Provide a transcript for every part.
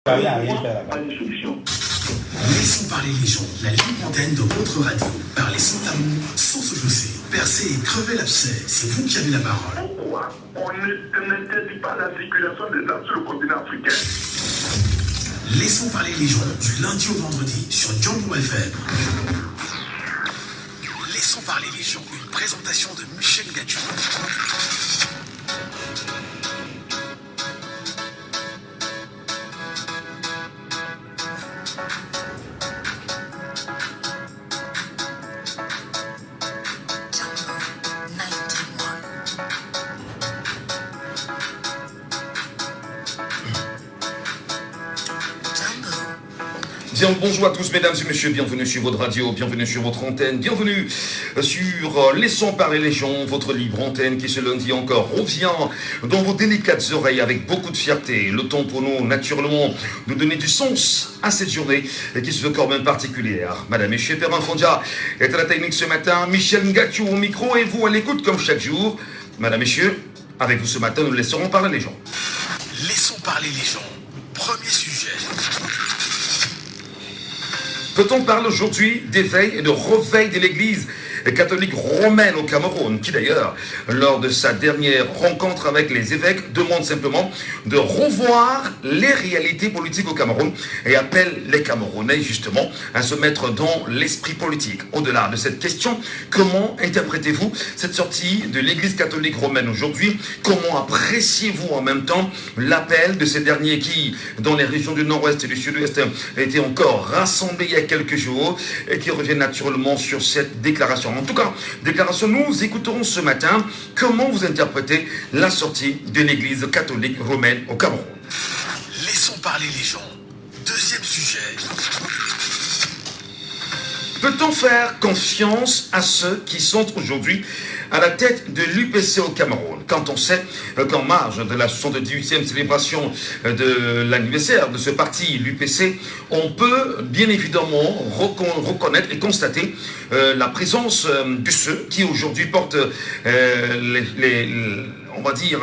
Pas une solution. Laissons parler les gens, la libre antenne de votre radio. Parlez sans tabou, sans se jausser, percer et crever l'abcès. C'est vous qui avez la parole. Pourquoi on n'interdit pas la circulation des armes sur le continent africain? Laissons parler les gens du lundi au vendredi sur Djambo FM. Laissons parler les gens, une présentation de Michel Gatchou. Bien, bonjour à tous mesdames et messieurs, bienvenue sur votre radio, bienvenue sur votre antenne, bienvenue sur Laissons parler les gens, votre libre antenne qui ce lundi encore revient dans vos délicates oreilles avec beaucoup de fierté. Le temps pour nous, naturellement, de donner du sens à cette journée qui se veut quand même particulière. Madame et messieurs, Perrin Fondia est à la technique ce matin, Michel Ngachou au micro et vous à l'écoute comme chaque jour. Madame et messieurs, avec vous ce matin, nous laisserons parler les gens. Laissons parler les gens. Premier sujet. Peut-on parler aujourd'hui d'éveil et de réveil de l'Église catholique romaine au Cameroun, qui d'ailleurs, lors de sa dernière rencontre avec les évêques, demande simplement de revoir les réalités politiques au Cameroun et appelle les Camerounais justement à se mettre dans l'esprit politique. Au-delà de cette question, comment interprétez-vous cette sortie de l'Église catholique romaine aujourd'hui? Comment appréciez-vous en même temps l'appel de ces derniers qui, dans les régions du nord-ouest et du sud-ouest, étaient encore rassemblés il y a quelques jours et qui reviennent naturellement sur cette déclaration? En tout cas, déclaration, nous écouterons ce matin comment vous interprétez la sortie de l'Église catholique romaine au Cameroun. Laissons parler les gens. Deuxième sujet. Peut-on faire confiance à ceux qui sont aujourd'hui à la tête de l'UPC au Cameroun, quand on sait qu'en marge de la 78e célébration de l'anniversaire de ce parti, l'UPC, on peut bien évidemment reconnaître et constater la présence de ceux qui aujourd'hui portent on va dire,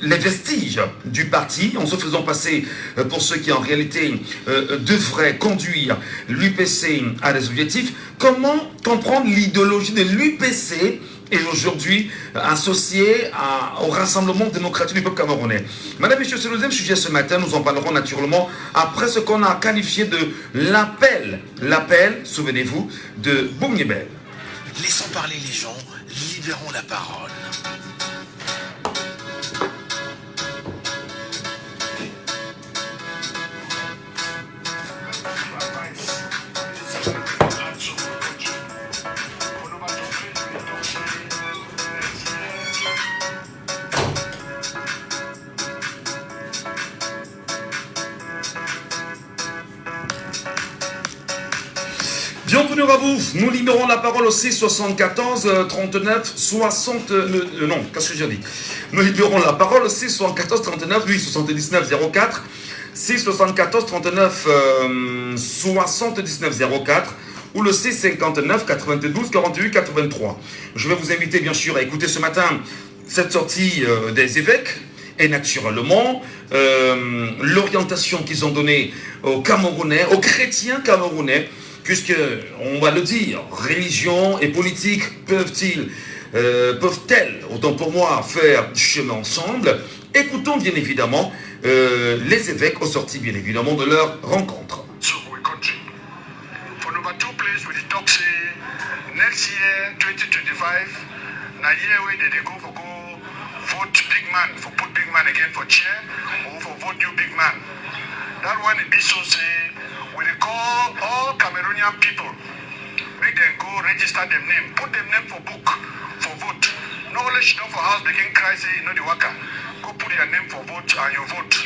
les vestiges du parti, en se faisant passer pour ceux qui en réalité devraient conduire l'UPC à des objectifs. Comment comprendre l'idéologie de l'UPC et aujourd'hui associée au Rassemblement démocratique du peuple camerounais? Madame et messieurs, c'est le deuxième sujet ce matin. Nous en parlerons naturellement après ce qu'on a qualifié de l'appel, souvenez-vous, de Boumniebel. Laissons parler les gens, libérons la parole. Bienvenue à vous, nous libérons la parole au 674 39 60... non, qu'est-ce que j'ai dit? Nous libérons la parole au 674 39 8 79 04, 674 39 79 04 ou le 659 92 48 83. Je vais vous inviter bien sûr à écouter ce matin cette sortie des évêques et naturellement l'orientation qu'ils ont donnée aux Camerounais, aux chrétiens camerounais, puisque, on va le dire, religion et politique peuvent-elles, autant pour moi, faire chemin ensemble? Écoutons bien évidemment les évêques aux sorties bien évidemment de leur rencontre. So we continue. For number 2 place, we talk say next year 2025, na year where they go vote big man, for put big man again for chair, or for vote new big man. That one it be so say we call all Cameroonian people, make them go register them name, put them name for book, for vote. No only she don't for house begin cry say you know the worker, go put your name for vote and you vote.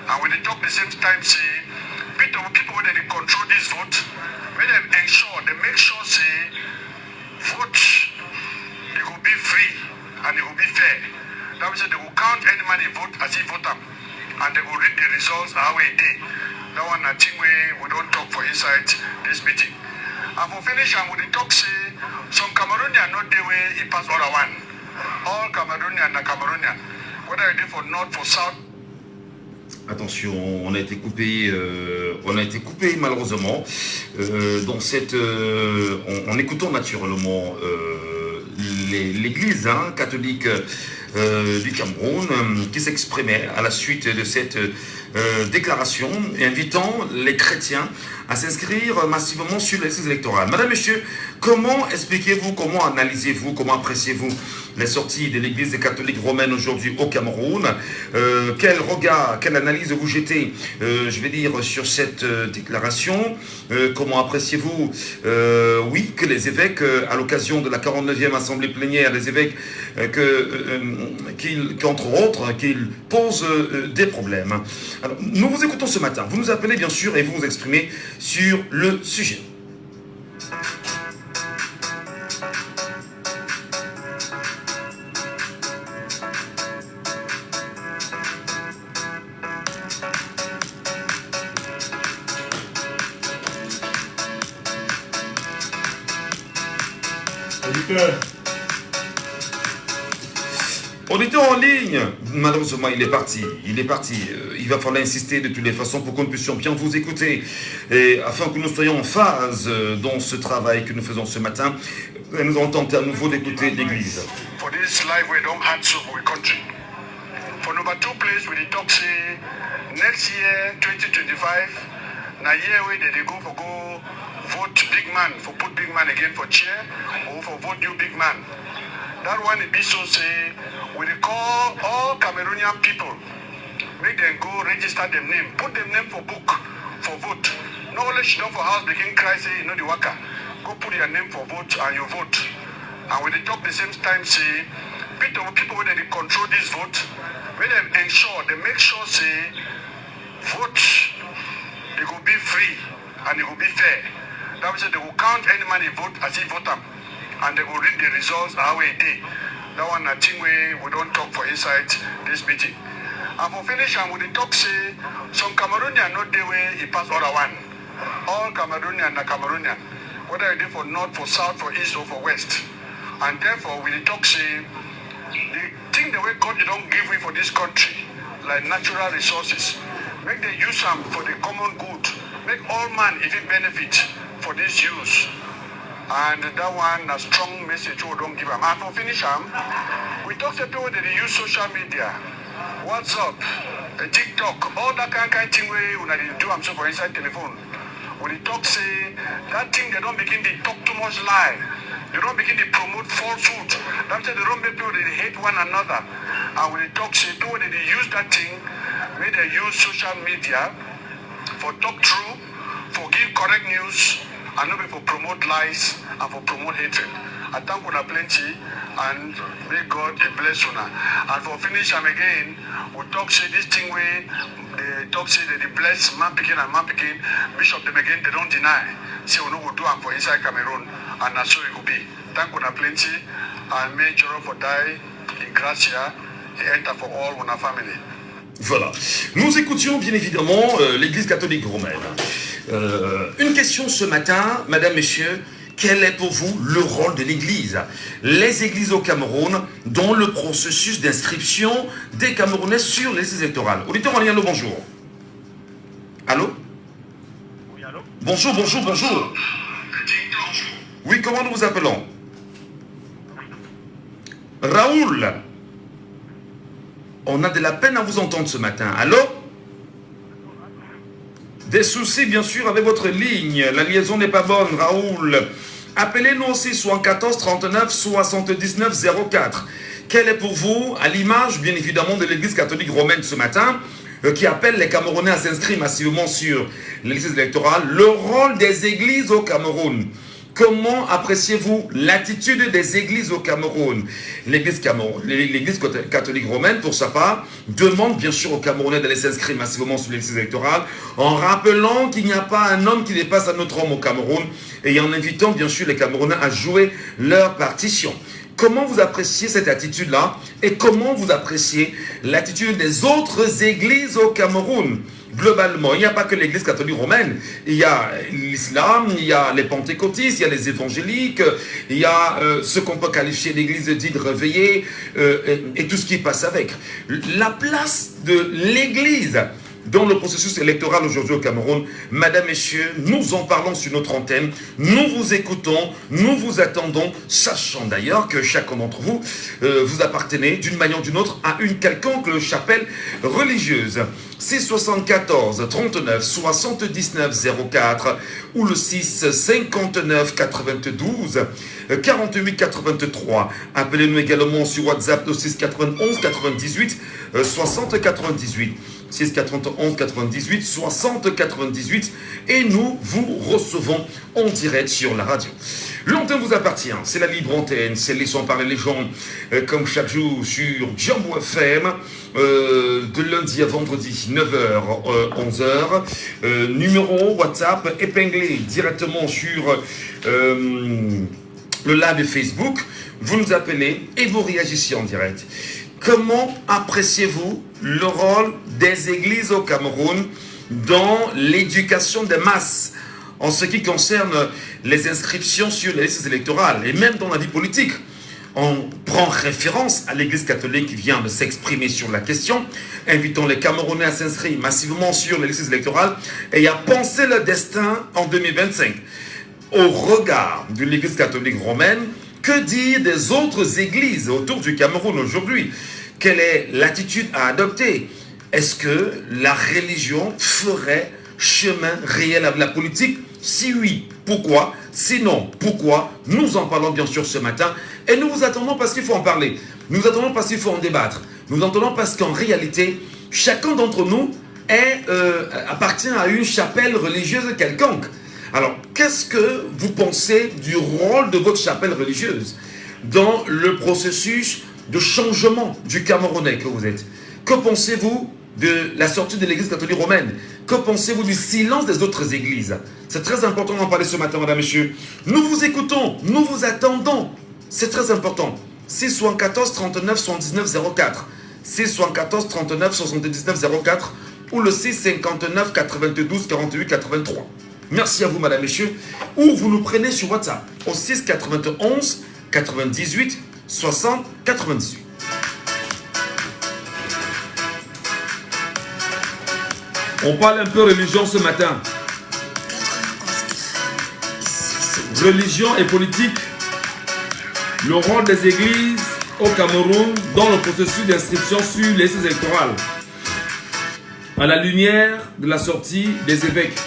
And when they talk the same time say, people where they control this vote, when they ensure, they make sure say, vote, they will be free and it will be fair. That means they will count any man they vote as he vote them, and they will read the results how it did. That one I think we don't talk for inside this meeting. And for finish, and when they talk say, some Cameroonian not the way he pass all one. All Cameroonian and Cameroonian, whether they for north, for south. Attention, on a été coupé malheureusement dans cette, en écoutant naturellement l'Église catholique du Cameroun qui s'exprimait à la suite de cette déclaration invitant les chrétiens à s'inscrire massivement sur les listes électorales. Madame, Monsieur, comment expliquez-vous, comment analysez-vous, comment appréciez-vous les sorties de l'Église catholique romaine aujourd'hui au Cameroun? Quel regard, quelle analyse vous jetez, je vais dire, sur cette déclaration? Comment appréciez-vous, oui, que les évêques, à l'occasion de la 49e Assemblée plénière, les évêques, qu'entre autres, qu'ils posent des problèmes? Alors, nous vous écoutons ce matin. Vous nous appelez, bien sûr, et vous vous exprimez sur le sujet. Auditeur en ligne, malheureusement il est parti, il va falloir insister de toutes les façons pour que nous puissions bien vous écouter, et afin que nous soyons en phase dans ce travail que nous faisons ce matin. Nous allons tenter à nouveau d'écouter l'Église. For this life we don't have so for a country. For number 2 place we talk say next year 2025 na year where they go vote big man, for put big man again for chair or for vote new big man. That one it be so say we call all Cameroonian people, make them go register them name, put them name for book for vote. No only she don't for house begin cry say you know the worker. Go put your name for vote and you vote. And when they talk the same time say people where they control this vote, when them ensure, they make sure say vote it will be free and it will be fair. That means they will count any man they vote as he vote them. And they will read the results how it did. That one I think we don't talk for inside this meeting. And for finish, and with the talk say some Cameroonian not the way he pass other one. All Cameroonian are Cameroonian, whether it is for north, for south, for east, or for west. And therefore, with the talk say the thing the way God you don't give way for this country, like natural resources, make they use them for the common good. Make all man if it benefit for this use. And that one a strong message we don't give them. And for finish them, we talk to people that they use social media, WhatsApp, TikTok, all that kind of thing we do them so for inside telephone. When they talk say that thing they don't begin to talk too much lie. They don't begin to promote falsehood. That's why they don't make people they hate one another. And when they talk say people that they use that thing, may they use social media for talk true, for give correct news, and not for promote lies and for promote hatred. I thank you plenty and may God bless you. And for finish them again, we talk say this thing where they talk say that they bless man picking and man picking, bishop them again, they don't deny. Say we know we do them for inside Cameroon, and that's so it will be. Thank you plenty and may Joro for die in Gracia, he enter for all in our family. Voilà. Nous écoutions bien évidemment l'Église catholique romaine. Une question ce matin, Madame, Messieurs, quel est pour vous le rôle de l'Église? Les églises au Cameroun dans le processus d'inscription des Camerounais sur les listes électorales. Auditeur en ligne, allô, bonjour. Allô? Oui, allô? Bonjour. Oui, comment nous vous appelons? Raoul. On a de la peine à vous entendre ce matin. Allô? Des soucis, bien sûr, avec votre ligne. La liaison n'est pas bonne, Raoul. Appelez-nous aussi 74 39 79 04. Quel est pour vous, à l'image, bien évidemment, de l'Église catholique romaine ce matin, qui appelle les Camerounais à s'inscrire massivement sur les listes électorales, le rôle des églises au Cameroun? Comment appréciez-vous l'attitude des églises au Cameroun? L'Église catholique romaine, pour sa part, demande bien sûr aux Camerounais d'aller s'inscrire massivement sur les listes électorales, en rappelant qu'il n'y a pas un homme qui dépasse un autre homme au Cameroun, et en invitant bien sûr les Camerounais à jouer leur partition. Comment vous appréciez cette attitude-là, et comment vous appréciez l'attitude des autres églises au Cameroun? Globalement, il n'y a pas que l'Église catholique romaine, il y a l'islam, il y a les pentecôtistes, il y a les évangéliques, il y a ce qu'on peut qualifier d'Église dite réveillée et tout ce qui passe avec. La place de l'Église dans le processus électoral aujourd'hui au Cameroun. Madame, Messieurs, nous en parlons sur notre antenne, nous vous écoutons, nous vous attendons, sachant d'ailleurs que chacun d'entre vous, vous appartenez d'une manière ou d'une autre à une quelconque chapelle religieuse. 674 39 79 04 ou le 6 59 92 48 83. Appelez-nous également sur WhatsApp au 6 91 98 60 98. 6 91 98 60 98 et nous vous recevons en direct sur la radio. L'antenne vous appartient, c'est la libre antenne, c'est Laissons parler les gens comme chaque jour sur Jambo FM de lundi à vendredi 9h 11h. Numéro WhatsApp épinglé directement sur le live Facebook. Vous nous appelez et vous réagissez en direct. Comment appréciez-vous le rôle des églises au Cameroun dans l'éducation des masses en ce qui concerne les inscriptions sur les listes électorales et même dans la vie politique? On prend référence à l'église catholique qui vient de s'exprimer sur la question, invitant les Camerounais à s'inscrire massivement sur les listes électorales et à penser leur destin en 2025. Au regard de l'église catholique romaine, que dire des autres églises autour du Cameroun aujourd'hui? Quelle est l'attitude à adopter? Est-ce que la religion ferait chemin réel avec la politique? Si oui, pourquoi? Sinon, pourquoi? Nous en parlons bien sûr ce matin et nous vous attendons parce qu'il faut en parler. Nous attendons parce qu'il faut en débattre. Nous attendons parce qu'en réalité, chacun d'entre nous appartient à une chapelle religieuse quelconque. Alors, qu'est-ce que vous pensez du rôle de votre chapelle religieuse dans le processus de changement du Camerounais que vous êtes? Que pensez-vous de la sortie de l'église catholique romaine? Que pensez-vous du silence des autres églises? C'est très important d'en parler ce matin, madame, messieurs. Nous vous écoutons, nous vous attendons. C'est très important. 674 39 79 04. 674 39 79 04 ou le 659 92 48 83. Merci à vous, madame, messieurs. Ou vous nous prenez sur WhatsApp au 6 91 98 60 98. On parle un peu religion ce matin. Religion et politique. Le rôle des églises au Cameroun dans le processus d'inscription sur les listes électorales. À la lumière de la sortie des évêques.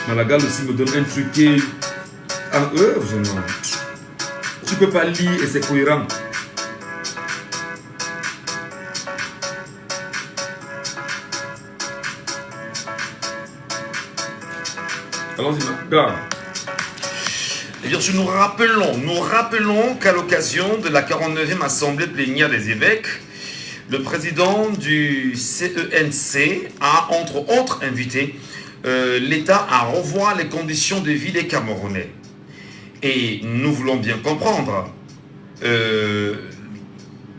Malagal aussi me donne un truqué en eux. Tu peux pas lire et c'est cohérent. Allons-y, regarde. Eh bien, nous rappelons qu'à l'occasion de la 49e Assemblée plénière des évêques, le président du CENC a, entre autres, invité l'État à revoir les conditions de vie des Camerounais. Et nous voulons bien comprendre,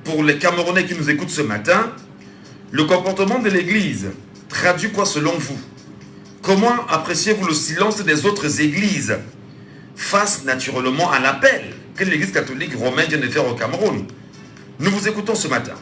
pour les Camerounais qui nous écoutent ce matin, le comportement de l'Église traduit quoi selon vous? Comment appréciez-vous le silence des autres églises face naturellement à l'appel que l'Église catholique romaine vient de faire au Cameroun? Nous vous écoutons ce matin.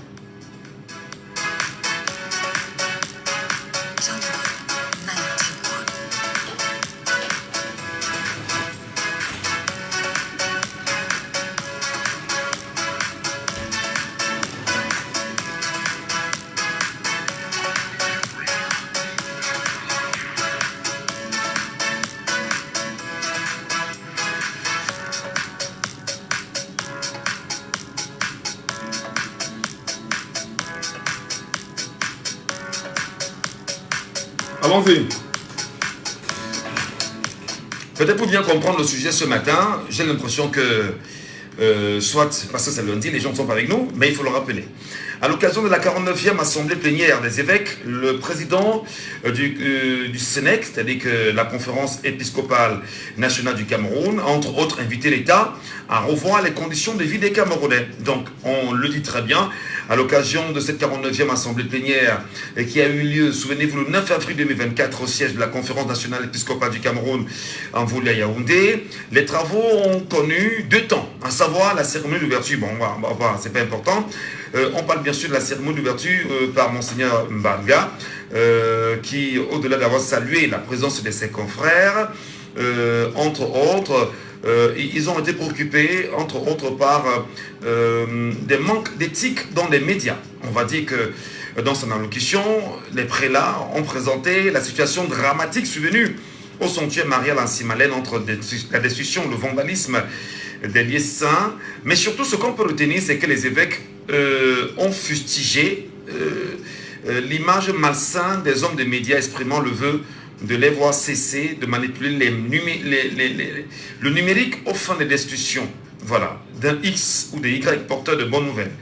Allons-y. Peut-être pour bien comprendre le sujet ce matin, j'ai l'impression que, soit parce que c'est lundi, les gens ne sont pas avec nous, mais il faut le rappeler. À l'occasion de la 49e Assemblée plénière des évêques, le président du SENEC, c'est-à-dire que la conférence épiscopale nationale du Cameroun, a entre autres invité l'État à revoir les conditions de vie des Camerounais. Donc, on le dit très bien, à l'occasion de cette 49e Assemblée plénière qui a eu lieu, souvenez-vous, le 9 avril 2024 au siège de la conférence nationale épiscopale du Cameroun en Vouli à Yaoundé, les travaux ont connu deux temps, à savoir savoir, la cérémonie d'ouverture, bon, c'est pas important. On parle bien sûr de la cérémonie d'ouverture par Monseigneur Mbanga, qui, au-delà d'avoir salué la présence de ses confrères, entre autres, ils ont été préoccupés, entre autres, par des manques d'éthique dans les médias. On va dire que dans son allocution, les prélats ont présenté la situation dramatique survenue au sanctuaire Marie-Lancimalène entre la destruction, le vandalisme des lieux saints. Mais surtout, ce qu'on peut retenir, c'est que les évêques ont fustigé l'image malsaine des hommes des médias exprimant le vœu de les voir cesser de manipuler le numérique aux fins de destruction, voilà, d'un X ou des Y porteurs de bonnes nouvelles.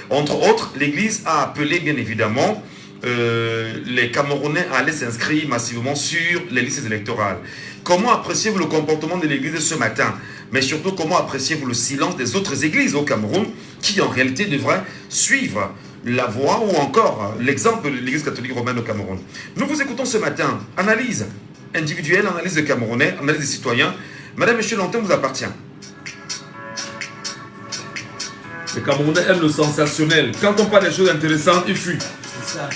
Entre autres, l'Église a appelé bien évidemment les Camerounais à aller s'inscrire massivement sur les listes électorales. Comment appréciez-vous le comportement de l'Église ce matin? Mais surtout, comment appréciez-vous le silence des autres églises au Cameroun qui en réalité devraient suivre la voie ou encore l'exemple de l'Église catholique romaine au Cameroun? Nous vous écoutons ce matin. Analyse individuelle, analyse des Camerounais, analyse des citoyens. Madame, monsieur, l'antenne vous appartient. Les Camerounais aiment le sensationnel. Quand on parle des choses intéressantes, ils fuient. C'est ça.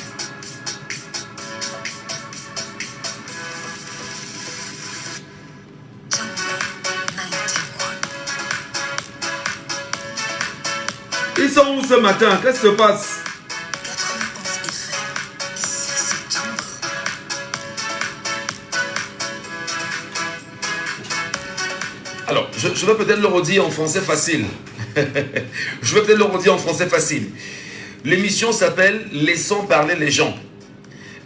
Ils sont où ce matin? Qu'est-ce qui se passe? Alors, je vais peut-être le redire en français facile. Je vais peut-être le redire en français facile. L'émission s'appelle « Laissons parler les gens ».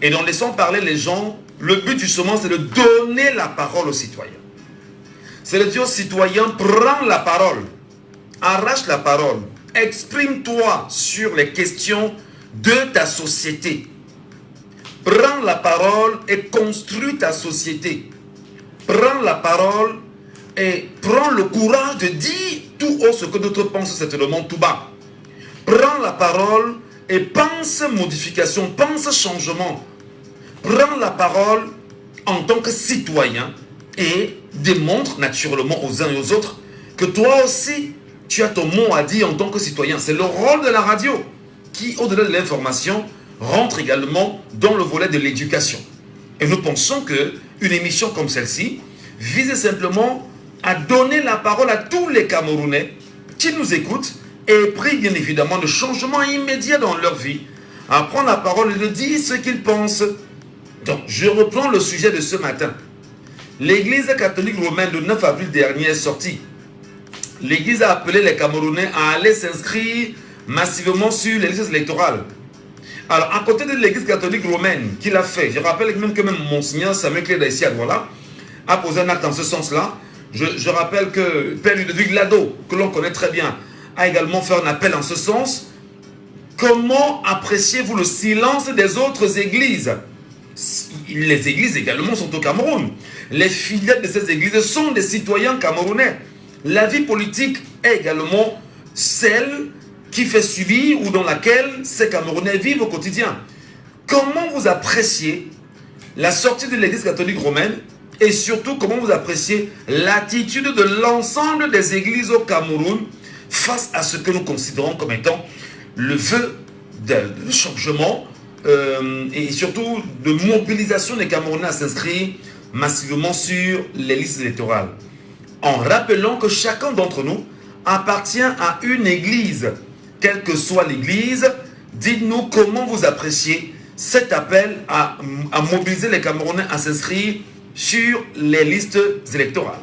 Et dans « Laissons parler les gens », le but justement, c'est de donner la parole aux citoyens. C'est de dire aux citoyens, prends la parole, arrache la parole, exprime-toi sur les questions de ta société. Prends la parole et construis ta société. Prends la parole et prends le courage de dire tout haut ce que d'autres pensent certainement tout bas. Prends la parole et pense modification, pense changement. Prends la parole en tant que citoyen et démontre naturellement aux uns et aux autres que toi aussi, tu as ton mot à dire en tant que citoyen. C'est le rôle de la radio qui, au-delà de l'information, rentre également dans le volet de l'éducation. Et nous pensons qu'une émission comme celle-ci vise simplement à donner la parole à tous les Camerounais qui nous écoutent et prient bien évidemment de changements immédiats dans leur vie, à prendre la parole et de dire ce qu'ils pensent. Donc, je reprends le sujet de ce matin. L'Église catholique romaine le 9 avril dernier est sortie. L'Église a appelé les Camerounais à aller s'inscrire massivement sur les listes électorales. Alors, à côté de l'Église catholique romaine qui l'a fait, je rappelle même que même Monseigneur Samuel Cléda ici à Douala a posé un acte en ce sens-là. Je rappelle que Père Ludovic Lado, que l'on connaît très bien, a également fait un appel en ce sens. Comment appréciez-vous le silence des autres églises? Les églises également sont au Cameroun. Les fidèles de ces églises sont des citoyens camerounais. La vie politique est également celle qui fait subir ou dans laquelle ces Camerounais vivent au quotidien. Comment vous appréciez la sortie de l'Église catholique romaine et surtout comment vous appréciez l'attitude de l'ensemble des églises au Cameroun face à ce que nous considérons comme étant le vœu de changement et surtout de mobilisation des Camerounais à s'inscrire massivement sur les listes électorales. En rappelant que chacun d'entre nous appartient à une église. Quelle que soit l'église, dites-nous comment vous appréciez cet appel à mobiliser les Camerounais à s'inscrire sur les listes électorales.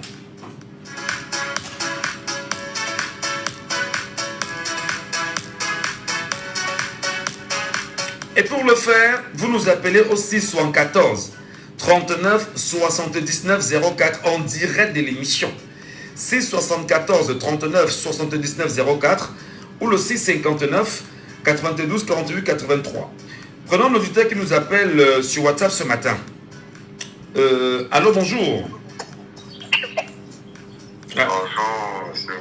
Et pour le faire, vous nous appelez au 674 39 79 04 en direct de l'émission. 674 39 79 04 ou le 659 92 48 83. Prenons un auditeur qui nous appelle sur WhatsApp ce matin. Allô, bonjour. Bonjour, monsieur.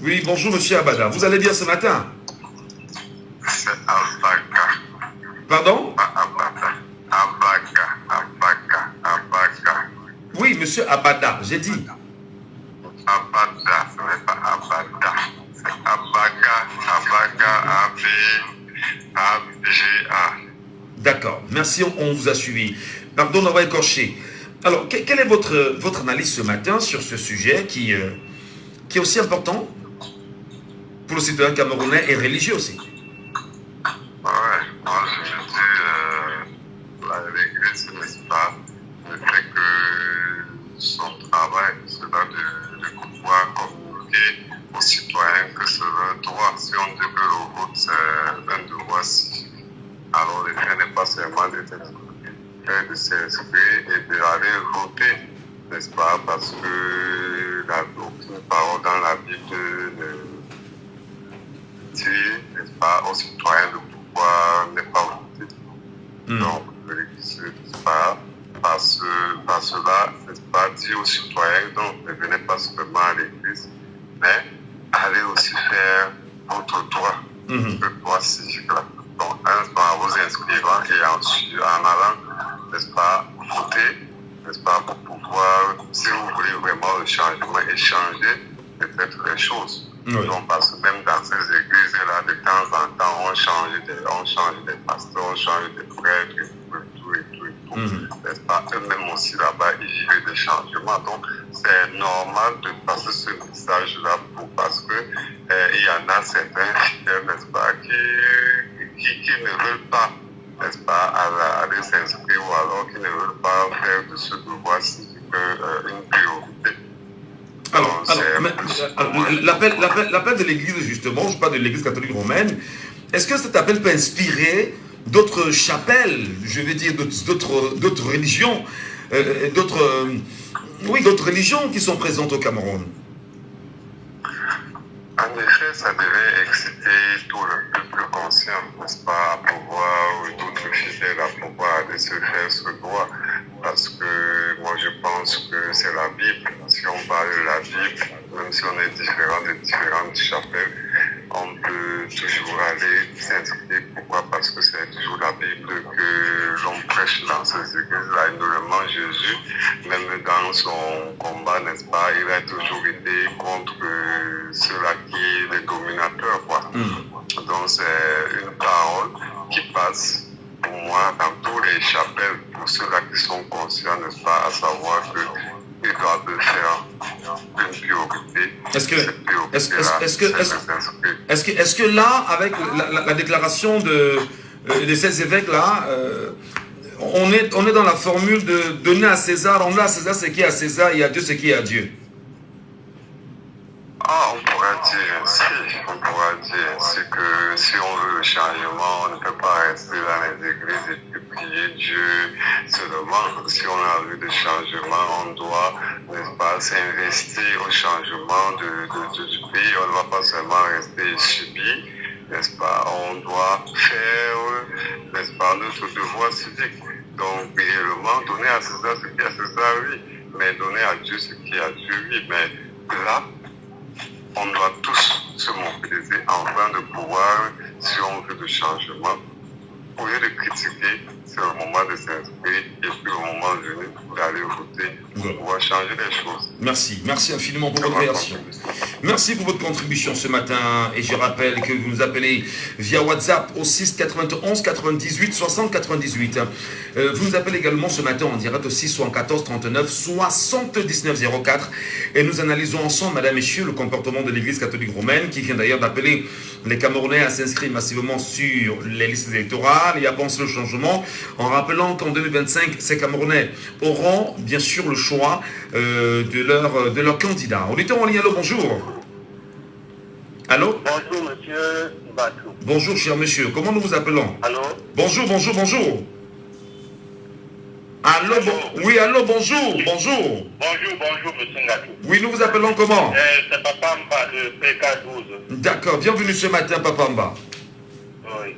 Oui, bonjour, monsieur Abada. Vous allez bien ce matin? C'est Abaka. Pardon? Abaka. Oui, monsieur Abada, j'ai dit. Abada, ce n'est pas Abada. Merci, on vous a suivi. Pardon d'avoir écorché. Alors, quelle est votre analyse ce matin sur ce sujet qui est aussi important pour le citoyen camerounais et religieux aussi? Ouais, moi je me dis, l'Église, n'est-ce pas, ne fait que son travail, cela de pouvoir communiquer aux citoyens que c'est leur droit. Si on dit que le vote c'est un devoir civique, alors le fait n'est pas seulement de s'inscrire et d'aller voter, n'est-ce pas, parce que aucune parole dans la Bible ne dit, n'est-ce pas, aux citoyens de pouvoir ne pas voter. Donc, l'Église, n'est-ce pas, par cela, n'est-ce pas, dit aux citoyens, donc ne venez pas seulement à l'Église, mais allez aussi faire votre droit, le droit civique là. Donc, en vous inscrivant et en allant, n'est-ce pas, voter, n'est-ce pas, pour pouvoir, si vous voulez vraiment le changement et changer peut-être les choses. Donc, parce que même dans ces églises-là, de temps en temps, on change des pasteurs, on change des prêtres, et tout. N'est-ce pas? Eux-mêmes aussi là-bas, ils vivent des changements. Donc, c'est normal de passer ce message-là parce que il y en a certains fidèles, n'est-ce pas, qui ne veulent pas, n'est-ce pas, aller s'inscrire ou alors qui ne veulent pas faire de ce devoir civique une priorité. Alors, l'appel de l'Église, justement, je parle de l'Église catholique romaine, est-ce que cet appel peut inspirer d'autres chapelles, je veux dire d'autres religions, d'autres religions qui sont présentes au Cameroun? En effet, ça devait exciter tout le peuple conscient, n'est-ce pas, à pouvoir, d'autres fidèles à pouvoir aller se faire ce droit. Parce que moi je pense que c'est la Bible. Si on parle de la Bible, même si on est différent de différentes chapelles, on peut toujours aller s'inscrire. Pourquoi? Parce que c'est toujours la Bible que l'on prêche dans ces églises-là. Et notamment Jésus, même dans son combat, n'est-ce pas, il a toujours été contre ceux-là qui est les dominateurs, quoi. Donc c'est une parole qui passe pour moi dans tous les chapelles, pour ceux-là qui sont conscients, n'est-ce pas, à savoir qu'ils doivent faire une priorité. Est-ce que là, avec la déclaration de ces évêques-là, on est dans la formule de donner à César, on donne à César ce qui est à César et à Dieu ce qui est à Dieu? On pourra dire ainsi que si on veut le changement, on ne peut pas rester dans les églises et puis prier Dieu seulement. Si on a vu des changements, on doit, n'est-ce pas, s'investir au changement du pays. On ne va pas seulement rester subi, n'est-ce pas, on doit faire, n'est-ce pas, notre devoir civique. Donc, réellement, donner à César ce qui est à César, oui, mais donner à Dieu ce qui est à Dieu, oui, mais là, on doit tous se mobiliser afin de pouvoir, si on veut du changement, au lieu de critiquer, c'est le moment de s'inscrire et puis le moment venu d'aller voter pour pouvoir changer les choses. Merci infiniment pour votre réaction. Merci pour votre contribution ce matin et je rappelle que vous nous appelez via WhatsApp au 6 91 98 60 98. Vous nous appelez également ce matin en direct au 6 74 39 79 04 et nous analysons ensemble, mesdames et messieurs, le comportement de l'Église catholique romaine qui vient d'ailleurs d'appeler les Camerounais à s'inscrire massivement sur les listes électorales et à penser le changement en rappelant qu'en 2025, ces Camerounais auront bien sûr le choix de leur candidat. Auditeur en ligne, allô, bonjour. Allô? Bonjour, monsieur Batou. Bonjour, cher monsieur. Comment nous vous appelons? Allô? Bonjour. Allô, oui, allô, bonjour. Bonjour, monsieur Ngatou. Oui, nous vous appelons comment? C'est Papa Mba de PK12. D'accord, bienvenue ce matin, Papa Mba. Oui.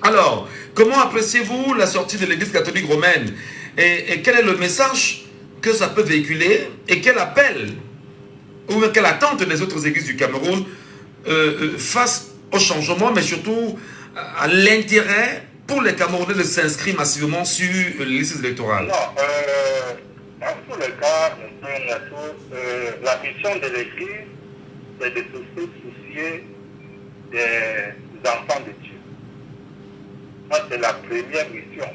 Alors, comment appréciez-vous la sortie de l'Église catholique romaine et quel est le message que ça peut véhiculer et quel appel ou quelle attente des autres églises du Cameroun face au changement, mais surtout à l'intérêt pour les Camerounais de s'inscrire massivement sur les listes électorales? Non, dans tous les cas, monsieur Ngatou, la mission de l'Église, c'est de se soucier des enfants de Dieu. Ça, c'est la première mission.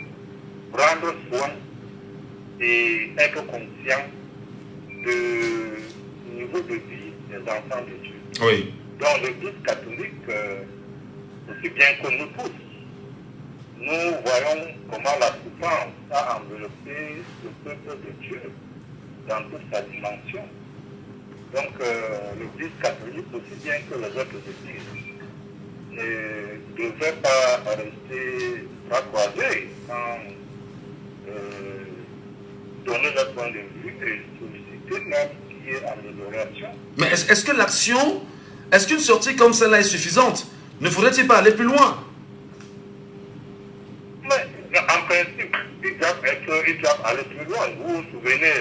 prendre soin et être conscient du niveau de vie des enfants de Dieu. Oui. Dans l'Église catholique, aussi bien que nous tous, nous voyons comment la souffrance a enveloppé le peuple de Dieu dans toute sa dimension. Donc l'Église catholique, aussi bien que les autres églises, ne devait pas rester bras croisés sans donner leur point de vue et solliciter même qui est amélioration. Mais est-ce que l'action, est-ce qu'une sortie comme celle-là est suffisante? Ne faudrait-il pas aller plus loin? Mais en principe, ils doivent aller plus loin. Vous vous souvenez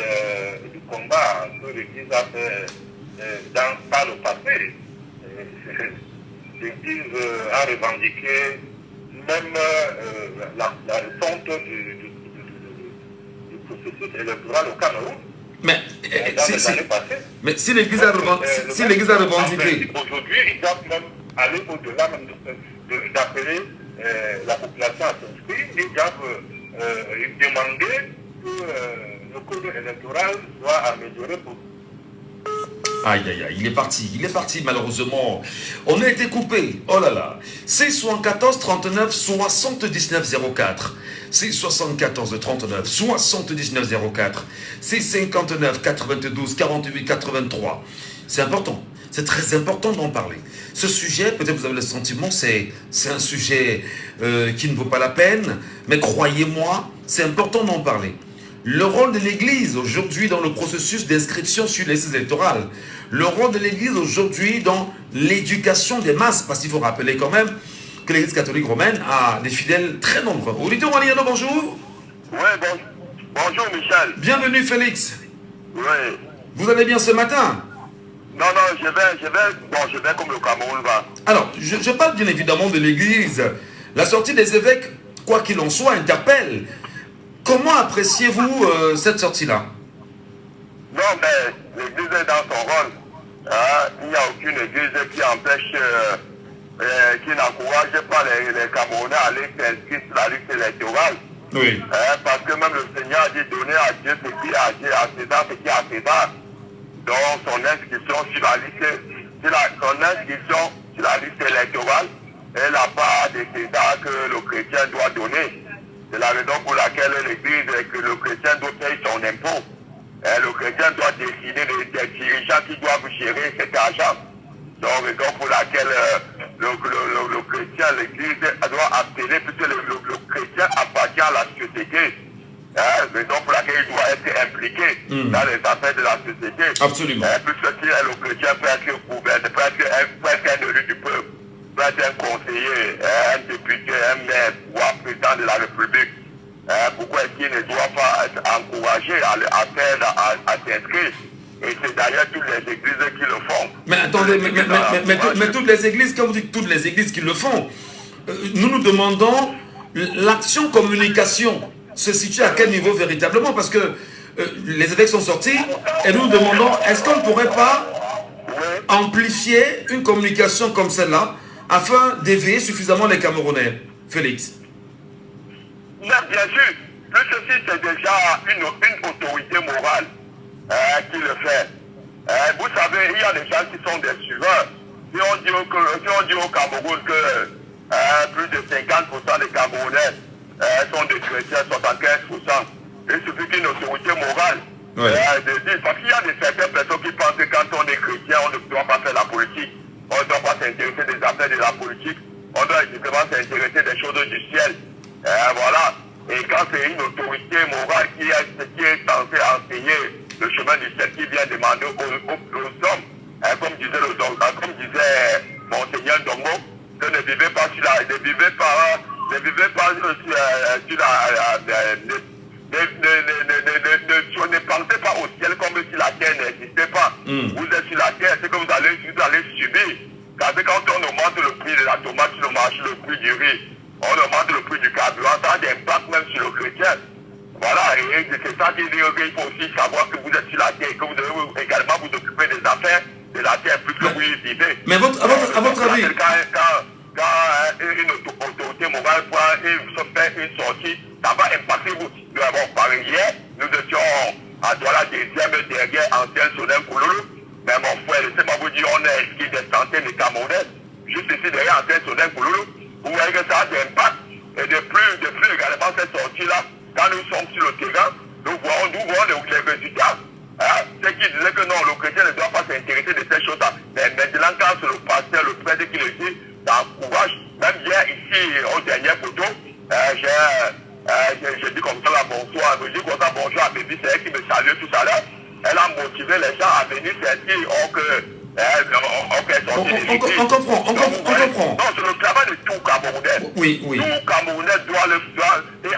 du combat que l'Église a fait par le passé. L'Église a revendiqué même la refonte du processus électoral au Cameroun. Mais dans les années passées. Mais si l'Église a revendiqué... Aujourd'hui, ils doivent même aller au-delà même d'appeler la population à s'inscrire. Ils doivent demander que le code électoral soit amélioré pour... Aïe, aïe, aïe, il est parti malheureusement. On a été coupé, oh là là. C'est 74 39 79 04. C'est 74 39 79 04. C'est 59 92 48 83. C'est important, c'est très important d'en parler. Ce sujet, peut-être vous avez le sentiment, c'est un sujet qui ne vaut pas la peine, mais croyez-moi, c'est important d'en parler. Le rôle de l'Église aujourd'hui dans le processus d'inscription sur les listes électorales, le rôle de l'Église aujourd'hui dans l'éducation des masses, parce qu'il faut rappeler quand même que l'Église catholique romaine a des fidèles très nombreux. Auditeur Waliano, bonjour. Oui, bonjour Michel. Bienvenue Félix. Oui. Vous allez bien ce matin? Non, je vais comme le Cameroun va. Alors, je parle bien évidemment de l'Église. La sortie des évêques, quoi qu'il en soit, interpelle. Comment appréciez-vous cette sortie-là? Non, mais l'Église est dans son rôle. Il n'y a aucune Église qui empêche, qui n'encourage pas les Camerounais à aller s'inscrire sur la liste électorale. Oui. Parce que même le Seigneur a dit donner à Dieu ce qui est à Dieu, à César ce qui est à César. Donc son inscription sur la liste électorale est la part de César que le chrétien doit donner. C'est la raison pour laquelle l'Église, que le chrétien doit payer son impôt. Le chrétien doit décider des dirigeants qui doivent gérer cet argent. Donc, raison pour laquelle le chrétien, l'Église doit appeler, puisque le chrétien appartient à la société. Raison pour laquelle il doit être impliqué dans les affaires de la société. Absolument. Puisque si le chrétien peut être gouverneur, peut être un élu du peuple, peut être un conseiller, un député, un maire ou un président de la République. Pourquoi est-ce qu'il ne doit pas être encouragé à s'inscrire? Et c'est d'ailleurs toutes les églises qui le font. Mais attendez, mais toutes les églises, quand vous dites toutes les églises qui le font, nous demandons l'action communication se situe à quel niveau véritablement? Parce que les évêques sont sortis et nous demandons, est-ce qu'on ne pourrait pas amplifier une communication comme celle-là afin d'éveiller suffisamment les Camerounais? Félix. Non, bien sûr. Plus ceci, c'est déjà une autorité morale qui le fait. Vous savez, il y a des gens qui sont des suiveurs. Si on dit au Cameroun que plus de 50% des Camerounais sont des chrétiens, 75%, il suffit qu'une autorité morale de dire. Parce qu'il y a certaines personnes qui pensent que quand on est chrétien, on ne doit pas faire la politique. On ne doit pas s'intéresser des affaires de la politique. On doit justement s'intéresser des choses du ciel. Voilà. Et quand c'est une autorité morale qui est censée enseigner le chemin du ciel, qui vient demander aux hommes, comme disait Monseigneur Dongo, que ne vivez pas sur la, ne pensez pas au ciel comme si la terre n'existait pas. Vous êtes sur la terre, c'est que vous allez subir. Parce que quand on augmente le prix de la tomate sur le marché, le prix du riz, on augmente le prix du carburant, ça a des impacts même sur le chrétien. Voilà, et c'est ça qui dit qu'il faut aussi savoir que vous êtes sur la terre et que vous devez également vous occuper des affaires de la terre plus que vous y vivez. Mais à votre avis... Quand une autorité moral pour se faire une sortie, ça va impacter vous. Nous avons parlé hier, nous étions à Douala, deuxième derrière ancien Sonin Kouloulou. Mais mon frère, laissez-moi vous dire, on a inscrit des centaines de Camerounais, juste ici derrière ancien Sonin Kouloulou. Vous voyez que ça a des impacts. Et de plus également cette sortie-là, quand nous sommes sur le terrain, nous voyons les résultats. Hein? Ceux qui disaient que non, le chrétien ne doit pas s'intéresser de ces choses-là. Mais maintenant, quand c'est le pasteur, le prêtre qui le dit, ça encourage. Même hier, ici, au dernier photo, j'ai dit comme ça là, bonsoir. Je dis comme ça, bonjour à Baby, c'est elle qui me salue tout à l'heure. Elle a motivé les gens à venir s'inscrire. On comprend. Non, c'est le travail de tout Camerounais. Oui. Tout Camerounais doit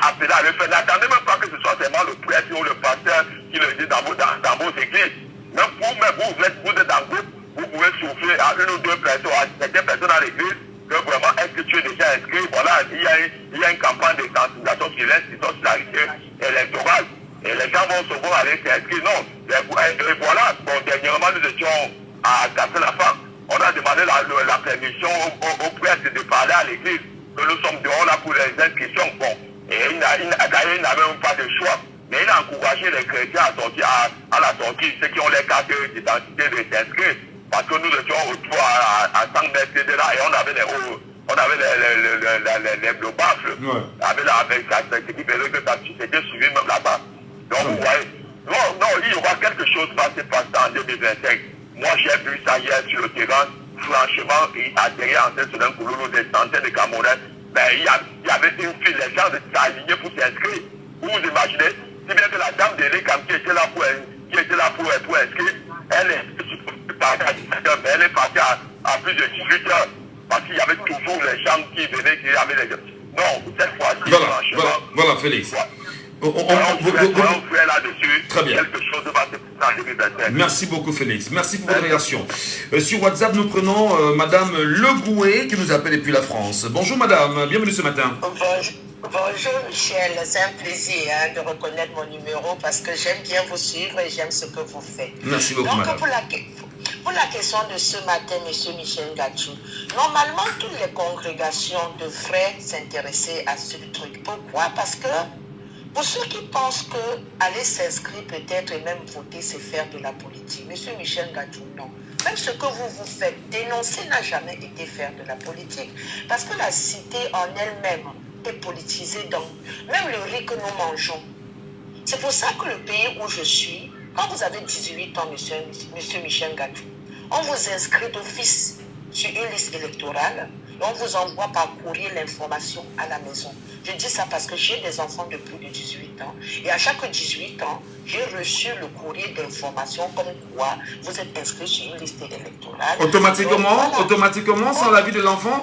appeler à le faire. N'attendez même pas que ce soit seulement le prêtre ou le pasteur qui le dit dans vos églises. Même vous êtes dans le groupe, vous pouvez souffler à une ou deux personnes, à certaines personnes à l'église, que vraiment, est-ce que tu es déjà inscrit? Voilà, il y a une campagne de sensibilisation sur l'institutionnalité électorale. Et les gens vont souvent aller s'inscrire. Non, et voilà, bon, dernièrement, nous étions à Castelafan. On a demandé la permission au prêtre de parler à l'église, que nous sommes dehors là pour les inscriptions. Bon, et il n'a même pas de choix. Mais il a encouragé les chrétiens à sortir à la sortie, ceux qui ont les cartes d'identité de s'inscrire. Parce que nous étions autour à 100 mètres de là et on avait le baffle. Avec ça, qui faisait que ça s'était suivi même là-bas. Donc vous voyez, non, il y aura quelque chose qui va se passer en 2025. Moi j'ai vu ça hier sur le terrain, franchement, derrière en Sonin Kouloulou, des centaines de Camerounais, ben, il y avait une file, les gens étaient alignés pour s'inscrire. Vous vous imaginez, si bien que la dame de l'Écam qui était là pour inscrire, elle est partie à plus de 18 heures, parce qu'il y avait toujours les gens qui venaient, qui avaient les... Non, cette fois-ci, voilà, Félix. Ouais. On fait là-dessus. Très bien. Quelque chose de passer dans 2025. Merci beaucoup, Félix. Merci pour votre réaction. Sur WhatsApp, nous prenons Madame Legoué qui nous appelle depuis la France. Bonjour, Madame. Bienvenue ce matin. Bonjour Michel, c'est un plaisir de reconnaître mon numéro parce que j'aime bien vous suivre et j'aime ce que vous faites. Merci beaucoup, donc, madame. Pour la question de ce matin, M. Michel Gachou, normalement toutes les congrégations devraient s'intéresser à ce truc. Pourquoi? Parce que pour ceux qui pensent que aller s'inscrire peut-être et même voter, c'est faire de la politique. M. Michel Gachou, non. Même ce que vous faites, dénoncer n'a jamais été faire de la politique. Parce que la cité en elle-même est politisée, donc même le riz que nous mangeons. C'est pour ça que le pays où je suis, quand vous avez 18 ans, monsieur Michel Gachou, on vous inscrit d'office sur une liste électorale et on vous envoie par courrier l'information à la maison. Je dis ça parce que j'ai des enfants de plus de 18 ans et à chaque 18 ans, j'ai reçu le courrier d'information comme quoi vous êtes inscrit sur une liste électorale. Automatiquement, donc, voilà. Automatiquement, sans l'avis de l'enfant?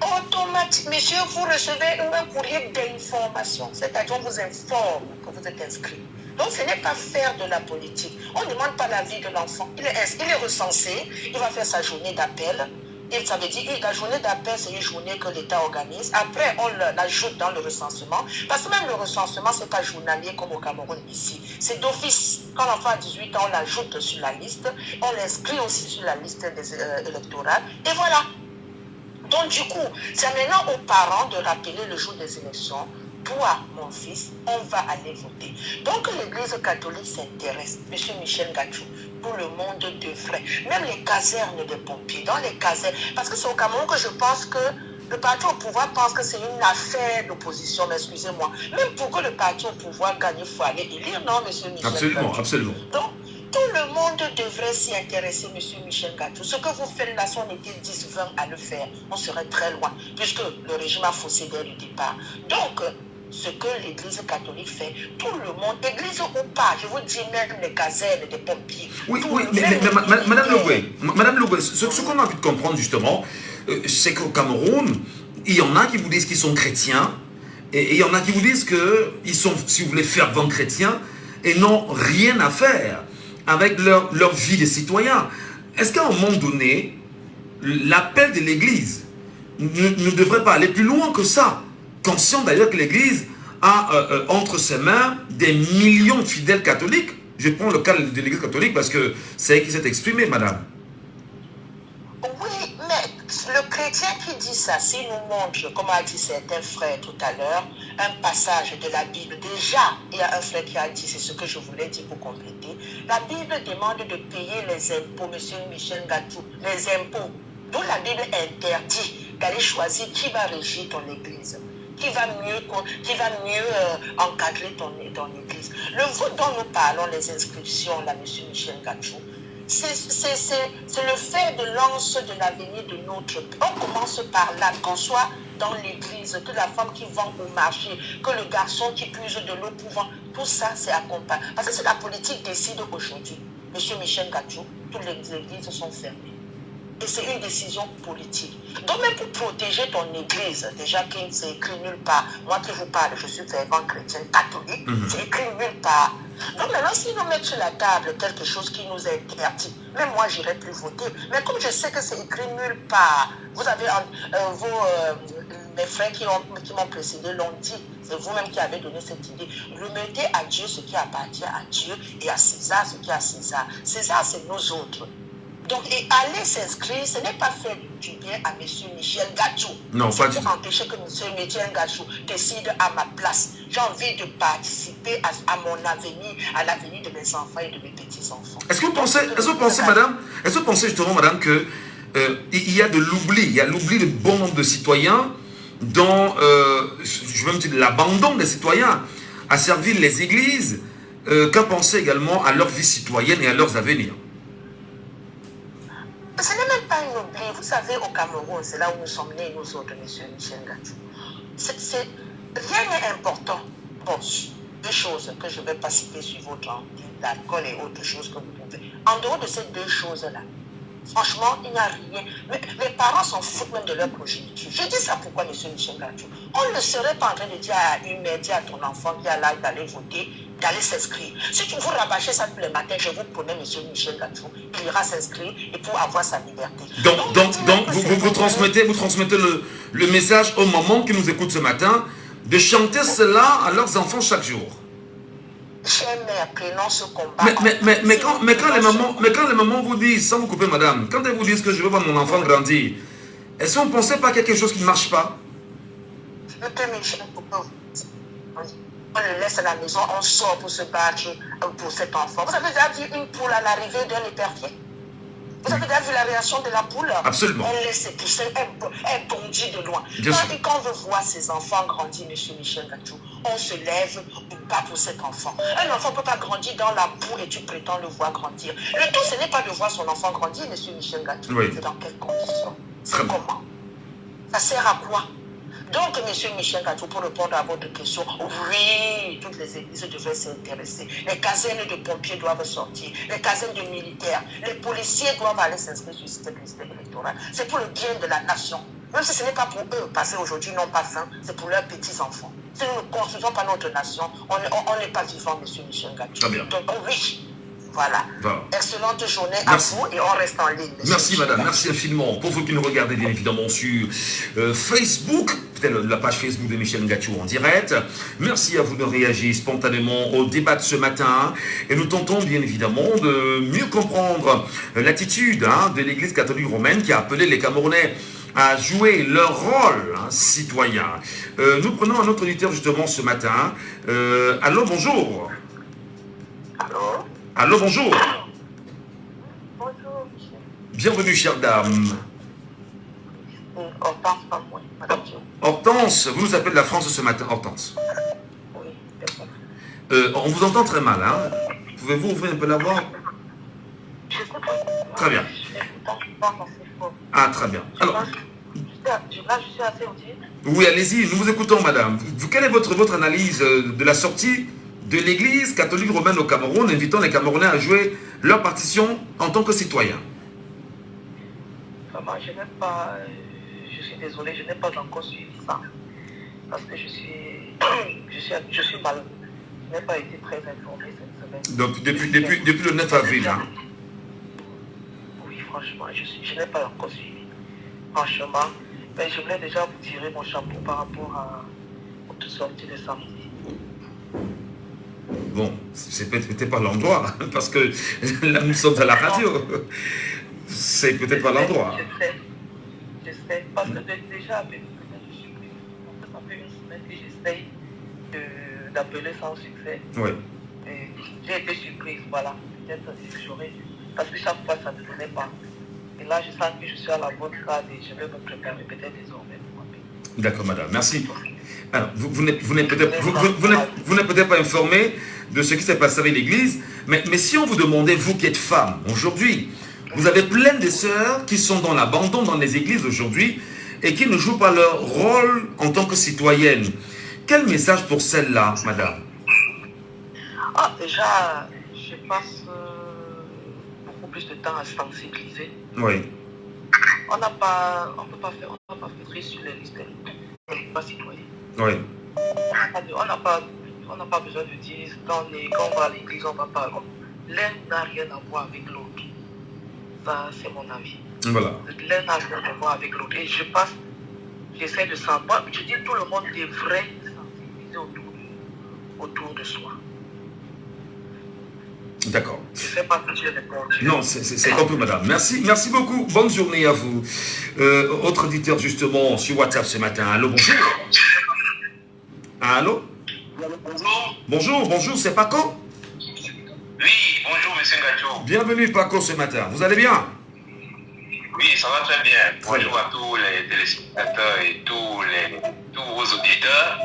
Automatiquement, monsieur, vous recevez un courrier d'information, c'est-à-dire on vous informe que vous êtes inscrit. Donc ce n'est pas faire de la politique. On ne demande pas l'avis de l'enfant. Il est recensé, il va faire sa journée d'appel. Et ça veut dire que la journée d'appel, c'est une journée que l'État organise. Après, on l'ajoute dans le recensement. Parce que même le recensement, ce n'est pas journalier comme au Cameroun ici. C'est d'office. Quand l'enfant a 18 ans, on l'ajoute sur la liste. On l'inscrit aussi sur la liste électorale. Et voilà. Donc du coup, c'est maintenant aux parents de rappeler le jour des élections. Toi, mon fils, on va aller voter. Donc l'Église catholique s'intéresse, M. Michel Gachou, tout le monde devrait. Même les casernes des pompiers, dans les casernes. Parce que c'est au Cameroun que je pense que le parti au pouvoir pense que c'est une affaire d'opposition, mais excusez-moi. Même pour que le parti au pouvoir gagne, il faut aller élire, non, M. Michel Absolument, Gachou. absolument. Donc, tout le monde devrait s'y intéresser, M. Michel Gachou. Ce que vous faites là, si on était 10-20 à le faire, on serait très loin, puisque le régime a faussé dès le départ. Donc, ce que l'Église catholique fait, tout le monde, Église ou pas, je vous dis même les casernes des pompiers. Oui, mais Madame Legoué, ce qu'on a envie de comprendre justement, c'est qu'au Cameroun, il y en a qui vous disent qu'ils sont chrétiens, et il y en a qui vous disent qu'ils sont, si vous voulez, fervents chrétiens, et n'ont rien à faire avec leur vie de citoyens. Est-ce qu'à un moment donné, l'appel de l'Église ne devrait pas aller plus loin que ça? Conscient d'ailleurs que l'Église a entre ses mains des millions de fidèles catholiques. Je prends le cas de l'Église catholique parce que c'est elle qui s'est exprimée, madame. Oui, mais Le chrétien qui dit ça, s'il nous montre, comme a dit certains frères tout à l'heure, un passage de la Bible, déjà, il y a un frère qui a dit, c'est ce que je voulais dire pour compléter, la Bible demande de payer les impôts, monsieur Michel Gatou, les impôts, dont la Bible interdit d'aller choisir qui va régir ton église, qui va mieux encadrer ton église. Le vote dont nous parlons, les inscriptions, là, monsieur Michel Gatou, c'est le fer de lance de l'avenir de notre pays. On commence par là, qu'on soit dans l'église, que la femme qui vend au marché, que le garçon qui puise de l'eau pour vendre, tout ça c'est accompagné. Parce que si la politique décide aujourd'hui, monsieur Michel Gatou, toutes les églises sont fermées. Et c'est une décision politique. Donc même pour protéger ton église, déjà qu'il ne s'est écrit nulle part, moi qui vous parle, je suis fervent chrétien catholique, c'est écrit nulle part. Donc maintenant, si nous mettons sur la table quelque chose qui nous est interdit, même moi, j'irai plus voter. Mais comme je sais que c'est écrit nulle part, vous avez mes frères qui m'ont précédé l'ont dit, c'est vous-même qui avez donné cette idée. Remettez à Dieu ce qui appartient à Dieu et à César ce qui est à César. César, c'est nous autres. Donc, et aller s'inscrire, ce n'est pas faire du bien à M. Michel Gatou. Non, pas du tout. C'est pour empêcher que M. Michel Gatou décide à ma place. J'ai envie de participer à mon avenir, à l'avenir de mes enfants et de mes petits-enfants. Est-ce que vous pensez, madame, justement, madame, que il y a de l'oubli, il y a l'oubli de bon nombre de citoyens dans, je veux même dire, l'abandon des citoyens à servir les églises, qu'à penser également à leur vie citoyenne et à leurs avenirs? Ce n'est même pas un oubli. Vous savez, au Cameroun, c'est là où nous sommes nés, nous autres, M. Michel Gatou. Rien n'est important. Bon, deux choses que je ne vais pas citer sur votre l'alcool et autres choses que vous pouvez. En dehors de ces deux choses-là, franchement, il n'y a rien. Mais les parents s'en foutent même de leur progéniture. Je dis ça pourquoi, M. Michel Gatou? On ne serait pas en train de dire à une mère, dire à ton enfant qui a l'âge d'aller voter, d'aller s'inscrire. Si tu vous rabâchez ça tous les matins, je vous promets, M. Michel Gatou, il ira s'inscrire et pour avoir sa liberté. Donc vous transmettez le message aux mamans qui nous écoutent ce matin de chanter cela à leurs enfants chaque jour. Chère mère, prenons ce combat. Mais quand les mamans vous disent, sans vous couper madame, quand elles vous disent que je veux voir mon enfant grandir, est-ce qu'on ne pensait pas qu'il y a quelque chose qui ne marche pas? On le laisse à la maison, on sort pour se battre pour cet enfant. Vous avez déjà vu une poule à l'arrivée d'un épervier? Vous avez déjà vu la réaction de la poule? Absolument. Elle laisse pousser, elle bondit de loin. Quand on veut voir ses enfants grandir, M. Michel Gatou, on se lève pas pour cet enfant. Un enfant ne peut pas grandir dans la boue et tu prétends le voir grandir. Le tout, ce n'est pas de voir son enfant grandir, M. Michel Gatou. Oui. C'est dans quelles conditions? C'est comment? Ça sert à quoi? Donc, M. Michel Gatou, pour répondre à votre question, oui, toutes les églises devraient s'intéresser. Les casernes de pompiers doivent sortir, les casernes de militaires, les policiers doivent aller s'inscrire sur cette liste électorale. C'est pour le bien de la nation. Même si ce n'est pas pour eux, parce qu'aujourd'hui ils n'ont pas faim, c'est pour leurs petits-enfants. Si nous ne construisons pas notre nation, on n'est pas vivant, M. Michel Gatou. Très bien. Donc, oui. Voilà. Excellente journée merci. À vous et on reste en ligne. Merci madame, merci infiniment. Pour vous qui nous regardez bien évidemment sur Facebook, peut-être la page Facebook de Michel Gatou en direct, merci à vous de réagir spontanément au débat de ce matin. Et nous tentons bien évidemment de mieux comprendre l'attitude de l'Église catholique romaine qui a appelé les Camerounais à jouer leur rôle citoyen. Nous prenons un autre auditeur justement ce matin. Allô, bonjour. Allô? Allô, bonjour. Bonjour, monsieur. Bienvenue, chère dame. Hortense, pas moi, madame Dieu. Hortense, vous nous appelez de la France ce matin, Hortense. Oui, c'est bon. On vous entend très mal, hein. Pouvez-vous ouvrir un peu la voix? Je sais pas. Très bien. Ah, très bien. Alors, là, je suis assez audible. oui, allez-y, nous vous écoutons, madame. Quelle est votre analyse de la sortie de l'Église catholique romaine au Cameroun, invitant les Camerounais à jouer leur partition en tant que citoyens? Vraiment, je n'ai pas... je suis désolé, je n'ai pas encore suivi ça. Parce que je suis mal. Je n'ai pas été très informé cette semaine. Donc, depuis le 9 avril, hein? Oui, franchement, je n'ai pas encore suivi. Franchement, mais je voulais déjà vous tirer mon chapeau par rapport à votre sortie de samedi. Bon, c'est peut-être pas l'endroit, parce que là nous sommes à la radio. C'est peut-être pas l'endroit. Je sais, parce que déjà, je suis prise. Ça fait une semaine que j'essaye d'appeler sans succès. Oui. Et j'ai été surprise, voilà. Peut-être que j'aurais dû. Parce que chaque fois, ça ne donnait pas. Et là, je sens que je suis à la bonne case et je vais me préparer peut-être désormais pour m'appeler. D'accord, madame. Merci. Alors, vous n'êtes peut-être pas informé de ce qui s'est passé avec l'Église, mais si on vous demandait, vous qui êtes femme, aujourd'hui, vous avez plein de sœurs qui sont dans l'abandon dans les églises aujourd'hui et qui ne jouent pas leur rôle en tant que citoyennes. Quel message pour celles-là, madame? Ah, déjà, je passe beaucoup plus de temps à sensibiliser. Oui. On ne peut pas filtrer sur les listes, on n'est pas citoyen. Oui. On n'a pas besoin de dire quand on va à l'église, on va pas. L'un n'a rien à voir avec l'autre. Ça, c'est mon avis. Voilà. L'un n'a rien à voir avec l'autre. Et j'essaie de savoir. Je dis tout le monde devrait sensibiliser autour de soi. D'accord. Je ne sais pas si j'ai répondu. Non, c'est compris, madame. Merci beaucoup. Bonne journée à vous. Autre auditeur, justement, sur WhatsApp ce matin. Allô, bonjour. Allô? Bonjour, c'est Paco? Oui, bonjour, monsieur Ngacho. Bienvenue, Paco, ce matin. Vous allez bien? Oui, ça va très bien. Bonjour à tous les téléspectateurs et tous vos auditeurs.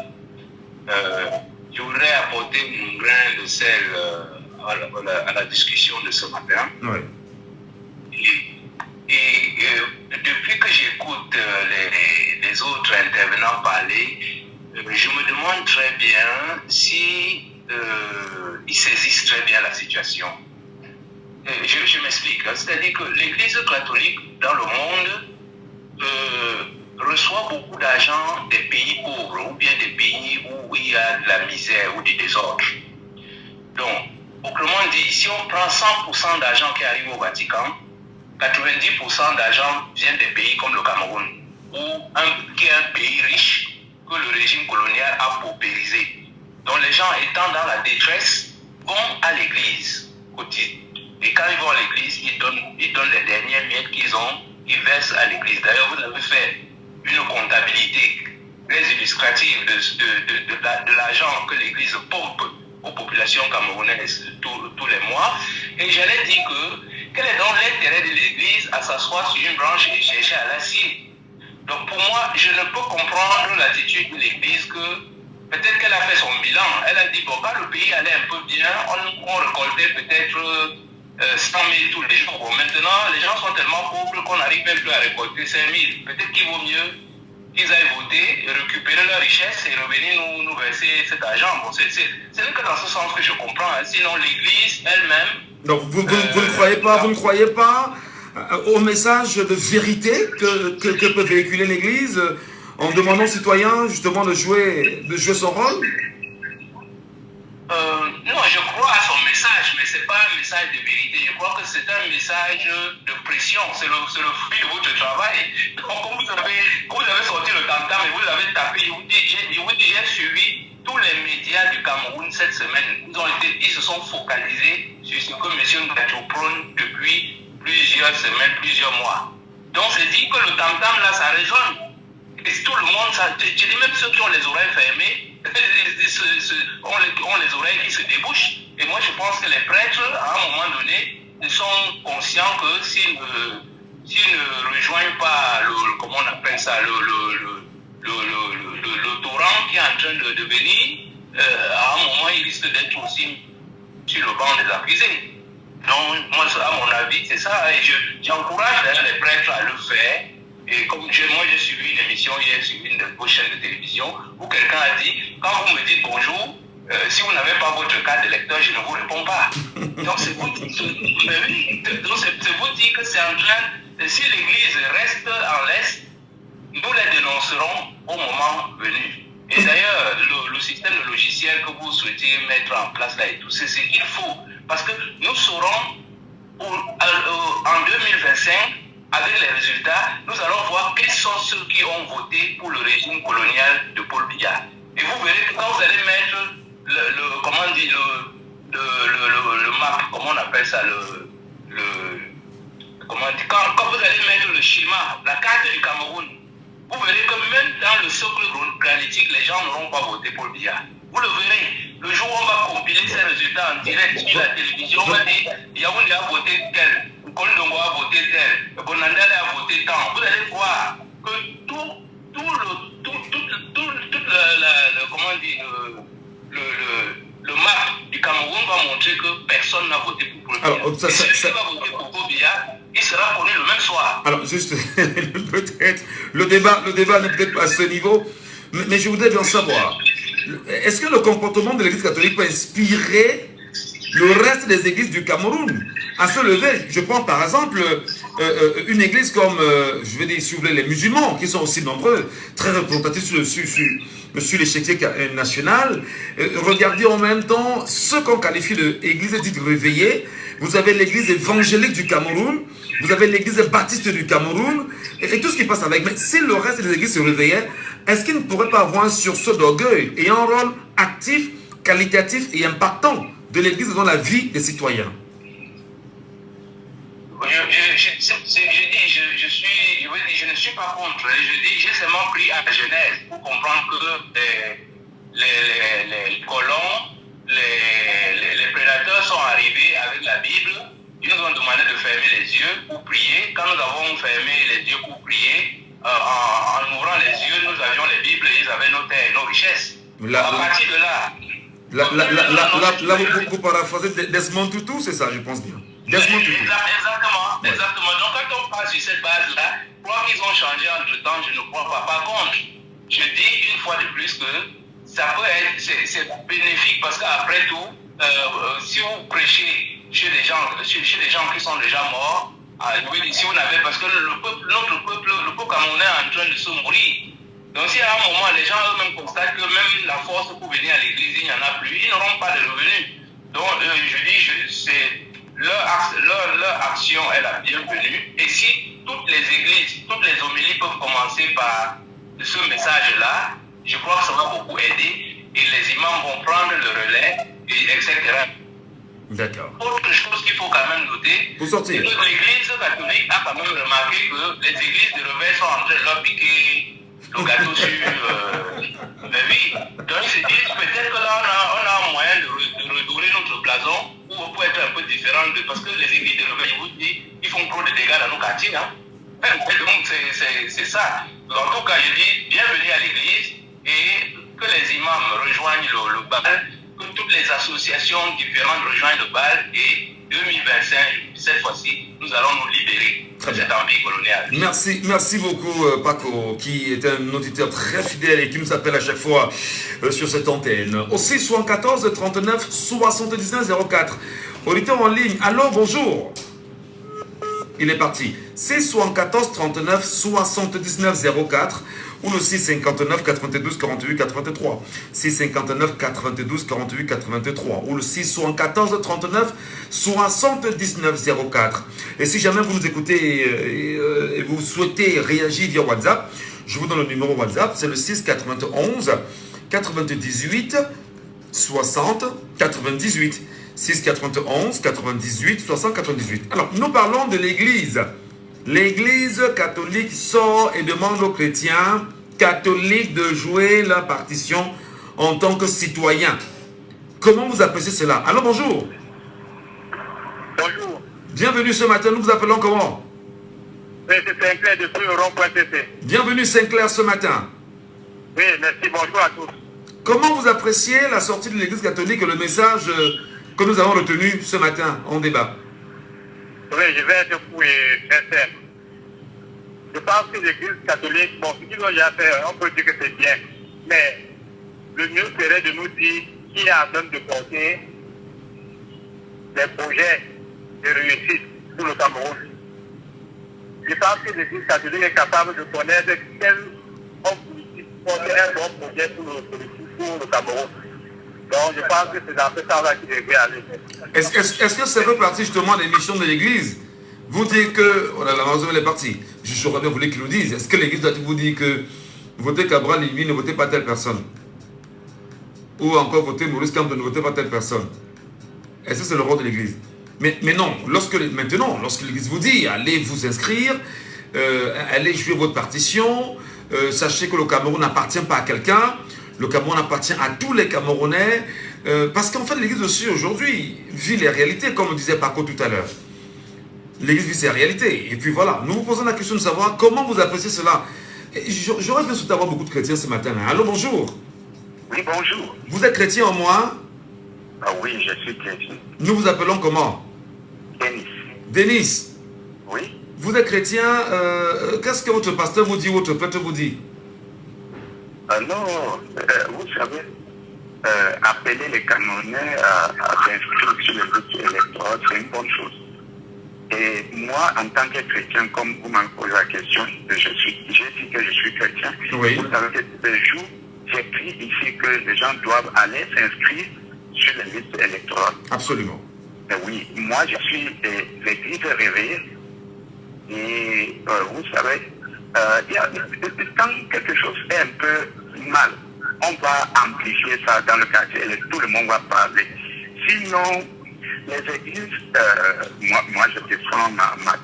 Je voudrais apporter mon grain de sel à la discussion de ce matin. Oui. Et depuis que j'écoute les autres intervenants parler, je me demande très bien si ils saisissent très bien la situation. Je m'explique. C'est-à-dire que l'Église catholique dans le monde reçoit beaucoup d'argent des pays pauvres ou bien des pays où il y a de la misère ou du désordre. Donc, autrement dit, si on prend 100% d'argent qui arrive au Vatican, 90% d'argent vient des pays comme le Cameroun, qui est un pays riche que le régime colonial a paupérisé. Donc les gens étant dans la détresse vont à l'église. Et quand ils vont à l'église, ils donnent les dernières miettes qu'ils ont, ils versent à l'église. D'ailleurs, vous avez fait une comptabilité très illustrative de l'argent que l'église pompe aux populations camerounaises tous les mois. Et j'allais dire quel est donc l'intérêt de l'église à s'asseoir sur une branche et chercher à l'acier? Donc pour moi, je ne peux comprendre l'attitude de l'église que peut-être qu'elle a fait son bilan. Elle a dit, bon, quand le pays allait un peu bien, on récoltait peut-être 100 000 tous les jours. Bon, maintenant, les gens sont tellement pauvres qu'on n'arrive même plus à récolter 5 000. Peut-être qu'il vaut mieux qu'ils aillent voter, récupérer leur richesse et revenir nous verser cet argent. Bon, ce n'est que dans ce sens que je comprends. Hein. Sinon, l'Église elle-même... Donc, vous ne croyez pas au message de vérité que peut véhiculer l'Église en demandant aux citoyens justement de jouer son rôle? Non, je crois à son message, mais ce n'est pas un message de vérité. Je crois que c'est un message de pression. C'est le fruit de votre travail. Donc, quand vous avez sorti le tam-tam et vous avez tapé, je vous dis, j'ai suivi tous les médias du Cameroun cette semaine. Ils se sont focalisés sur ce que M. Ngacho prône depuis plusieurs semaines, plusieurs mois. Donc, c'est dit que le tam-tam, là, ça résonne. Et tout le monde, je dis même ceux qui ont les oreilles fermées, ont les oreilles qui se débouchent. Et moi, je pense que les prêtres, à un moment donné, sont conscients que s'ils ne rejoignent pas comment on appelle ça, le torrent qui est en train de venir, à un moment, ils risquent d'être aussi sur le banc des accusés. Donc, moi, à mon avis, c'est ça. Et j'encourage d'ailleurs les prêtres à le faire. Et comme moi, j'ai suivi une émission hier sur une de vos chaînes de télévision où quelqu'un a dit, quand vous me dites bonjour, si vous n'avez pas votre carte d'électeur, je ne vous réponds pas. Donc, c'est vous dire que c'est en train, si l'Église reste en l'Est, nous les dénoncerons au moment venu. Et d'ailleurs, le système de logiciel que vous souhaitez mettre en place là et tout, c'est ce qu'il faut. Parce que nous saurons, en 2025, avec les résultats, nous allons voir quels sont ceux qui ont voté pour le régime colonial de Paul Biya. Et vous verrez que quand vous allez mettre le map, comment on appelle ça, quand vous allez mettre le schéma, la carte du Cameroun, socle granitique, les gens n'auront pas voté pour Biya. Vous le verrez, le jour où on va compiler ces résultats en direct sur la télévision, on va dire Yaoundé a voté tel, Kolondongo a voté tel, Bonandale a voté tant. Vous allez voir que le map du Cameroun va montrer que personne n'a voté pour Biya. Alors, et celui qui va voter pour Biya, il sera connu le même soir. Alors, juste, peut-être, le débat n'est peut-être pas à ce niveau, mais je voudrais bien savoir, est-ce que le comportement de l'Église catholique peut inspirer le reste des églises du Cameroun à se lever? Je prends par exemple une église comme, je vais dire, si vous voulez, les musulmans, qui sont aussi nombreux, très représentatifs sur l'échiquier national. Regardez en même temps ce qu'on qualifie d'église dite réveillée. Vous avez l'église évangélique du Cameroun, vous avez l'église baptiste du Cameroun, et tout ce qui passe avec. Mais si le reste des églises se réveillaient, est-ce qu'il ne pourrait pas avoir un sursaut d'orgueil et un rôle actif, qualitatif et impactant de l'église dans la vie des citoyens? Je ne suis pas contre. Je dis, j'ai seulement pris à la Genèse pour comprendre que les colons, les prédateurs sont arrivés avec la Bible. Ils nous ont demandé de fermer les yeux pour prier. Quand nous avons fermé les yeux pour prier, en ouvrant les yeux, nous avions les Bibles et ils avaient nos terres, nos richesses. À partir de là... Là, vous paraphrasez Desmond Tutu, c'est ça, je pense bien. Desmond Tutu. Exactement. Donc, quand on passe sur cette base-là, croire qu'ils ont changé entre-temps, je ne crois pas. Par contre, je dis une fois de plus que ça peut être, c'est bénéfique parce qu'après tout, si vous prêchez chez des gens qui sont déjà morts, si vous n'avez, parce que notre peuple camerounais est en train de se mourir. Donc si à un moment les gens eux-mêmes constatent que même la force pour venir à l'église, il n'y en a plus, ils n'auront pas de revenus. Donc je dis, leur action est la bienvenue. Et si toutes les églises, toutes les homélies peuvent commencer par ce message-là, je crois que ça va beaucoup aider et les imams vont prendre le relais, etc. D'accord. Autre chose qu'il faut quand même noter, pour sortir, c'est que l'Église catholique a quand même remarqué que les églises de réveil sont en train de leur piquer le gâteau sur... mais oui, donc ils se disent peut-être que là on a un moyen de redorer notre blason pour être un peu différent parce que les églises de réveil, je vous dis, ils font trop de dégâts dans nos quartiers. Hein. Donc c'est ça. En tout cas, je dis bienvenue à l'église et que les imams rejoignent le bal, que toutes les associations différentes rejoignent le bal et 2025, cette fois-ci, nous allons nous libérer de cette envie coloniale. Merci beaucoup Paco, qui est un auditeur très fidèle et qui nous appelle à chaque fois sur cette antenne. Au 674 39 79 04. Auditeur en ligne, allô, bonjour. Il est parti. 674 39 79 04 ou le 659 92 48 83. 659 92 48 83 ou le 674 39 79 04. Et si jamais vous nous écoutez et vous souhaitez réagir via WhatsApp, je vous donne le numéro WhatsApp, c'est le 691 98 60 98. 691 98 60 98. Alors, nous parlons de l'Église. L'Église catholique sort et demande aux chrétiens catholiques de jouer la partition en tant que citoyens. Comment vous appréciez cela? Alors, bonjour. Bonjour. Bienvenue ce matin, nous vous appelons comment? Oui, c'est Sinclair depuis Rond.cc. Bienvenue Sinclair ce matin. Oui, merci, bonjour à tous. Comment vous appréciez la sortie de l'Église catholique et le message que nous avons retenu ce matin en débat? Oui, je vais être fou et très simple. Je pense que l'Église catholique, bon, ce qu'ils ont déjà fait, on peut dire que c'est bien. Mais le mieux serait de nous dire qui est en train de porter des projets de réussite pour le Cameroun. Je pense que l'Église catholique est capable de connaître quel homme politique porte un bon projet pour le Cameroun. Donc je pense que c'est dans ce sens-là qu'il devrait aller. Est-ce que ça fait partie justement des missions de l'Église? Vous dites que... Oh là là, elle est partie. Je bien voulu qu'il nous dise. Est-ce que l'Église doit vous dire que votez Cabral Libi, ne votez pas telle personne? Ou encore votez Maurice Kamto, ne votez pas telle personne? Est-ce que c'est le rôle de l'Église? Mais non, maintenant, lorsque l'Église vous dit allez vous inscrire, allez jouer votre partition, sachez que le Cameroun n'appartient pas à quelqu'un. Le Cameroun appartient à tous les Camerounais. Parce qu'en fait, l'Église aussi aujourd'hui vit les réalités, comme disait Paco tout à l'heure. L'Église vit ses réalités. Et puis voilà, nous vous posons la question de savoir comment vous appréciez cela. J'aurais bien souhaité avoir beaucoup de chrétiens ce matin. Allô, bonjour. Oui, bonjour. Vous êtes chrétien en moi? Ah oui, je suis chrétien. Nous vous appelons comment? Denis. Denis. Oui. Vous êtes chrétien, qu'est-ce que votre pasteur vous dit, votre prêtre vous dit? Non, vous savez, appeler les Camerounais à s'inscrire sur les listes électorales, c'est une bonne chose. Et moi, en tant que chrétien, comme vous m'avez posé la question, j'ai dit que je suis chrétien. Oui. Vous savez que ce jour, j'écris ici que les gens doivent aller s'inscrire sur les listes électorales. Absolument. Oui, moi je suis l'église réveillée. Et vous savez, quand quelque chose est un peu mal, on va amplifier ça dans le quartier et tout le monde va parler. Sinon, les églises, moi je défends ma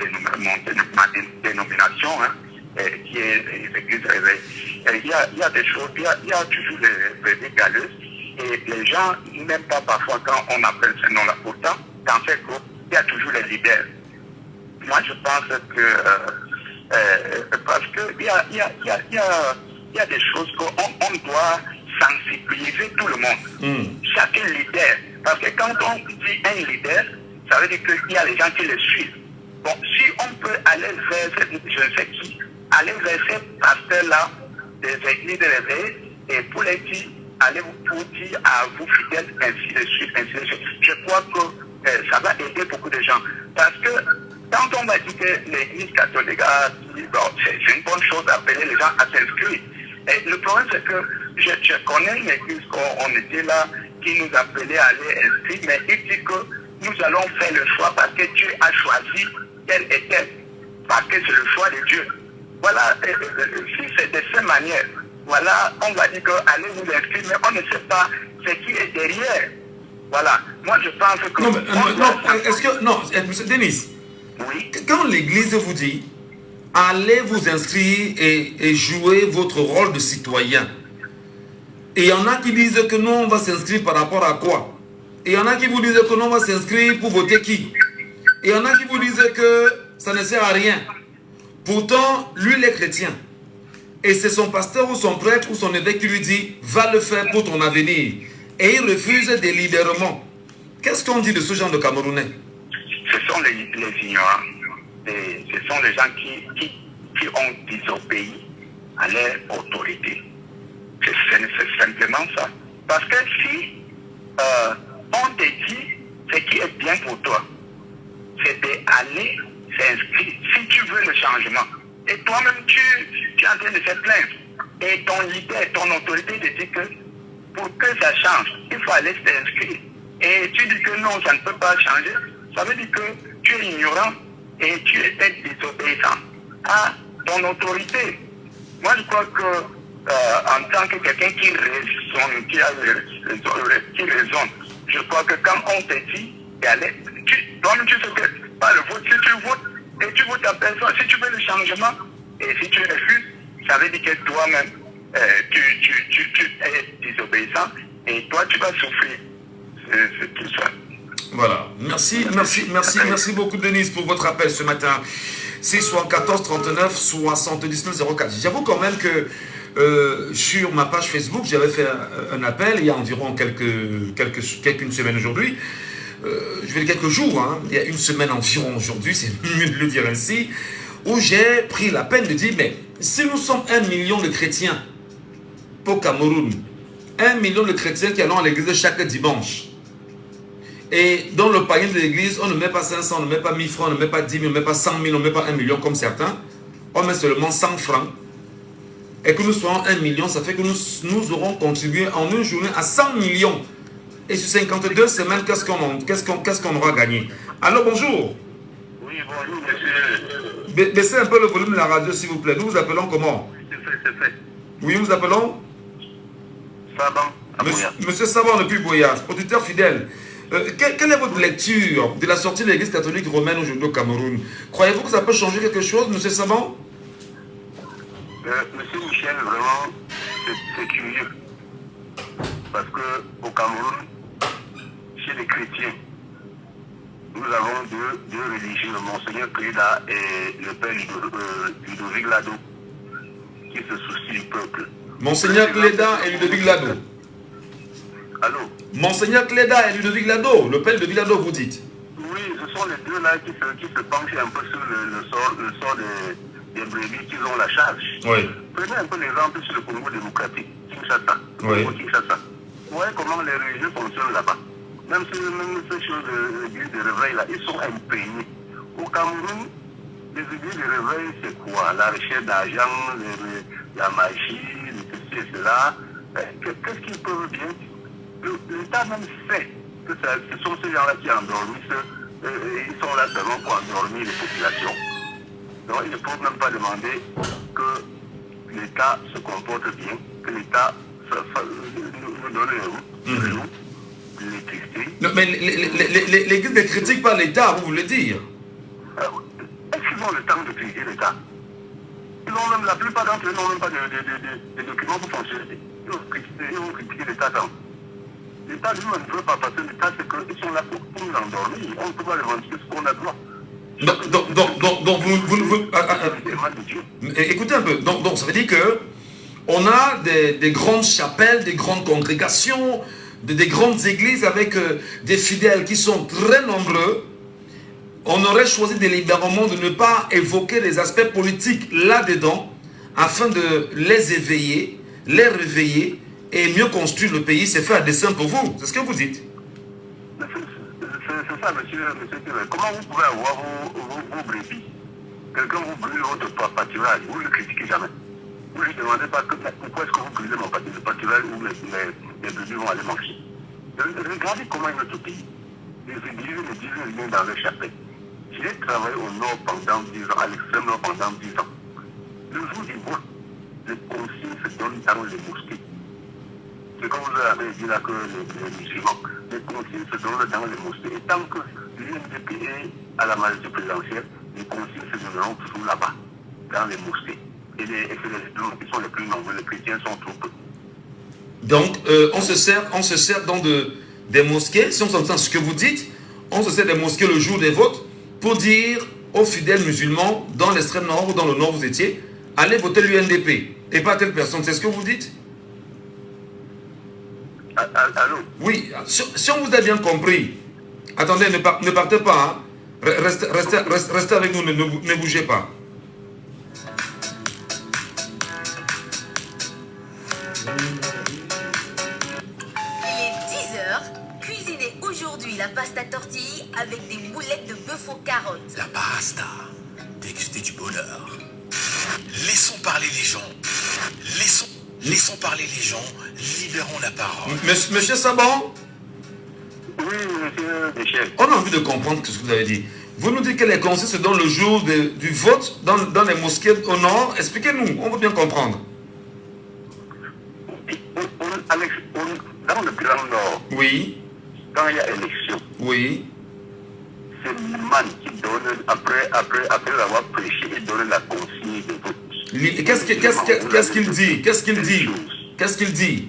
dénomination, qui est les églises réveillées. Il y a des choses, il y a toujours les bébés galeuses, et les gens n'aiment pas parfois quand on appelle ce nom-là. Pourtant, dans ces groupes, il y a toujours les leaders. Moi, je pense que, parce qu'il y a des choses qu'on doit sensibiliser tout le monde. Chaque leader. Parce que quand on dit un leader, ça veut dire qu'il y a les gens qui le suivent. Bon, si on peut aller vers, je ne sais qui, aller vers ces pasteurs-là, des églises de réveil, et pour les dire, allez pour dire à vous fidèles, ainsi de suite, ainsi de suite. Je crois que ça va aider beaucoup de gens. Parce que quand on va dire que l'église catholique, bon, c'est une bonne chose d'appeler les gens à s'inscrire. Et le problème, c'est que je connais une église qu'on était là, qui nous appelait à aller inscrire, mais il dit que nous allons faire le choix parce que Dieu a choisi tel et tel. Parce que c'est le choix de Dieu. Voilà, si c'est de cette manière, voilà, on va dire que allez vous inscrire, mais on ne sait pas ce qui est derrière. Voilà, moi je pense que... Non, monsieur Denis, oui. Quand l'église vous dit, allez vous inscrire et jouer votre rôle de citoyen, et il y en a qui disent que non, on va s'inscrire par rapport à quoi? Et il y en a qui vous disent que non, on va s'inscrire pour voter qui? Et il y en a qui vous disent que ça ne sert à rien. Pourtant, lui, il est chrétien. Et c'est son pasteur ou son prêtre ou son évêque qui lui dit, va le faire pour ton avenir. Et il refuse délibérément. Qu'est-ce qu'on dit de ce genre de Camerounais? Ce sont les ignorants. Et ce sont les gens qui ont désobéi à leur autorité. C'est simplement ça. Parce que si on te dit ce qui est bien pour toi, c'est d'aller s'inscrire si tu veux le changement. Et toi-même, tu es en train de se plaindre. Et ton leader, ton autorité te dit que pour que ça change, il faut aller s'inscrire. Et tu dis que non, ça ne peut pas changer. Ça veut dire que tu es ignorant et tu es désobéissant à ton autorité. Moi, je crois que en tant que quelqu'un qui raisonne, qui raisonne, je crois que quand on te dit d'aller, toi-même tu sais que par le vote, si tu votes et tu votes à personne, si tu veux le changement et si tu refuses, ça veut dire que toi-même tu es désobéissant et toi tu vas souffrir. C'est tout ça. Voilà. Merci beaucoup Denise pour votre appel ce matin. 674 39 79 04. J'avoue quand même que sur ma page Facebook, j'avais fait un appel il y a environ quelques semaines aujourd'hui. Je vais dire quelques jours, hein, il y a une semaine environ aujourd'hui, c'est mieux de le dire ainsi, où j'ai pris la peine de dire, mais si nous sommes 1 million de chrétiens au Cameroun, 1 million de chrétiens qui allons à l'église chaque dimanche, et dans le panier de l'église, on ne met pas 500, on ne met pas 1000 francs, on ne met pas 10 000, on ne met pas 100 000, on ne met pas 1 million comme certains, on met seulement 100 francs, et que nous soyons 1 million, ça fait que nous aurons contribué en une journée à 100 millions. Et sur 52 semaines, qu'est-ce qu'on aura gagné? Alors bonjour. Oui, bonjour, monsieur. Baissez un peu le volume de la radio, s'il vous plaît. Nous vous appelons comment? C'est fait. Oui, nous vous appelons Saban. Monsieur Saban depuis Boyage, auditeur fidèle. Quelle est votre lecture de la sortie de l'église catholique romaine aujourd'hui au Cameroun? Croyez-vous que ça peut changer quelque chose, monsieur Saban? Monsieur Michel, vraiment, c'est curieux. Parce qu'au Cameroun, chez les chrétiens, nous avons deux religieux, le Monseigneur Cléda et le Père Ludovic Lado, qui se soucient du peuple. Monseigneur Cléda et Ludovic Lado. Allô? Monseigneur Cléda et Ludovic Lado, le Père Ludovic Lado, vous dites? Oui, ce sont les deux là qui se penchent un peu sur le sort des brebis qui ont la charge. Oui. Prenez un peu l'exemple sur le Congo démocratique, Kinshasa. Oui. Kinshasa. Vous voyez comment les religieux fonctionnent là-bas. Même ces choses d'église de réveil là, ils sont imprégnés. Au Cameroun, les églises de réveil, c'est quoi? La recherche d'argent, la magie, ceci et cela. Qu'est-ce qu'ils peuvent bien? L'État même sait que ce sont ces gens-là qui endormissent. Ils sont là seulement pour endormir les populations. Donc ils ne peuvent même pas demander que l'État se comporte bien, que l'État nous donne l'électricité. Non, mais l'Église ne critique pas l'État, vous voulez dire? Est-ce qu'ils ont le temps de critiquer l'État? La plupart d'entre eux n'ont même pas de documents pour fonctionner. Ils vont critiquer l'État quand? L'État lui-même ne veut pas, parce que l'État, c'est qu'ils sont là pour nous endormir. On ne peut pas demander ce qu'on a droit. Donc écoutez un peu, donc ça veut dire que on a des grandes chapelles, des grandes congrégations, des grandes églises avec des fidèles qui sont très nombreux. On aurait choisi délibérément de ne pas évoquer les aspects politiques là-dedans afin de les éveiller, les réveiller et mieux construire le pays. C'est fait à dessein pour vous, c'est ce que vous dites. C'est ça, monsieur. Comment vous pouvez avoir vos brebis? Quelqu'un vous brûle votre pâturage, vous ne le critiquez jamais. Vous ne lui demandez pas pourquoi est-ce que vous brûlez mon pâturage où les brebis vont aller manger. Regardez comment est notre pays. Les églises ne disent rien dans les chapelles. J'ai travaillé au nord pendant 10 ans, à l'extrême nord pendant 10 ans. Le jour du vote, les consignes se donnent dans les mosquées. C'est comme vous avez dit là que les musulmans, les consignes se donnent dans les mosquées. Et tant que l'UNDP est à la majorité présidentielle, les consignes se donneront toujours là-bas, dans les mosquées. Et c'est les gens qui sont les plus nombreux, les chrétiens sont trop peu. Donc, on se sert dans des mosquées, si on s'entend ce que vous dites, on se sert des mosquées le jour des votes pour dire aux fidèles musulmans, dans l'extrême nord ou dans le nord où vous étiez, allez voter l'UNDP et pas telle personne. C'est ce que vous dites? Allô? Oui, si on vous a bien compris, attendez, ne partez pas, hein. Restez avec nous, ne bougez pas. Il est 10h, cuisinez aujourd'hui la pasta tortille avec des boulettes de bœuf aux carottes. La pasta, déguster du bonheur. Laissons parler les gens. Laissons parler les gens, libérons la parole. Monsieur Saban? Oui, monsieur Michel. On a envie de comprendre ce que vous avez dit. Vous nous dites que les conseils se donnent le jour du vote dans les mosquées au nord. Expliquez-nous, on veut bien comprendre. Dans le Grand Nord, oui, quand il y a élection, oui, c'est l'imam qui donne, après avoir prêché, il donne la consigne de vote. Qu'est-ce qu'il dit? Qu'est-ce qu'il dit?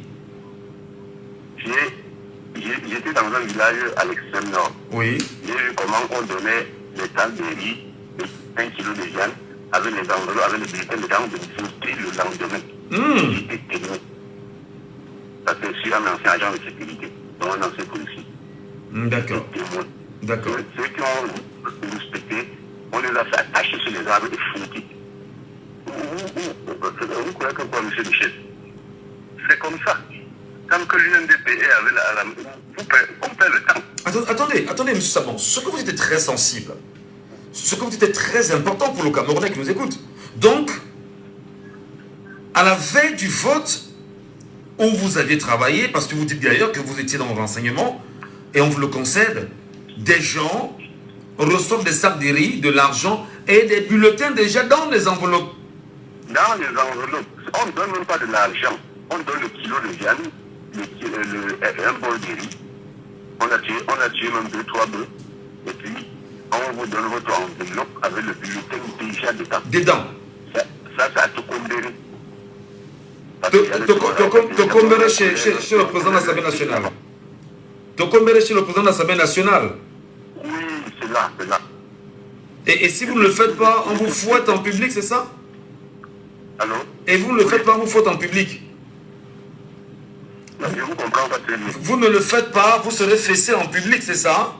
J'étais dans un village à l'extrême nord. Oui. J'ai vu comment on donnait les tables de riz, 1 kilo de viande, avec les enveloppes, avec les bulletins dedans, de voter le lendemain. J'étais témoin. Parce que je suis un ancien agent de sécurité, donc un ancien policier. D'accord. D'accord. Ceux qui ont respecté, on les a fait attacher sur les arbres et foutus. Vous croyez que quoi, monsieur Michel? C'est comme ça. Tant que l'UNDP est avec on perd le temps. Attendez, monsieur Sabon. Ce que vous dites est très sensible. Ce que vous dites est très important pour le Camerounais qui nous écoute. Donc, à la veille du vote, où vous aviez travaillé, parce que vous dites d'ailleurs que vous étiez dans le renseignement, et on vous le concède, des gens reçoivent des sacs de riz, de l'argent et des bulletins déjà dans les enveloppes. Dans les enveloppes, on ne donne même pas de l'argent. On donne le kilo de viande, un bol de riz. On a tué même 2-3 bœufs. Et puis, on vous donne votre enveloppe avec le bulletin déjà dedans. Dedans. Ça a tout condamné. Tokombere chez le président de l'Assemblée nationale. Tokombere chez le président de l'Assemblée nationale. Oui, c'est là, c'est là. Et si vous ne le faites pas, on vous fouette en public, c'est ça? Allô? Et vous ne le faites pas, on vous fouette en public. Je vous comprends pas très bien. Vous ne le faites pas, vous serez fessé en public, c'est ça?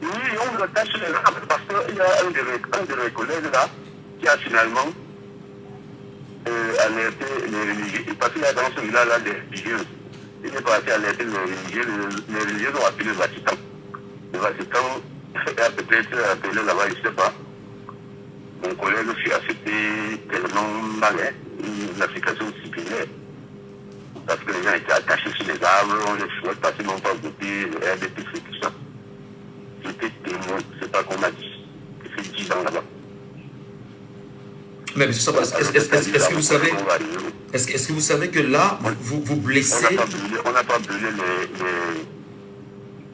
Oui, on le tâche les rames parce qu'il y a un de mes collègues là qui a finalement alerté les religieux. Parce qu'il y a dans ce village-là des religieux. Il est parti alerter les religieux ont appelé le Vatican. Le Vatican a peut-être appelé là-bas, je ne sais pas. Mon collègue fut accepté tellement mal, une application disciplinaire. Parce que les gens étaient attachés sur les arbres, on les chouette parce qu'ils n'ont pas goûté les RDP, tout ça. J'étais témoin, c'est pas qu'on m'a dit. J'ai fait 10 ans là-bas. Mais M. Saba, est-ce que vous savez, est-ce que vous savez que là, vous blessez? On n'a pas brûlé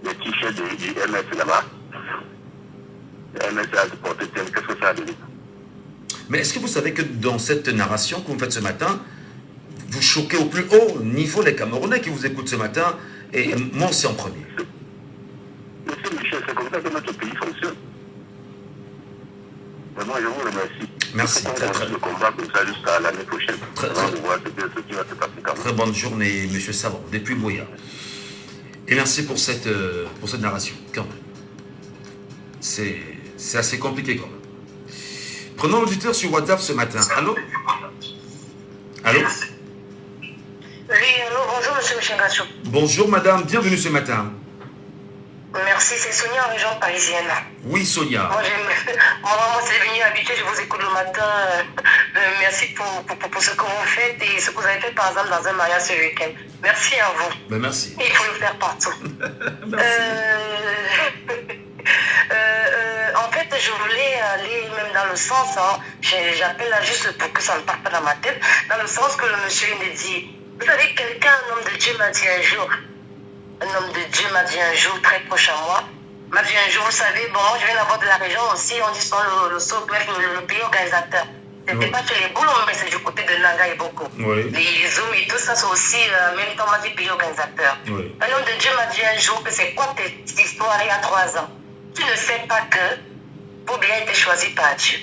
les t-shirts du MS là-bas. Le MS a porté tel, qu'est-ce que ça a donné? Mais est-ce que vous savez que dans cette narration que vous faites ce matin, vous choquez au plus haut niveau les Camerounais qui vous écoutent ce matin, et moi aussi en premier? Monsieur Michel, c'est comme ça que notre pays fonctionne. Vraiment, je vous remercie. Merci. Le combat comme ça jusqu'à l'année prochaine. Très bonne journée, M. Savon, depuis Boya. Et merci pour cette narration, quand même. C'est assez compliqué, quand même. Prenons l'auditeur sur WhatsApp ce matin. Allô? Allô? Oui, allô, bonjour, monsieur Michengacho. Bonjour, madame, bienvenue ce matin. Merci, c'est Sonia, région parisienne. Oui, Sonia. Moi, c'est devenu habitué, je vous écoute le matin. Merci pour ce que vous faites et ce que vous avez fait, par exemple, dans un mariage ce week-end. Merci à vous. Ben, merci. Il faut le faire partout. En fait, je voulais aller même dans le sens, j'appelle là juste pour que ça ne parte pas dans ma tête, dans le sens que le monsieur me dit, vous savez, quelqu'un, un homme de Dieu m'a dit un jour, très proche à moi, m'a dit un jour, vous savez, bon, moi je viens d'avoir de la région aussi, on dit souvent le pays organisateur. C'était pas chez les boulons, mais c'est du côté de Nanga et beaucoup. Oui. Les Zooms et tout ça, c'est aussi même temps, m'a dit pays organisateur. Oui. Un homme de Dieu m'a dit un jour que c'est quoi cette histoire il y a 3 ans. Tu ne sais pas que pour bien être choisi par Dieu.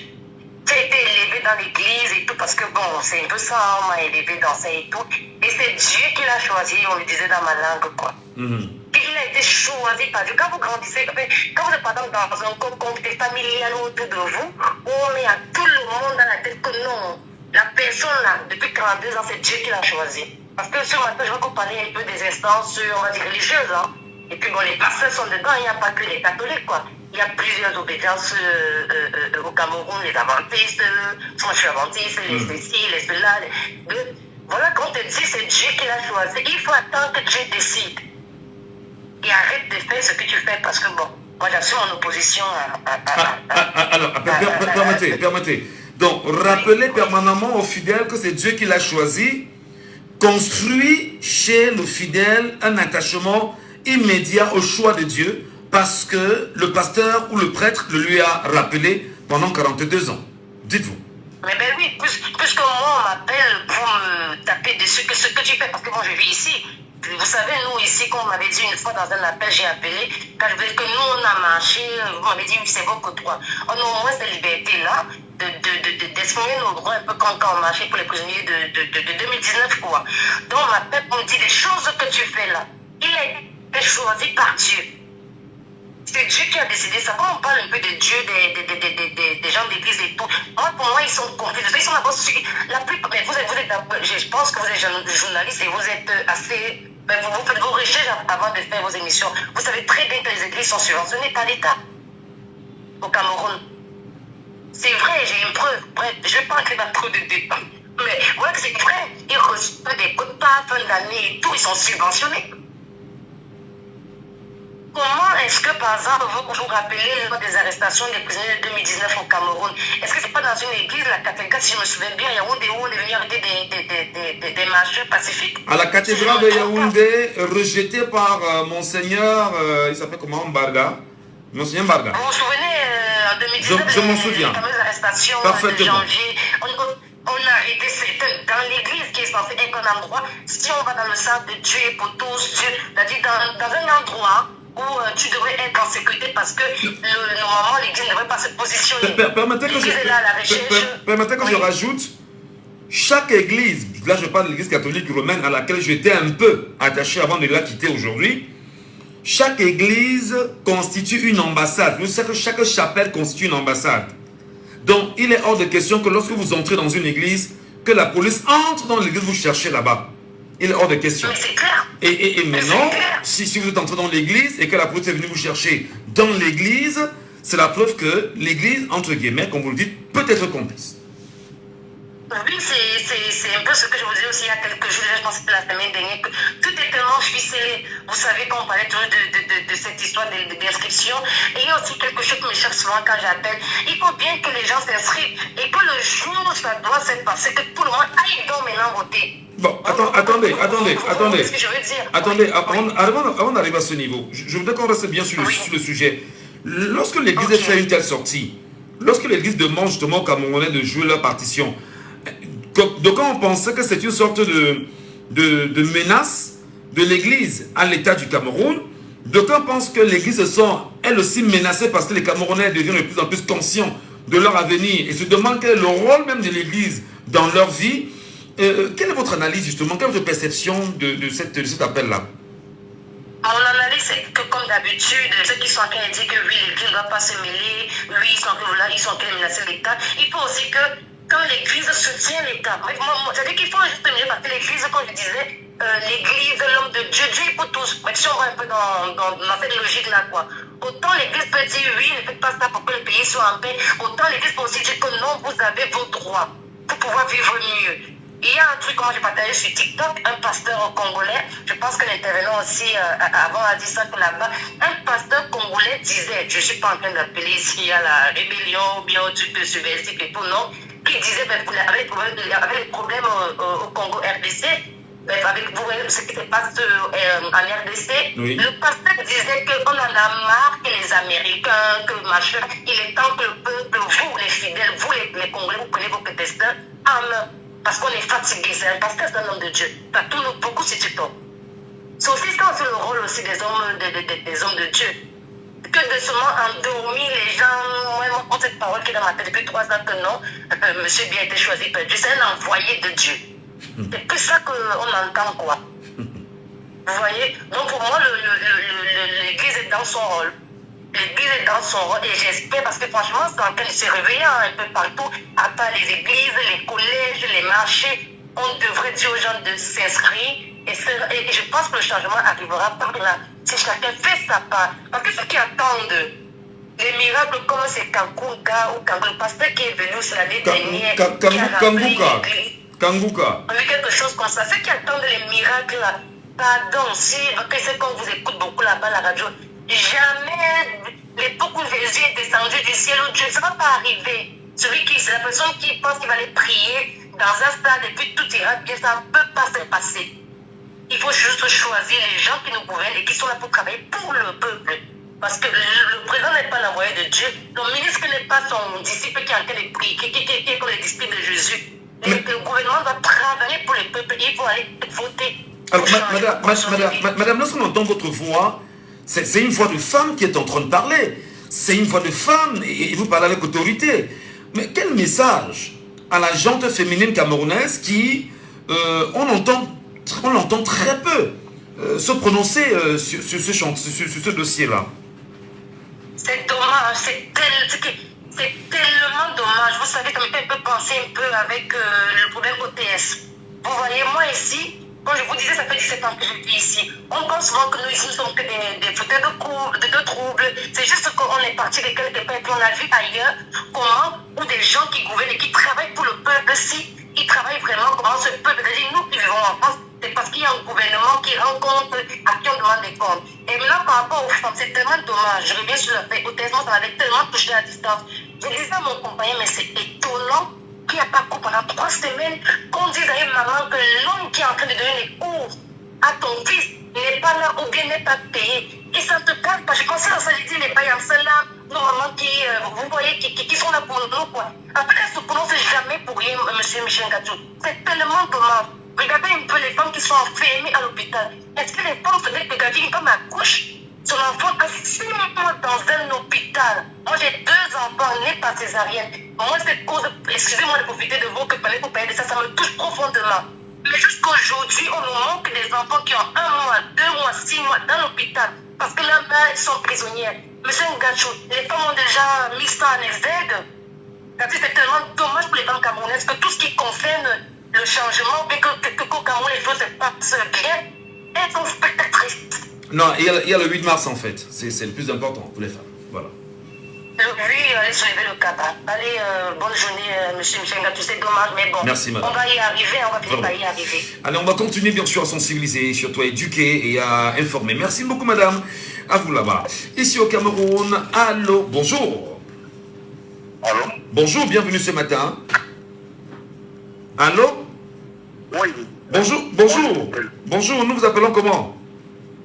Tu as été élevé dans l'église et tout, parce que bon, c'est un peu ça, on m'a élevé dans ça et tout. Et c'est Dieu qui l'a choisi, on le disait dans ma langue, quoi. Il a été choisi par Dieu. Quand vous grandissez, quand vous êtes par exemple dans un comité familial autour de vous, où on met à tout le monde dans la tête que non, la personne là, depuis 42 ans, c'est Dieu qui l'a choisi. Parce que ce matin, je vais vous parler un peu des instances, on va dire, religieuses, hein. Et puis bon, les pasteurs sont dedans, il n'y a pas que les catholiques, quoi. Il y a plusieurs obédiences au Cameroun, les adventistes, franco-adventistes, les ceci, les cela. Voilà, quand on te dit c'est Dieu qui l'a choisi, il faut attendre que Dieu décide. Et arrête de faire ce que tu fais parce que bon, moi j'assume mon opposition alors, permettez. Donc, rappelez permanemment aux fidèles que c'est Dieu qui l'a choisi, construit chez le fidèle un attachement immédiat au choix de Dieu parce que le pasteur ou le prêtre le lui a rappelé pendant 42 ans. Dites-vous. Mais ben oui, puisque moi on m'appelle pour me taper dessus que ce que tu fais, parce que moi je vis ici. Vous savez, nous ici, comme on m'avait dit une fois dans un appel, j'ai appelé, quand je voulais que nous on a marché, vous m'avez dit c'est bon que toi. On a au moins cette liberté-là d'exprimer nos droits un peu quand on marchait pour les prisonniers de 2019, quoi. Donc on m'appelle pour me dire les choses que tu fais là. Il a été choisi par Dieu. C'est Dieu qui a décidé ça. Quand on parle un peu de Dieu, des gens d'église et tout, pour moi, ils sont confus. Ils sont d'abord la plupart. Mais vous êtes, je pense que vous êtes journaliste et vous êtes assez. Vous faites vos recherches avant de faire vos émissions. Vous savez très bien que les églises sont subventionnées par l'État au Cameroun. C'est vrai, j'ai une preuve. Bref, je ne vais pas entrer dans trop de détails. Mais voilà que c'est vrai. Ils reçoivent des quotas, fin d'année et tout, ils sont subventionnés. Comment est-ce que, par exemple, vous rappelez des arrestations des prisonniers de 2019 au Cameroun? Est-ce que c'est pas dans une église, la cathédrale, si je me souviens bien, Yaoundé, où on est venu arrêter des marcheurs pacifiques? À la cathédrale de Yaoundé, rejetée par Monseigneur, il s'appelle comment, Mbarga? Monseigneur Mbarga. Vous vous souvenez, en 2019, je m'en souviens. Les fameuses arrestations de janvier, on on a arrêté certains dans l'église qui est censée être un endroit. Si on va dans le centre de Dieu et pour tous, Dieu, c'est-à-dire dans un endroit où tu devrais être en sécurité parce que normalement l'église ne devrait pas se positionner. Permettez que je rajoute, chaque église, là je parle de l'église catholique romaine à laquelle j'étais un peu attaché avant de la quitter aujourd'hui, chaque église constitue une ambassade. Vous savez que chaque chapelle constitue une ambassade. Donc il est hors de question que lorsque vous entrez dans une église, que la police entre dans l'église vous cherchez là-bas. Il est hors de question. Mais c'est clair. Et maintenant, si vous êtes entré dans l'église et que la police est venue vous chercher dans l'église, c'est la preuve que l'église, entre guillemets, comme vous le dites, peut être complice. Oui, c'est un peu ce que je vous disais aussi il y a quelques jours, je pense que c'était la semaine dernière, que tout est tellement ficelé. Vous savez qu'on parlait toujours de cette histoire d'inscription. Et il y a aussi quelque chose qui me choque souvent quand j'appelle. Il faut bien que les gens s'inscrivent et que le jour où ça doit se passer, que tout le monde aille donc maintenant voter. Bon, attendez. Ce que je veux dire. Attendez, avant d'arriver à ce niveau, je voudrais qu'on reste bien sur le sujet. Lorsque l'église fait une telle sortie, lorsque l'église demande justement aux Camerounais de jouer leur partition, donc on pensait que c'est une sorte de menace de l'église à l'état du Cameroun. Donc on pense que l'église se sent elle aussi menacée parce que les Camerounais deviennent de plus en plus conscients de leur avenir et se demandent quel est le rôle même de l'église dans leur vie. Quelle est votre analyse justement, quelle est votre perception de cet appel-là? Mon analyse, c'est que comme d'habitude, ceux qui sont en train de dire que oui, l'église ne doit pas se mêler, oui, ils sont en train de menacer l'État, il faut aussi que l'église soutient l'État. C'est-à-dire qu'il faut juste mener parce que l'église, comme je disais, l'église, l'homme de Dieu, Dieu est pour tous. Mais si on va un peu dans cette logique-là, quoi. Autant l'église peut dire oui, ne faites pas ça pour que le pays soit en paix, autant l'église peut aussi dire que non, vous avez vos droits pour pouvoir vivre mieux. Il y a un truc que moi j'ai partagé sur TikTok, un pasteur congolais, je pense que l'intervenant aussi avant a dit ça que là-bas, un pasteur congolais disait, je ne suis pas en train d'appeler ici à la rébellion ou bien au truc subversif et tout, non, qui disait, avec les problèmes au Congo RDC, avec vous voyez ce qui se passe en RDC, oui. Le pasteur disait qu'on en a marre que les Américains, que machin, il est temps que le peuple, vous les fidèles, vous les Congolais, vous prenez vos protestants en main. Parce qu'on est fatigué, c'est un pasteur, c'est un homme de Dieu. Ça tourne beaucoup sur TikTok. C'est aussi ça, c'est le rôle aussi des hommes de Dieu. Que de seulement endormir les gens. Moi, on cette parole qui est dans ma tête depuis 3 ans que non, monsieur bien été choisi par Dieu, c'est un envoyé de Dieu. C'est que ça qu'on entend, quoi. Vous voyez? Donc pour moi, l'église est dans son rôle. L'église est dans son rôle et j'espère parce que franchement, c'est en train de se réveiller un peu partout, à part les églises, les collèges, les marchés, on devrait dire aux gens de s'inscrire et je pense que le changement arrivera par là. Si chacun fait sa part. Parce que ceux qui attendent les miracles comme c'est Kanguka ou Kanguka, le pasteur qui est venu l'année dernière, Kanguka. Quelque chose comme ça. Ceux qui attendent les miracles là, pardon, si c'est qu'on vous écoute beaucoup là-bas à la radio, jamais l'époque où Jésus est descendu du ciel où Dieu, ça ne va pas arriver. C'est la personne qui pense qu'il va aller prier dans un stade et puis tout ira bien, ça ne peut pas se passer. Il faut juste choisir les gens qui nous gouvernent et qui sont là pour travailler pour le peuple. Parce que le président n'est pas l'envoyé de Dieu, le ministre n'est pas son disciple qui est en train de prier, qui est comme le disciple de Jésus. Le gouvernement doit travailler pour le peuple, il faut aller voter. Alors, madame, lorsqu'on entend votre voix, c'est une voix de femme qui est en train de parler. C'est une voix de femme et vous parlez avec autorité. Mais quel message à la gente féminine camerounaise qui, on l'entend très peu se prononcer sur ce dossier-là? C'est dommage, c'est tellement dommage. Vous savez, comme on peut penser un peu avec le problème OTS. Vous voyez, moi ici, comme je vous disais, ça fait 17 ans que je vis ici. On pense souvent que nous ici, nous sommes que des fauteurs de troubles. C'est juste qu'on est parti de quelque part et puis on a vu ailleurs comment, ou des gens qui gouvernent et qui travaillent pour le peuple, si ils travaillent vraiment comment ce peuple, c'est-à-dire nous qui vivons en France, c'est parce qu'il y a un gouvernement qui rencontre, à qui on demande des comptes. Et maintenant, par rapport aux femmes, c'est tellement dommage. Je reviens sur le fait, honnêtement, ça m'avait tellement touché à distance. Je disais à mon compagnon, mais c'est étonnant qu'il n'y a pas cours pendant 3 semaines, qu'on dise à une maman que l'homme qui est en train de donner les cours à ton fils n'est pas là ou bien n'est pas payé. Ils ne te parlent pas. Je pensais à ça, j'ai dit les Bayamsels là, normalement, vous voyez, qui sont là pour nous, quoi. Après, elles ne se prononcent jamais pour rien, M. Michel Gadjou. C'est tellement dommage. Regardez un peu les femmes qui sont enfermées à l'hôpital. Est-ce que les femmes se disent que Gadjou, une femme accouche son enfant a 6 mois dans un hôpital? Moi, j'ai 2 enfants nés par césarienne. Moi, cette cause, excusez-moi de profiter de vous que pour parler de ça, ça me touche profondément. Mais jusqu'aujourd'hui, on nous manque des enfants qui ont 1 mois, 2 mois, 6 mois dans l'hôpital. Parce que leurs mères sont prisonnières. Monsieur Ngachou, les femmes ont déjà mis ça en exergue. C'est tellement dommage pour les femmes camerounaises que tout ce qui concerne le changement, et qu'au Cameroun, les choses se passent bien, elles sont peut-être tristes. Non, il y a le 8 mars en fait. C'est le plus important pour les femmes. Voilà. Oui, allez soulever le cabas. Allez, bonne journée, monsieur Michel Ngachou. C'est dommage, mais bon. Merci, madame. On va y arriver, on va finir par y arriver. Allez, on va continuer bien sûr à sensibiliser, surtout à éduquer et à informer. Merci beaucoup, madame. À vous là-bas. Ici au Cameroun, allô, bonjour. Allô? Bonjour, bienvenue ce matin. Allô? Oui. Bonjour, bonjour. Bonjour, nous vous appelons comment?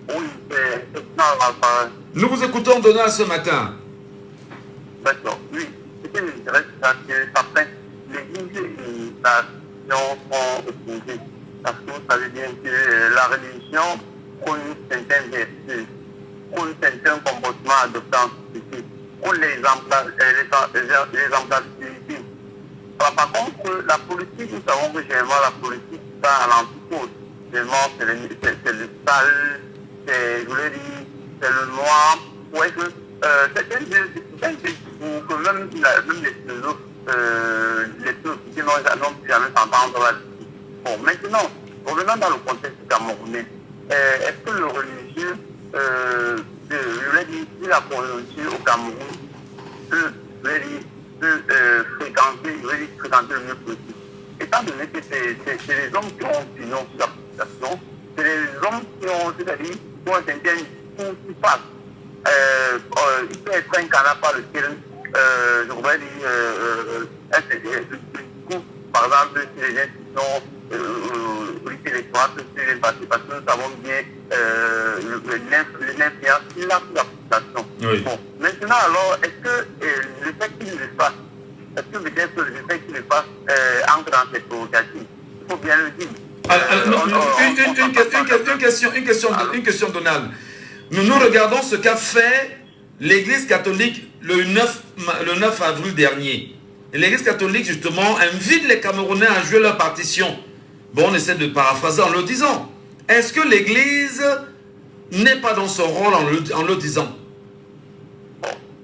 Oui, c'est l'appareil. Nous vous écoutons Donald ce matin. D'accord, oui. Ce qui m'intéresse, c'est que après, l'Église et la nation sont opposées. Parce que vous savez bien que la religion prône certaines vertus, prône certains comportements adoptés en société, prône les exemplarités. Par contre, la politique, nous savons que généralement la politique va à l'antipode. Généralement, c'est le sale, je voulais dire, c'est le noir. Ouais, que certaines pour que même les philosophes, les philosophes n'ont plus jamais s'entendre là-dessus. Bon, maintenant, revenons dans le contexte camerounais. Est-ce que le religieux, je voulais dire, si la religieux au Cameroun peut fréquenter le mieux possible. Étant donné que c'est les hommes qui ont opinion sur la situation, c'est les hommes qui ont, c'est-à-dire, qui ont un certain coup qui passe. Il peut être incarné par lequel, je voudrais dire, coup, par exemple, si les institutions politiques électorales peuvent se passer, parce que nous savons bien l'influence qu'il a sur la population. Oui. Bon, maintenant, alors, est-ce que le fait qu'il le fasse, est-ce que peut-être le fait qu'il le fasse entre dans cette prérogative? Il faut bien le dire. Une question, Donald. Nous regardons ce qu'a fait l'Église catholique le 9 avril dernier. L'Église catholique, justement, invite les Camerounais à jouer leur partition. Bon, on essaie de paraphraser en le disant. Est-ce que l'Église n'est pas dans son rôle en le disant?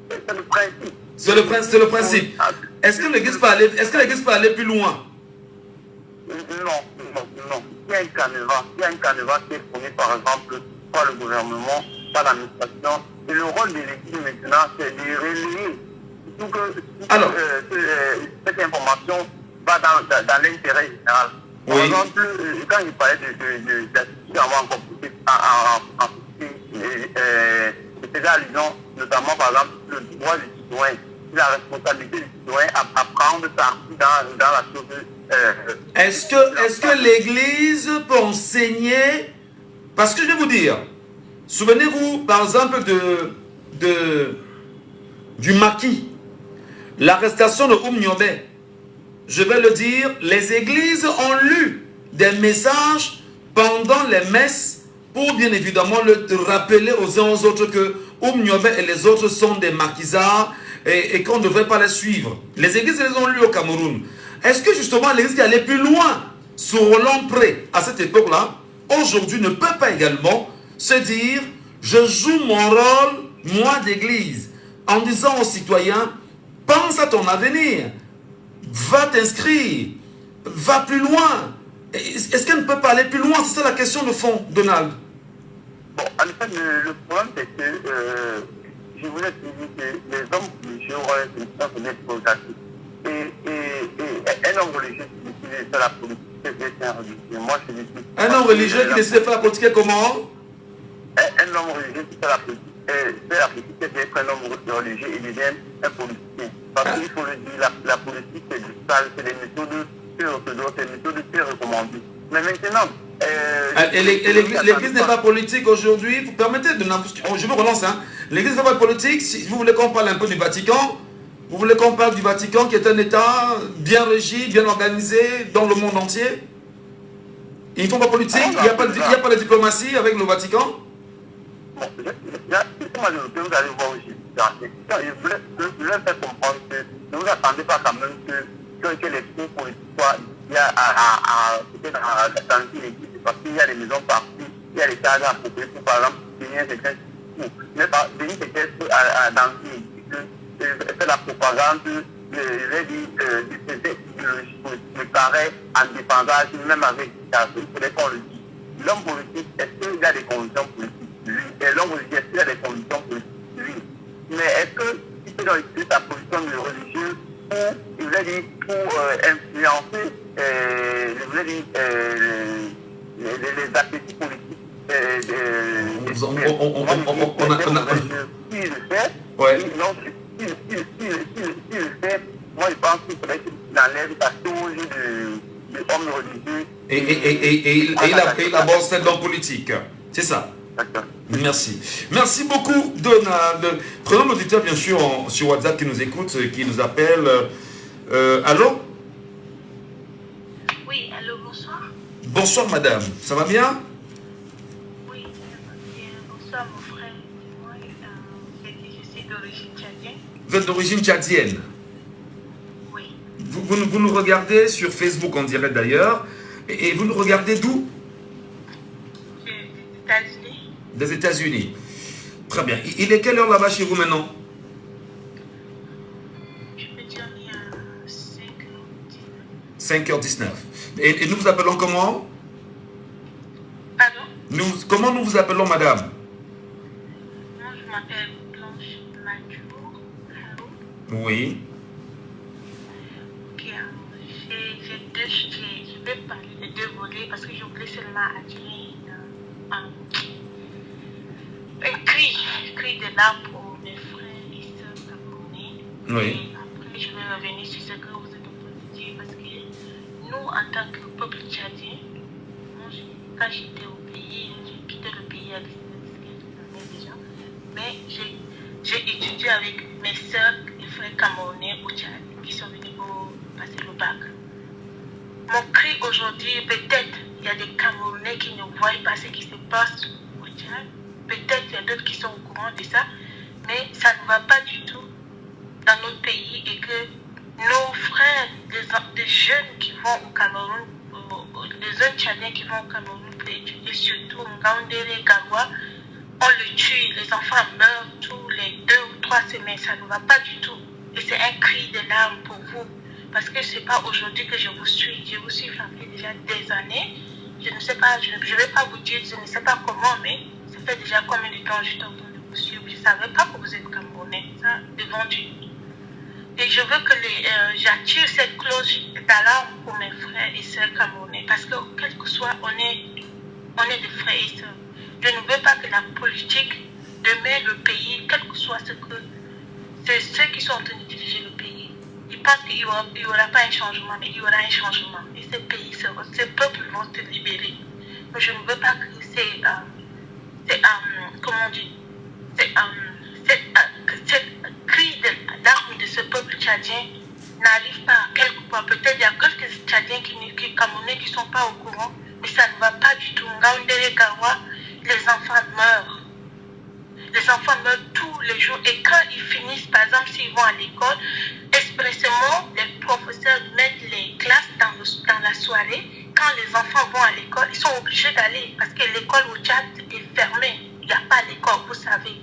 C'est le principe. C'est le principe. Est-ce que l'Église peut aller plus loin? Non. Il y a un canevas qui est fourni, par exemple, par le gouvernement, par l'administration. Et le rôle de l'Église maintenant, c'est de relayer. Surtout que cette information va dans l'intérêt général. Par exemple, quand il parlait d'institutions avant je faisais allusion notamment, par exemple, le droit du citoyen, la responsabilité du citoyen à prendre partie dans la chose. Est-ce que l'Église peut enseigner? Parce que je vais vous dire, souvenez-vous par exemple du maquis, l'arrestation de Oumniobé. Je vais le dire, les églises ont lu des messages pendant les messes pour bien évidemment rappeler aux uns aux autres que Oumniobé et les autres sont des maquisards et qu'on ne devrait pas les suivre. Les églises les ont lues au Cameroun. Est-ce que justement l'église qui allait plus loin sur Roland Pré à cette époque-là, aujourd'hui ne peut pas également se dire je joue mon rôle, moi d'église, en disant aux citoyens, pense à ton avenir, va t'inscrire, va plus loin. Est-ce qu'elle ne peut pas aller plus loin? C'est ça la question de fond, Donald. Bon, en fait, le problème c'est que je voulais te dire que les hommes religieux ont une progressive. Et un homme religieux qui décide de faire la politique, c'est un religieux. Moi, je dis un homme religieux qui décide de faire la politique comment? Un homme religieux qui fait la politique, c'est d'être un homme religieux et devient un politicien. Parce qu'il faut le dire, la politique, c'est du sale, c'est des méthodes peu orthodoxes, des méthodes peu recommandées. Mais maintenant, Et l'église n'est pas politique aujourd'hui. Vous permettez de... Je me relance. Hein. L'église n'est pas politique. Si vous voulez qu'on parle un peu du Vatican, vous voulez qu'on parle du Vatican qui est un État bien régi, bien organisé dans le monde entier. Ils ne font pas politique. Il n'y a pas de diplomatie avec le Vatican. Moi, je vous allez voir aussi. Je voulais faire comprendre que ne vous attendez pas quand même que les fonds politiques soient dans une église, parce qu'il y a des maisons partout, il y a des cadres appropriés pour, par exemple, venir quelqu'un mais venir quelqu'un dans une église, faire la propagande, me paraît en dépendance, même avec ça, il faudrait qu'on le dise. L'homme politique, est-ce qu'il a des conditions politiques? Oui. Et l'homme religieux, est-ce qu'il a des conditions politiques? Oui. Mais est-ce qu'il peut utiliser sa position de religieux pour influencer les appétits politiques s'il le fait, moi je pense qu'il faudrait qu'il enlève sa théologie de homme religieux. Et il aborde celle d'homme politique. C'est ça. Merci. Merci beaucoup, Donald. Prenons l'auditeur, bien sûr, sur WhatsApp qui nous écoute, qui nous appelle. Allô? Oui, allô, bonsoir. Bonsoir, madame. Ça va bien? Oui, ça va bien. Bonsoir, mon frère. Moi, je suis d'origine tchadienne. Vous êtes d'origine tchadienne? Oui. Vous nous regardez sur Facebook, on dirait d'ailleurs. Et vous nous regardez d'où? Des États-Unis. Des États-Unis. Très bien. Il est quelle heure là-bas chez vous maintenant? Je peux dire il y a 5h19. Et nous vous appelons comment? Pardon? Comment nous vous appelons, madame? Moi, je m'appelle Blanche Majour Haroun. Oui. Okay, je vais parler de deux volets parce que je voulais seulement attirer un cri de larmes pour mes frères et sœurs camerounais. Oui. Et après, je vais revenir sur ce que vous êtes en train de dire parce que nous, en tant que peuple tchadien, quand j'étais au pays, j'ai quitté le pays à 19 années déjà, mais j'ai étudié avec mes sœurs et frères camerounais au Tchad qui sont venus pour passer le bac. Mon cri aujourd'hui, peut-être il y a des Camerounais qui ne voient pas ce qui se passe au Tchad, peut-être il y a d'autres qui sont au courant de ça, mais ça ne va pas du tout dans notre pays et que nos frères, les jeunes qui vont au Cameroun, les jeunes Tchadiens qui vont au Cameroun pour étudier, surtout Ngaoundéré, Gawa, on le tue, les enfants meurent tous les 2 ou 3 semaines, ça ne va pas du tout. Et c'est un cri de larmes pour vous, parce que ce n'est pas aujourd'hui que je vous suis, ça fait déjà des années, je ne sais pas, je ne vais pas vous dire, je ne sais pas comment, mais ça fait déjà combien de temps je suis en train de vous suivre, je ne savais pas que vous êtes Camerounais, ça, devant Dieu. Et je veux que j'attire cette cloche d'alarme pour mes frères et sœurs camerounais. Parce que, quel que soit, on est des frères et sœurs. Je ne veux pas que la politique demeure le pays, quel que soit ce que... C'est ceux qui sont en train de diriger le pays. Ils pensent qu'il n'y aura pas un changement, mais il y aura un changement. Et ce pays, ces peuples vont se libérer. Mais je ne veux pas que comment on dit, cette cri d'armes de ce peuple tchadien n'arrive pas quelque part. Peut-être il y a quelques Tchadiens Camerounais qui ne sont pas au courant, mais ça ne va pas du tout. Ngaoundéré, Gawa, les enfants meurent. Les enfants meurent tous les jours. Et quand ils finissent, par exemple, s'ils vont à l'école, expressément, les professeurs mettent les classes dans la soirée. Quand les enfants vont à l'école, ils sont obligés d'aller parce que l'école au Tchad est fermée. Il n'y a pas l'école, vous savez.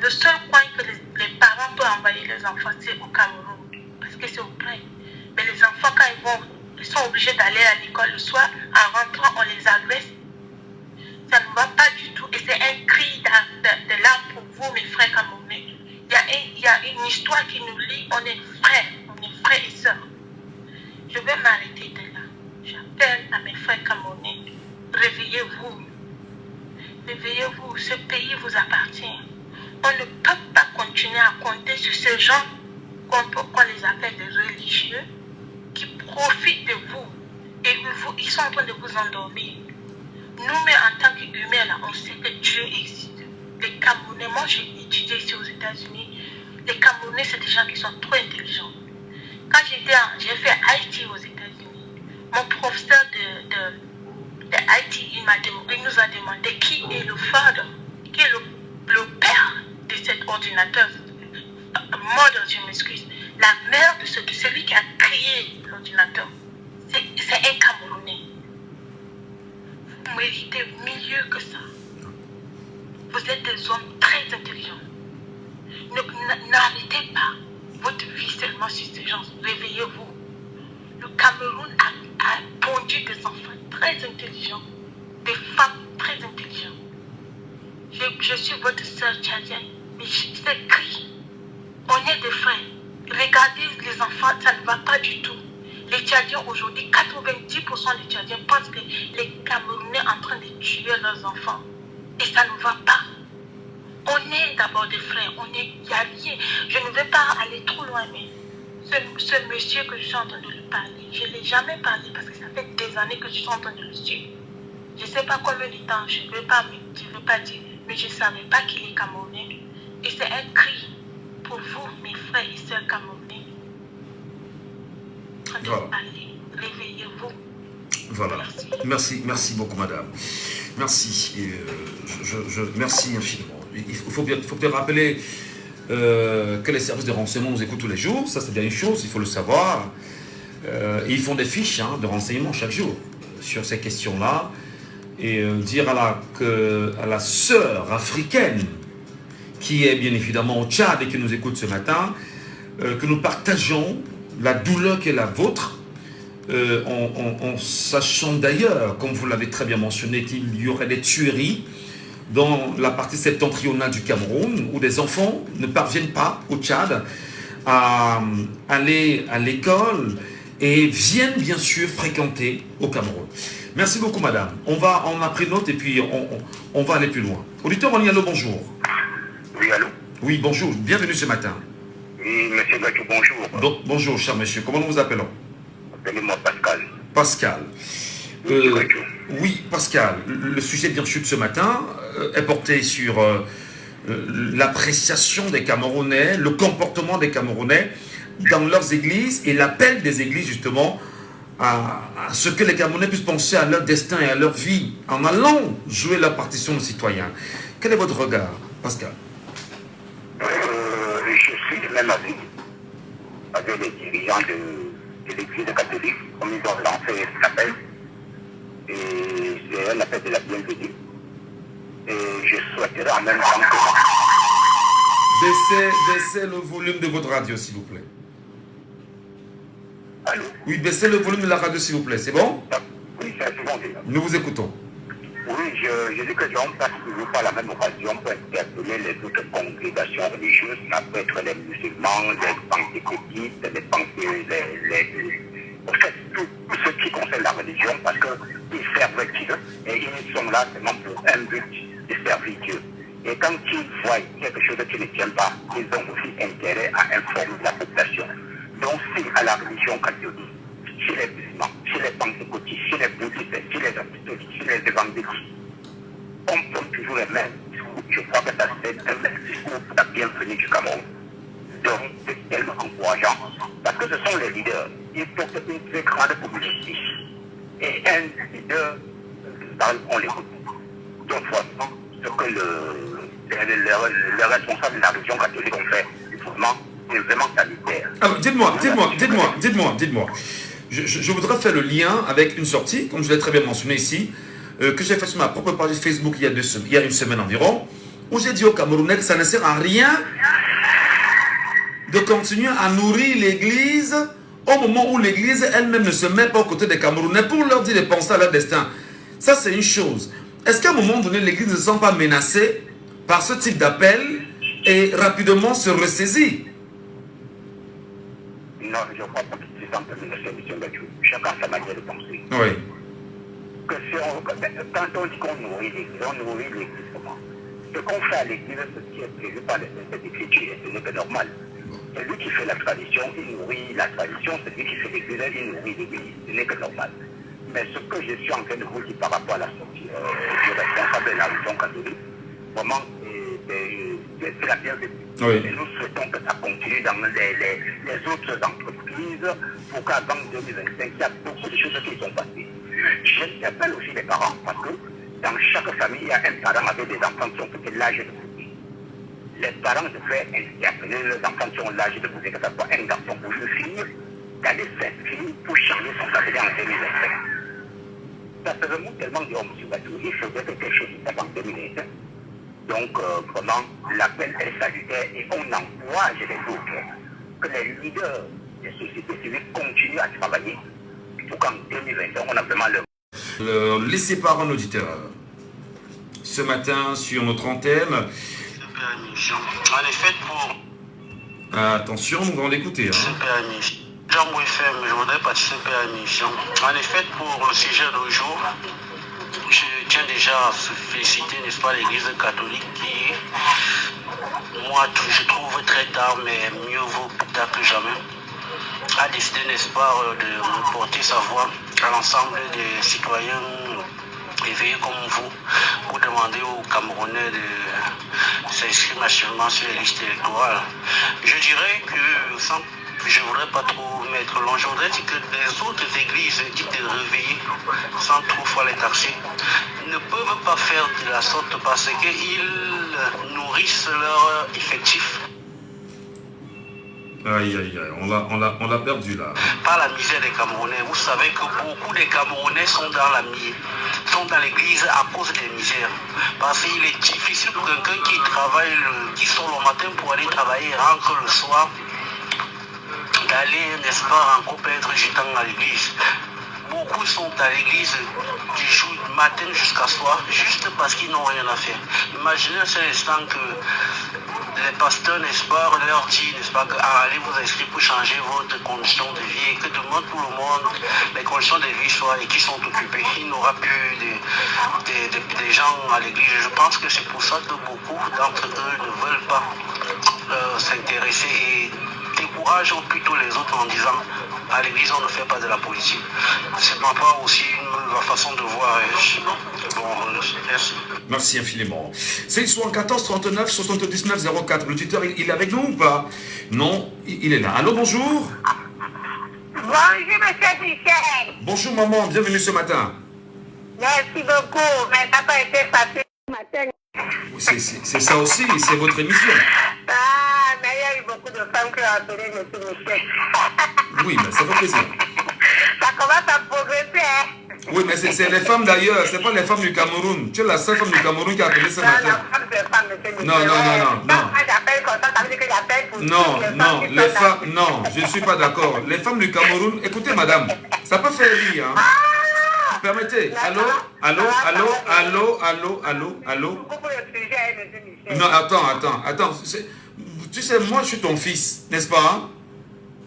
Le seul coin que les parents peuvent envoyer les enfants, c'est au Cameroun, parce que c'est au près. Mais les enfants, quand ils sont obligés d'aller à l'école le soir, en rentrant, on les agresse. Ça ne va pas du tout. Et c'est un cri de larmes pour vous, mes frères camerounais. Il y a une histoire qui nous lie. On est frères et sœurs. Je vais m'arrêter de là. J'appelle à mes frères camerounais. Réveillez-vous. Réveillez-vous. Ce pays vous appartient. On ne peut pas continuer à compter sur ces gens qu'on les appelle des religieux qui profitent de vous et ils sont en train de vous endormir. nous-mêmes, en tant qu'humains, là, on sait que Dieu existe. Les Camerounais, moi j'ai étudié ici aux États-Unis, les Camerounais, c'est des gens qui sont trop intelligents. Quand j'ai fait IT aux États-Unis, mon professeur de IT, il nous a demandé qui est le father, qui est le père de cet ordinateur. Mother, je m'excuse. La mère de celui qui a créé l'ordinateur, c'est un Camerounais. Vous méritez mieux que ça. Vous êtes des hommes très intelligents. N'arrêtez pas votre vie seulement sur ces gens. Réveillez-vous. Le Cameroun a pondu des enfants très intelligents, des femmes très intelligentes. Je suis votre sœur tchadienne, mais c'est cri. On est des frères. Regardez les enfants, ça ne va pas du tout. Les Tchadiens aujourd'hui, 90% des Tchadiens pensent que les Camerounais sont en train de tuer leurs enfants. Et ça ne va pas. On est d'abord des frères, il n'y a rien. Je ne vais pas aller trop loin, mais ce monsieur que je suis en train de lui parler, je ne l'ai jamais parlé parce que ça fait des années que je suis en train de le suivre. Je ne sais pas combien de temps, je ne veux pas dire, mais je ne savais pas qu'il est Camerounais. Et c'est un cri pour vous, mes frères et sœurs Camerounais. Voilà. Parler, réveillez-vous. Voilà. Merci beaucoup, madame. Merci. Merci infiniment. Il faut bien rappeler que les services de renseignement nous écoutent tous les jours. Ça, c'est bien une chose, il faut le savoir. Et ils font des fiches de renseignement chaque jour sur ces questions-là. Et dire à la sœur africaine qui est bien évidemment au Tchad et qui nous écoute ce matin, que nous partageons la douleur qui est la vôtre, en sachant d'ailleurs, comme vous l'avez très bien mentionné, qu'il y aurait des tueries dans la partie septentrionale du Cameroun, où des enfants ne parviennent pas au Tchad à aller à l'école et viennent bien sûr fréquenter au Cameroun. Merci beaucoup, madame. On a pris note et puis on va aller plus loin. Auditeur, on y allô, bonjour. Oui, allô? Oui, bonjour. Bienvenue ce matin. Oui, monsieur Gatou, bonjour. Bonjour, cher monsieur. Comment nous vous appelons? Appelez-moi Pascal. Pascal. Oui, Pascal. Le sujet, bien sûr, de ce matin est porté sur l'appréciation des Camerounais, le comportement des Camerounais dans leurs églises et l'appel des églises, justement, à ce que les Camerounais puissent penser à leur destin et à leur vie en allant jouer leur partition de citoyens. Quel est votre regard, Pascal? Je suis du même avis avec les dirigeants de l'église catholique, comme ils ont lancé cet appel. Et c'est un appel de la bienvenue. Et je souhaiterais en même temps que... Baissez le volume de votre radio, s'il vous plaît. Allô? Oui, baissez le volume de la radio, s'il vous plaît. C'est bon? Oui, c'est bon déjà. Nous vous écoutons. Oui, je dis que Jean passe toujours par la même occasion pour interpeller les autres congrégations religieuses. Ça peut être les musulmans, les pentecôtistes, les en fait, tout ce qui concerne la religion, parce qu'ils servent Dieu et ils sont là seulement pour un but de servir Dieu. Et quand ils voient quelque chose qui ne tient pas, ils ont aussi intérêt à informer la population. Donc, si à la religion catholique, chez les musulmans, chez les pentecôtistes, chez les bouddhistes, chez les apostoliques, chez les évangélistes, on prend toujours les mêmes discours. Je crois que ça c'est un même discours pour la bienvenue du Cameroun. Donc, c'est tellement encourageant. Parce que ce sont les leaders. Ils portent une très grande communauté. Et un leader, on l'écoute. Donc, vraiment, ce que les responsables de la religion catholique ont fait, c'est vraiment sanitaire. Alors, dites-moi. Je voudrais faire le lien avec une sortie, comme je l'ai très bien mentionné ici, que j'ai fait sur ma propre page Facebook il y a une semaine environ, où j'ai dit aux Camerounais que ça ne sert à rien de continuer à nourrir l'église au moment où l'église elle-même ne se met pas aux côtés des Camerounais pour leur dire de penser à leur destin. Ça, c'est une chose. Est-ce qu'à un moment donné, l'église ne se sent pas menacée par ce type d'appel et rapidement se ressaisit? Non, je crois pas que c'est un peu menacé, M. Gatou. Chacun a sa manière de penser. Oui. Que quand on dit qu'on nourrit l'église, on nourrit l'église comment? Ce qu'on fait à l'église, c'est ce qui est prévu par les Écritures, et ce n'est pas normal. Celui qui fait la tradition, il nourrit la tradition, celui qui fait l'église, il nourrit l'église, ce n'est que normal. Mais ce que je suis en train de vous dire par rapport à la sortie du responsable de la religion catholique, vraiment, c'est la bienvenue. Oui. Et nous souhaitons que ça continue dans les autres entreprises pour qu'avant 2025, il y a beaucoup de choses qui sont passées. J'appelle aussi les parents parce que dans chaque famille, il y a un parent avec des enfants qui ont peut-être l'âge de pousser. Les parents devraient interpeller les enfants qui ont l'âge de pousser, que ce soit un garçon ou une fille, d'aller s'inscrire pour changer son avenir en 2025. Ça se remonte tellement de hommes sur Batou, il faudrait que quelque chose se passe en 2025. Donc, vraiment, l'appel est salutaire et on encourage les autres que les leaders des sociétés civiles continuent à travailler pour qu'en 2021, on a vraiment le... Laissez part un auditeur. Ce matin, sur notre antenne. En effet, pour... Attention, nous allons l'écouter. Jean FM, je voudrais participer à l'émission. En effet, pour le sujet d'aujourd'hui, je tiens déjà à féliciter, n'est-ce pas, l'Église catholique qui, moi, je trouve très tard, mais mieux vaut plus tard que jamais, a décidé, n'est-ce pas, de porter sa voix à l'ensemble des citoyens éveillés comme vous pour demander aux Camerounais de s'inscrire nationalement sur les listes électorales. Je dirais que, je ne voudrais pas trop mettre long, je voudrais dire que les autres églises dites de réveiller, sans trop fois les taxer, ne peuvent pas faire de la sorte parce qu'ils nourrissent leur effectif. Aïe, aïe, aïe, on l'a perdu là. Par la misère des Camerounais. Vous savez que beaucoup des Camerounais sont dans l'église à cause des misères. Parce qu'il est difficile pour quelqu'un qui travaille, qui sort le matin pour aller travailler et rentre le soir, d'aller, n'est-ce pas, encore être gitan à l'église. Beaucoup sont à l'église du matin jusqu'à soir, juste parce qu'ils n'ont rien à faire. Imaginez à cet instant que les pasteurs, n'est-ce pas, leur disent, n'est-ce pas, allez vous inscrire pour changer votre condition de vie et que demain tout le monde, les conditions de vie soient et qui sont occupées. Il n'aura plus des gens à l'église. Je pense que c'est pour ça que beaucoup d'entre eux ne veulent pas s'intéresser et découragent plutôt les autres en disant à l'église on ne fait pas de la politique. C'est pas aussi ma façon de voir. Bon, merci. Merci infiniment. C'est 74 39 79 04. Le tuteur, il est avec nous ou pas? Non, il est là. Allô, bonjour. Bonjour, monsieur Michel. Bonjour, maman. Bienvenue ce matin. Merci beaucoup. Mais ça n'a pas été facile ce matin. C'est ça aussi, c'est votre émission. Ah, mais il y a eu beaucoup de femmes qui ont appelé monsieur Michel. Oui, mais ça fait plaisir. Ça commence à progresser, hein? Oui, mais c'est les femmes d'ailleurs, c'est pas les femmes du Cameroun. Tu es la seule femme du Cameroun qui a appelé ce matin. Non, les femmes, non, je ne suis pas d'accord. Les femmes du Cameroun, écoutez madame, ça peut faire rire, hein. Permettez, allô. Non, attends. Tu sais, moi je suis ton fils, n'est-ce pas, hein?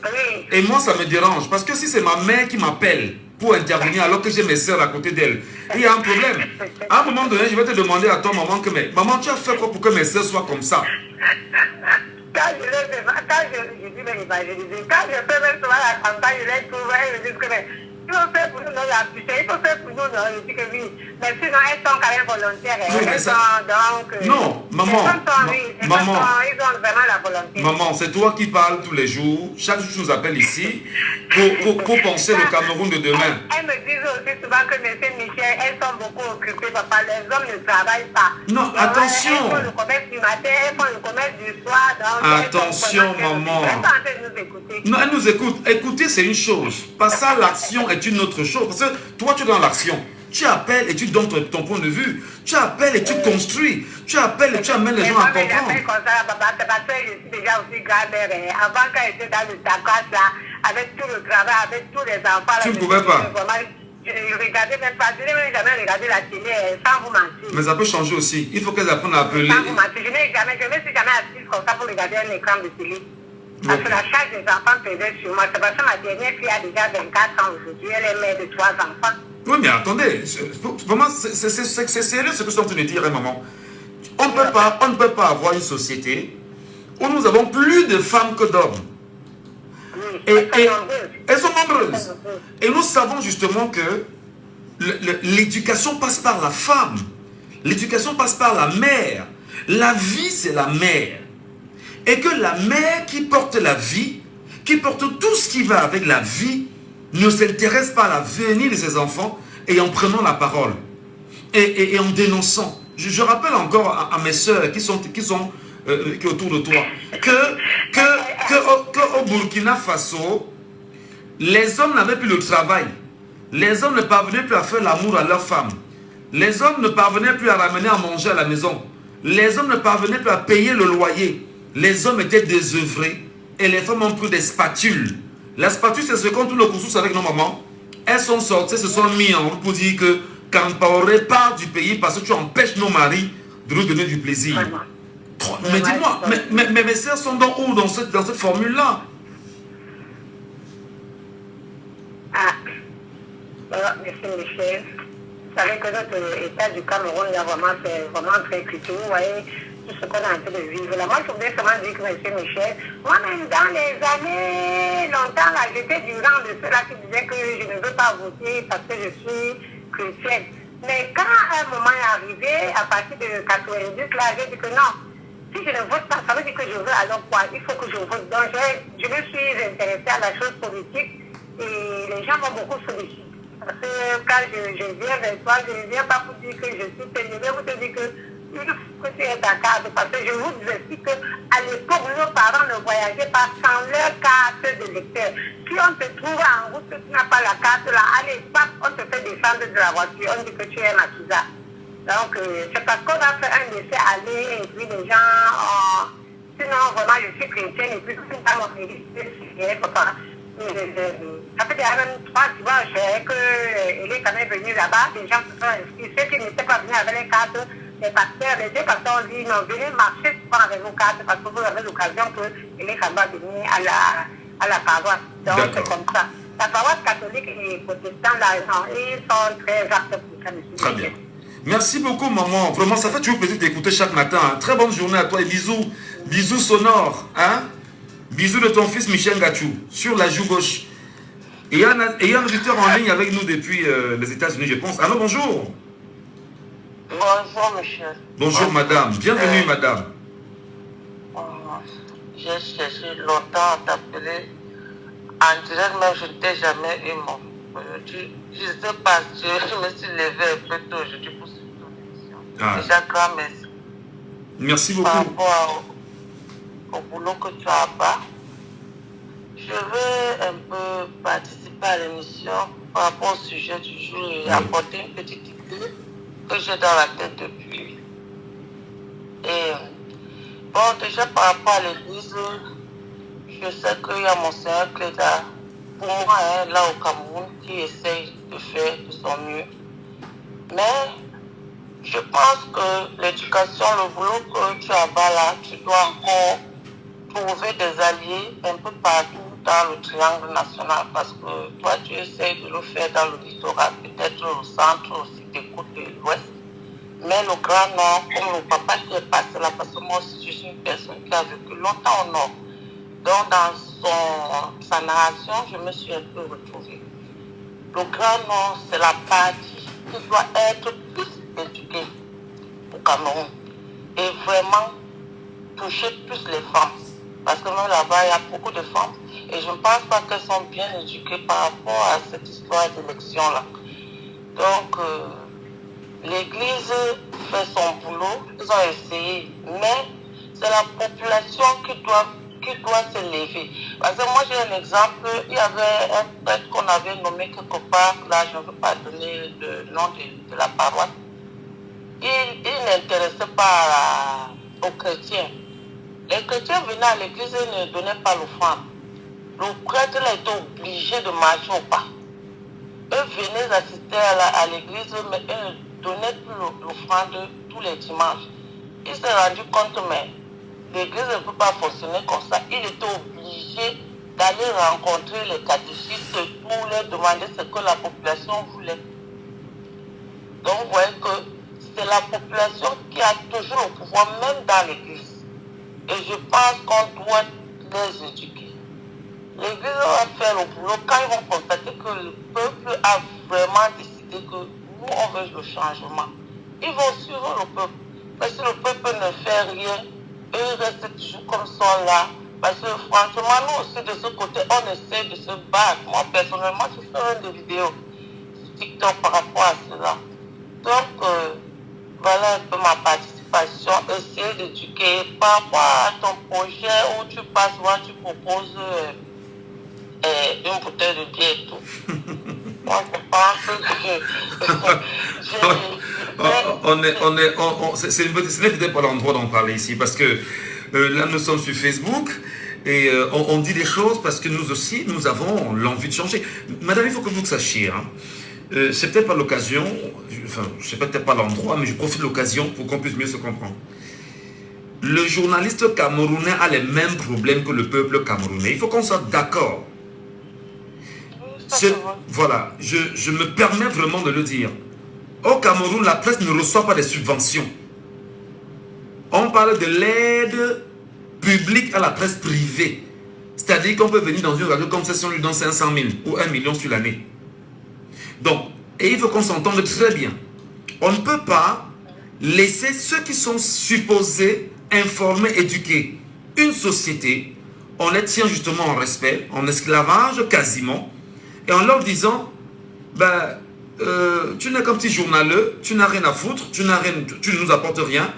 Oui. Et moi ça me dérange, parce que si c'est ma mère qui m'appelle pour intervenir alors que j'ai mes soeurs à côté d'elle, il y a un problème. À un moment donné, je vais te demander à ton maman que maman, tu as fait quoi pour que mes soeurs soient comme ça? Quand je dis l'évangéliser, quand je fais même souvent la campagne, je les trouve, je dis que il faut faire pour nous dans la puissance, il faut faire pour nous dans le dit que oui. Mais sinon, elles sont quand même volontaires. Oui, elles sont donc... Non, maman, maman, ils ont vraiment la volonté. Maman, c'est toi qui parles tous les jours. Chaque jour, tu nous appelles ici pour penser le Cameroun de demain. Elles me disent aussi souvent que M. Michel, elles sont beaucoup occupées, papa. Les hommes ne travaillent pas. Non, donc, attention. Elles font le commerce du matin, elles font le commerce du soir. Donc, attention, maman. Elles sont en train de nous écouter. Non, elles nous écoutent. Écouter, c'est une chose. Passer à l'action est une autre chose. Parce que toi, tu es dans l'action. Tu appelles et tu donnes ton point de vue. Tu appelles et tu construis. Tu appelles et tu amènes les gens à comprendre. Comme ça, papa, c'est parce que je suis déjà aussi grand-mère. Avant, quand j'étais dans le takas, là, avec tout le travail, avec tous les enfants. Tu ne pouvais pas. Je ne regardais même pas. Je n'ai même jamais regardé la télé sans vous mentir. Mais ça peut changer aussi. Il faut qu'elles apprennent à appeler. Sans vous mentir. Je ne me suis jamais assise comme ça pour regarder un écran de télé. Parce que la charge des enfants pesait sur moi. C'est parce que ma dernière fille a déjà 24 ans aujourd'hui. Elle est mère de 3 enfants. Oui, mais attendez, vraiment, c'est sérieux ce que je suis en train de dire, hein, maman. On ne peut pas avoir une société où nous avons plus de femmes que d'hommes. Oui, et elles sont nombreuses. Et nous savons justement que l'éducation passe par la femme. L'éducation passe par la mère. La vie, c'est la mère. Et que la mère qui porte la vie, qui porte tout ce qui va avec la vie, ne s'intéresse pas à l'avenir de ses enfants et en prenant la parole. Et en dénonçant. Je rappelle encore à mes soeurs qui sont autour de toi que au Burkina Faso, les hommes n'avaient plus le travail. Les hommes ne parvenaient plus à faire l'amour à leurs femmes. Les hommes ne parvenaient plus à ramener à manger à la maison. Les hommes ne parvenaient plus à payer le loyer. Les hommes étaient désœuvrés et les femmes ont pris des spatules. La spatule, c'est ce qu'on tourne le couscous avec nos mamans. Elles sont sorties, se sont mises en route pour dire que Kampaoré part du pays parce que tu empêches nos maris de nous donner du plaisir. Mais dis-moi, mes sœurs sont dans où dans cette formule-là? Ah, voilà, merci Michel. Vous savez que notre état du Cameroun, c'est vraiment très critique. Vous voyez tout ce qu'on est en train de vivre. Là, moi, je voudrais seulement dire que monsieur Michel, moi-même, dans les années longtemps, là, j'étais du genre de ceux-là qui disaient que je ne veux pas voter parce que je suis chrétienne. Mais quand un moment est arrivé, à partir de 90, là, j'ai dit que non. Si je ne vote pas, ça veut dire que je veux alors quoi? Il faut que je vote. Donc, je me suis intéressée à la chose politique et les gens m'ont beaucoup sollicité. Parce que quand je viens vers toi, je ne viens pas pour dire que je suis payée. Je vais vous te dire que il faut que tu aies ta carte. Parce que je vous explique qu'à l'époque, nos parents ne voyageaient pas sans leur carte de lecteur. Si on te trouve en route, que tu n'as pas la carte, là, à l'époque, on te fait descendre de la voiture. On dit que tu es Makiza. Donc, c'est parce qu'on a fait un laisser aller et puis les gens, sinon vraiment je suis chrétienne et puis tout ça m'a fait ça fait déjà même 3 dimanches qu'elle est quand même venue là-bas, les gens se sont inscrits, ceux qui n'étaient pas venus avec les cartes, les pasteurs, les deux pasteurs ont dit non, venez marcher souvent avec vos cartes parce que vous avez l'occasion qu'elle est quand même venue à la paroisse. Donc c'est comme ça. La paroisse catholique et protestante, là, ils sont très aptes pour ça, monsieur. Très bien. Merci beaucoup, maman. Vraiment, ça fait toujours plaisir d'écouter chaque matin. Hein. Très bonne journée à toi et bisous. Bisous sonores. Hein? Bisous de ton fils Michel Gachou sur la joue gauche. Et il y a un auditeur en ligne avec nous depuis les États-Unis, je pense. Allô, bonjour. Bonjour, monsieur. Bonjour, madame. Bienvenue, madame. J'ai cherché longtemps à t'appeler. En direct, mais je ne t'ai jamais eu mon. Je ne sais pas, je me suis levé un peu tôt aujourd'hui pour suivre ton émission. Déjà, grand merci. Merci beaucoup. Par rapport au boulot que tu as bas, je veux un peu participer à l'émission par rapport au sujet du jour et apporter une petite idée que j'ai dans la tête depuis. Et bon, déjà par rapport à l'église, je sais qu'il y a mon Seigneur Cléda, pour moi, là au Cameroun, qui essaye de faire de son mieux. Mais je pense que l'éducation, le boulot que tu as là, tu dois encore trouver des alliés un peu partout dans le triangle national parce que toi, tu essayes de le faire dans le littoral, peut-être au centre aussi des côtes de l'ouest. Mais le Grand Nord, comme le papa qui est passé là, parce que moi aussi, je suis une personne qui a vécu longtemps au Nord. Donc, dans sa narration, je me suis un peu retrouvée. Le Grand Nord, c'est la partie qui doit être plus éduquée au Cameroun et vraiment toucher plus les femmes. Parce que même là-bas, il y a beaucoup de femmes et je ne pense pas qu'elles sont bien éduquées par rapport à cette histoire d'élection-là. Donc, l'Église fait son boulot, ils ont essayé, mais c'est la population qui doit se lever. Parce que moi j'ai un exemple, il y avait un prêtre qu'on avait nommé quelque part, là je ne veux pas donner le nom de la paroisse. Il n'intéressait pas aux chrétiens. Les chrétiens venaient à l'église et ne donnaient pas l'offrande. Le prêtre a été obligé de marcher au pas. Eux venaient assister à l'église, mais eux ne donnaient plus l'offrande tous les dimanches. Il s'est rendu compte, mais l'église ne peut pas fonctionner comme ça. Il était obligé d'aller rencontrer les catéchistes pour leur demander ce que la population voulait. Donc vous voyez que c'est la population qui a toujours le pouvoir, même dans l'église. Et je pense qu'on doit les éduquer. L'église va faire le boulot quand ils vont constater que le peuple a vraiment décidé l'idée que nous, on veut le changement. Ils vont suivre le peuple. Mais si le peuple ne fait rien, eux ils restent toujours comme ça là. Parce que franchement, nous aussi de ce côté, on essaie de se battre. Moi, personnellement, je fais des vidéos sur TikTok par rapport à cela. Donc, voilà un peu ma participation. Essayer d'éduquer par rapport à ton projet où tu passes, où tu proposes une bouteille de bière et tout. Moi, je pense que ce n'est peut-être pas l'endroit d'en parler ici parce que là nous sommes sur Facebook et on dit des choses parce que nous aussi nous avons l'envie de changer. Madame, il faut que vous sachiez, hein, c'est peut-être pas l'occasion, enfin c'est peut-être pas l'endroit, mais je profite de l'occasion pour qu'on puisse mieux se comprendre. Le journaliste camerounais a les mêmes problèmes que le peuple camerounais. Il faut qu'on soit d'accord. Voilà, je me permets vraiment de le dire. Au Cameroun, la presse ne reçoit pas des subventions. On parle de l'aide publique à la presse privée. C'est-à-dire qu'on peut venir dans une radio comme ça si on lui donne 500 000 ou 1 million sur l'année. Donc, et il faut qu'on s'entende très bien. On ne peut pas laisser ceux qui sont supposés informer, éduquer une société, on les tient justement en respect, en esclavage quasiment, et en leur disant, ben, tu n'es qu'un petit journaleux, tu n'as rien à foutre, tu ne nous apportes rien.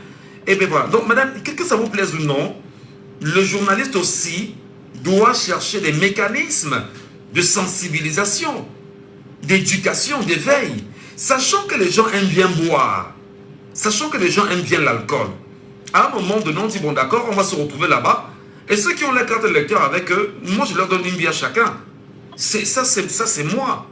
Et bien voilà. Donc madame, que ça vous plaise ou non, le journaliste aussi doit chercher des mécanismes de sensibilisation, d'éducation, d'éveil, sachant que les gens aiment bien boire, sachant que les gens aiment bien l'alcool. À un moment donné, on dit, bon d'accord, on va se retrouver là-bas, et ceux qui ont les cartes de lecteur avec eux, moi je leur donne une bière chacun. Ça c'est moi.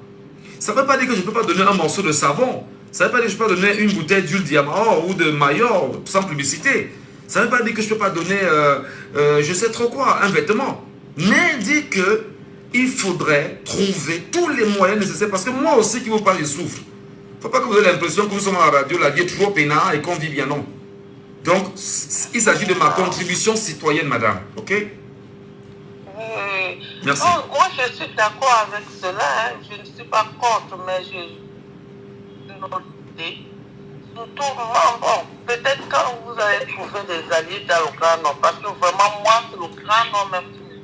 Ça ne veut pas dire que je ne peux pas donner un morceau de savon. Ça ne veut pas dire que je peux pas donner une bouteille d'huile Diamant ou de Mayor sans publicité. Ça ne veut pas dire que je ne peux pas donner, je sais trop quoi, un vêtement. Mais dit qu'il faudrait trouver tous les moyens nécessaires. Parce que moi aussi qui vous parle, je souffre. Il ne faut pas que vous ayez l'impression que nous sommes à la radio, la vie est trop peinard et qu'on vit bien, non. Donc, il s'agit de ma contribution citoyenne, madame. Ok? Merci. Non, moi, je suis d'accord avec cela. Hein. Je ne suis pas contre, mais je noté. Surtout, bon, peut-être quand vous allez trouver des alliés dans le Grand Nord, parce que vraiment, moi, c'est le Grand Nord même qui me dit.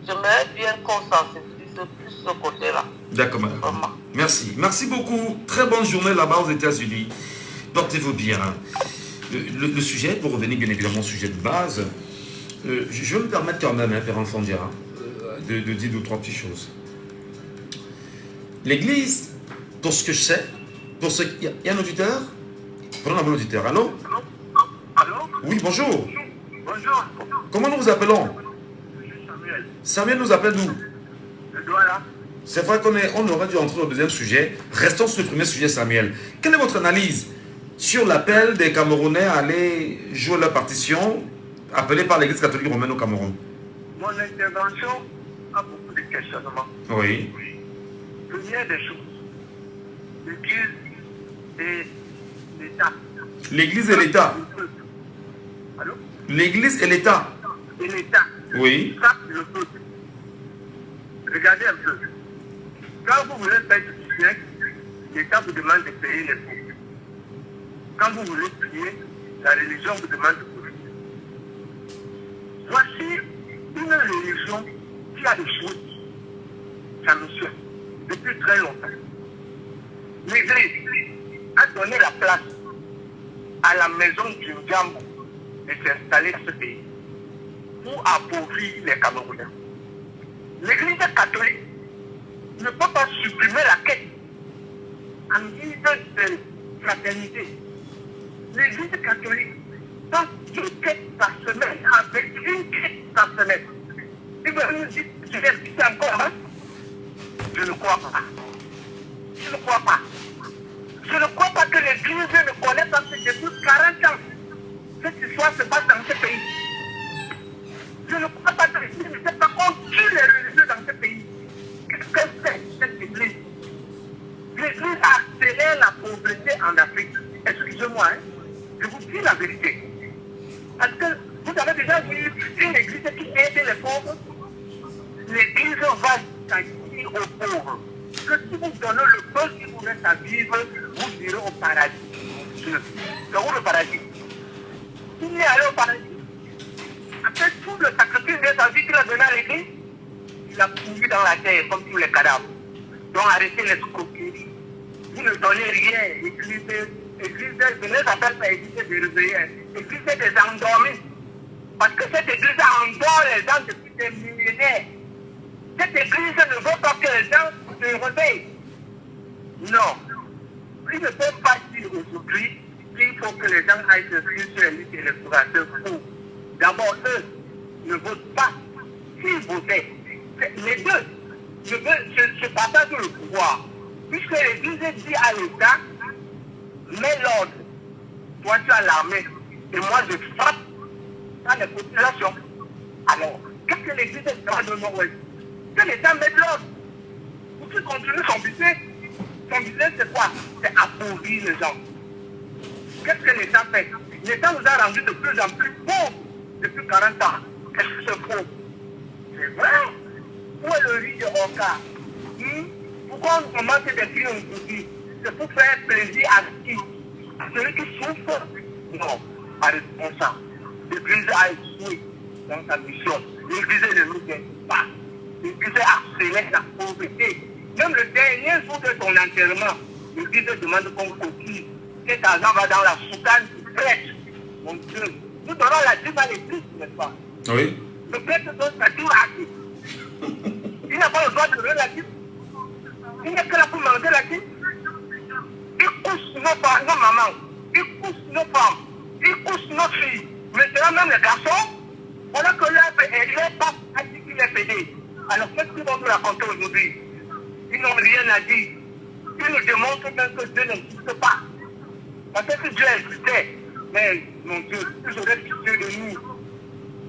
J'aimerais bien qu'on sensibilise plus ce côté-là. D'accord, madame. Vraiment. Merci. Merci beaucoup. Très bonne journée là-bas aux États-Unis. Portez-vous bien. Le sujet, pour revenir bien évidemment au sujet de base, je vais me permettre quand même, Père Enfant Diarra, de dire deux ou trois petites choses. L'Église, pour ce que je sais, pour ce qu'il y a un auditeur, prenons un bon auditeur. Allô? Allô? Oui, bonjour. Bonjour. Comment nous vous appelons? Je suis Samuel. Samuel nous appelle d'où? De Douala. C'est vrai qu'on aurait dû entrer au deuxième sujet. Restons sur le premier sujet, Samuel. Quelle est votre analyse sur l'appel des Camerounais à aller jouer leur partition appelée par l'Église catholique romaine au Cameroun? Mon intervention a beaucoup de questionnements. Oui. Première des choses, l'Église et l'État. L'Église et l'État. Allô? L'Église et l'État. Et l'État. Oui. Ça, le peuple. Regardez un peu. Quand vous voulez faire du business, l'État vous demande de payer les pauvres. Quand vous voulez prier, la religion vous demande de payer. Voici une religion qui a échoué sa mission depuis très longtemps. L'Église a donné la place à la maison du Djambo de s'installer dans ce pays pour appauvrir les Camerounais. L'Église catholique ne peut pas supprimer la quête en guise de fraternité. L'Église catholique passe une quête par semaine avec une quête par semaine. Et vous nous dites, je vais répéter encore, hein? Je ne crois pas. Je ne crois pas. Je ne crois pas que l'Église ne connaît pas que depuis 40 ans, cette histoire se passe dans ce pays. Je ne crois pas que l'Église ne sait pas qu'on tue les religieux dans ce pays. Qu'est-ce que fait cette Église? L'Église a accéléré la pauvreté en Afrique. Excusez-moi, hein? Je vous dis la vérité. Parce que vous avez déjà vu une Église qui aide les pauvres. L'Église va s'agir aux pauvres. que si vous donnez le peuple qui vous reste à vivre, vous irez au paradis. C'est où le paradis? Il est allé au paradis. Après tout le sacrifice de sa vie qu'il a donné à l'église, il a pourvu dans la terre comme tous les cadavres. Donc arrêtez l'escroquerie. Vous ne donnez rien. Église ne s'appelle pas église des réveillés. Église des endormis. Parce que cette église endort les gens depuis des millénaires. Cette église ne veut pas que les gens se réveillent. Non. Il ne peut pas dire aujourd'hui qu'il faut que les gens aillent se suivre sur les listes électorales. C'est faux. D'abord, eux ne votent pas. S'ils votaient, les deux se partagent le pouvoir. Puisque l'église dit à l'État, mets l'ordre. Toi, tu as l'armée. Et moi, je frappe dans les populations. Alors, qu'est-ce que l'église fera de Nord-Ouest? Que l'État mette l'ordre. Pour qu'il continue son business. Son business, c'est quoi? C'est appauvrir les gens. Qu'est-ce que l'État fait? L'État nous a rendus de plus en plus pauvres depuis 40 ans. Est-ce que c'est faux? C'est vrai. Où est le riz de Oka? Pourquoi on commence des films aujourd'hui? C'est pour faire plaisir à qui? À celui qui souffre? Non, pas responsable. L'Église a échoué dans sa mission. L'Église ne nous aide pas. L'Église a harcelé la pauvreté. Même le dernier jour de son enterrement, l'Église demande qu'on cotise. Cet argent va dans la soutane du prêtre. Mon Dieu, nous donnons la dîme à l'Église, n'est-ce pas? Oui. Le prêtre donne sa dîme à qui? Il n'a pas le droit de donner la dîme. Il n'est que là pour manger la dîme. Il couche nos mamans, il couche nos femmes, il couche nos filles. Maintenant même les garçons, voilà que leur pape a dit qu'il est pédé. Alors qu'est-ce qu'ils vont nous raconter aujourd'hui? Ils n'ont rien à dire. Ils nous démontrent même que Dieu n'existe pas. Parce que Dieu existait, mais mon Dieu, ils auraient pitié de nous.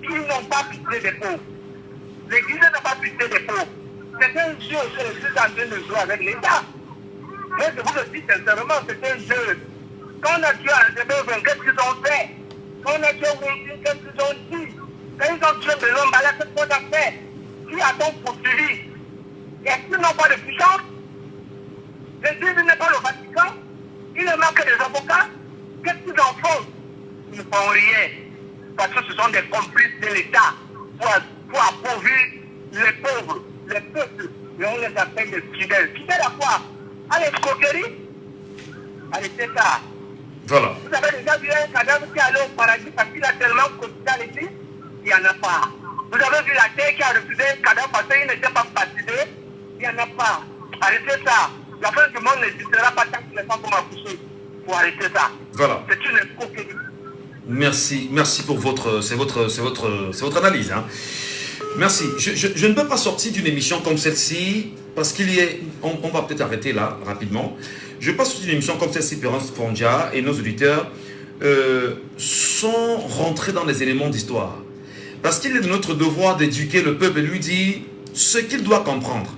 Ils n'ont pas pitié des pauvres. L'Église n'a pas pitié des pauvres. C'est un jeu que l'Église est en train de jouer avec l'État. Mais je vous le dis sincèrement, c'est un jeu. Quand on a tué Alzheimer, qu'est-ce qu'ils ont fait? Quand on a tué Wilson, qu'est-ce qu'ils ont dit? Quand ils ont tué Belombala, qu'est-ce qu'on a fait? Qui a-t-on poursuivi? Est-ce qu'ils n'ont pas de puissance? L'Église n'est pas le Vatican? Il ne manque des avocats? Qu'est-ce qu'ils en font? Ils ne font rien. Parce que ce sont des complices de l'État pour appauvrir les pauvres, les peuples. Et on les appelle des fidèles. Fidèles à quoi? À l'escroquerie? Arrêtez ça. Voilà. Vous avez déjà vu un cadavre qui est allé au paradis parce qu'il a tellement cotisé à l'église? Il n'y en a pas. Vous avez vu la terre qui a refusé un cadavre parce qu'il n'était pas baptisé? Il n'y en a pas. Arrêtez ça. La fin du monde n'existera pas tant que les femmes vont accoucher. Il faut arrêter ça. Voilà. C'est une escroquerie. Merci pour votre analyse. Hein. Merci. Je ne peux pas sortir d'une émission comme celle-ci parce qu'il y est. On va peut-être arrêter là rapidement. Je ne peux pas sortir d'une émission comme celle-ci, Perrance Fondia et nos auditeurs sont rentrés dans les éléments d'histoire. Parce qu'il est de notre devoir d'éduquer le peuple et lui dire ce qu'il doit comprendre.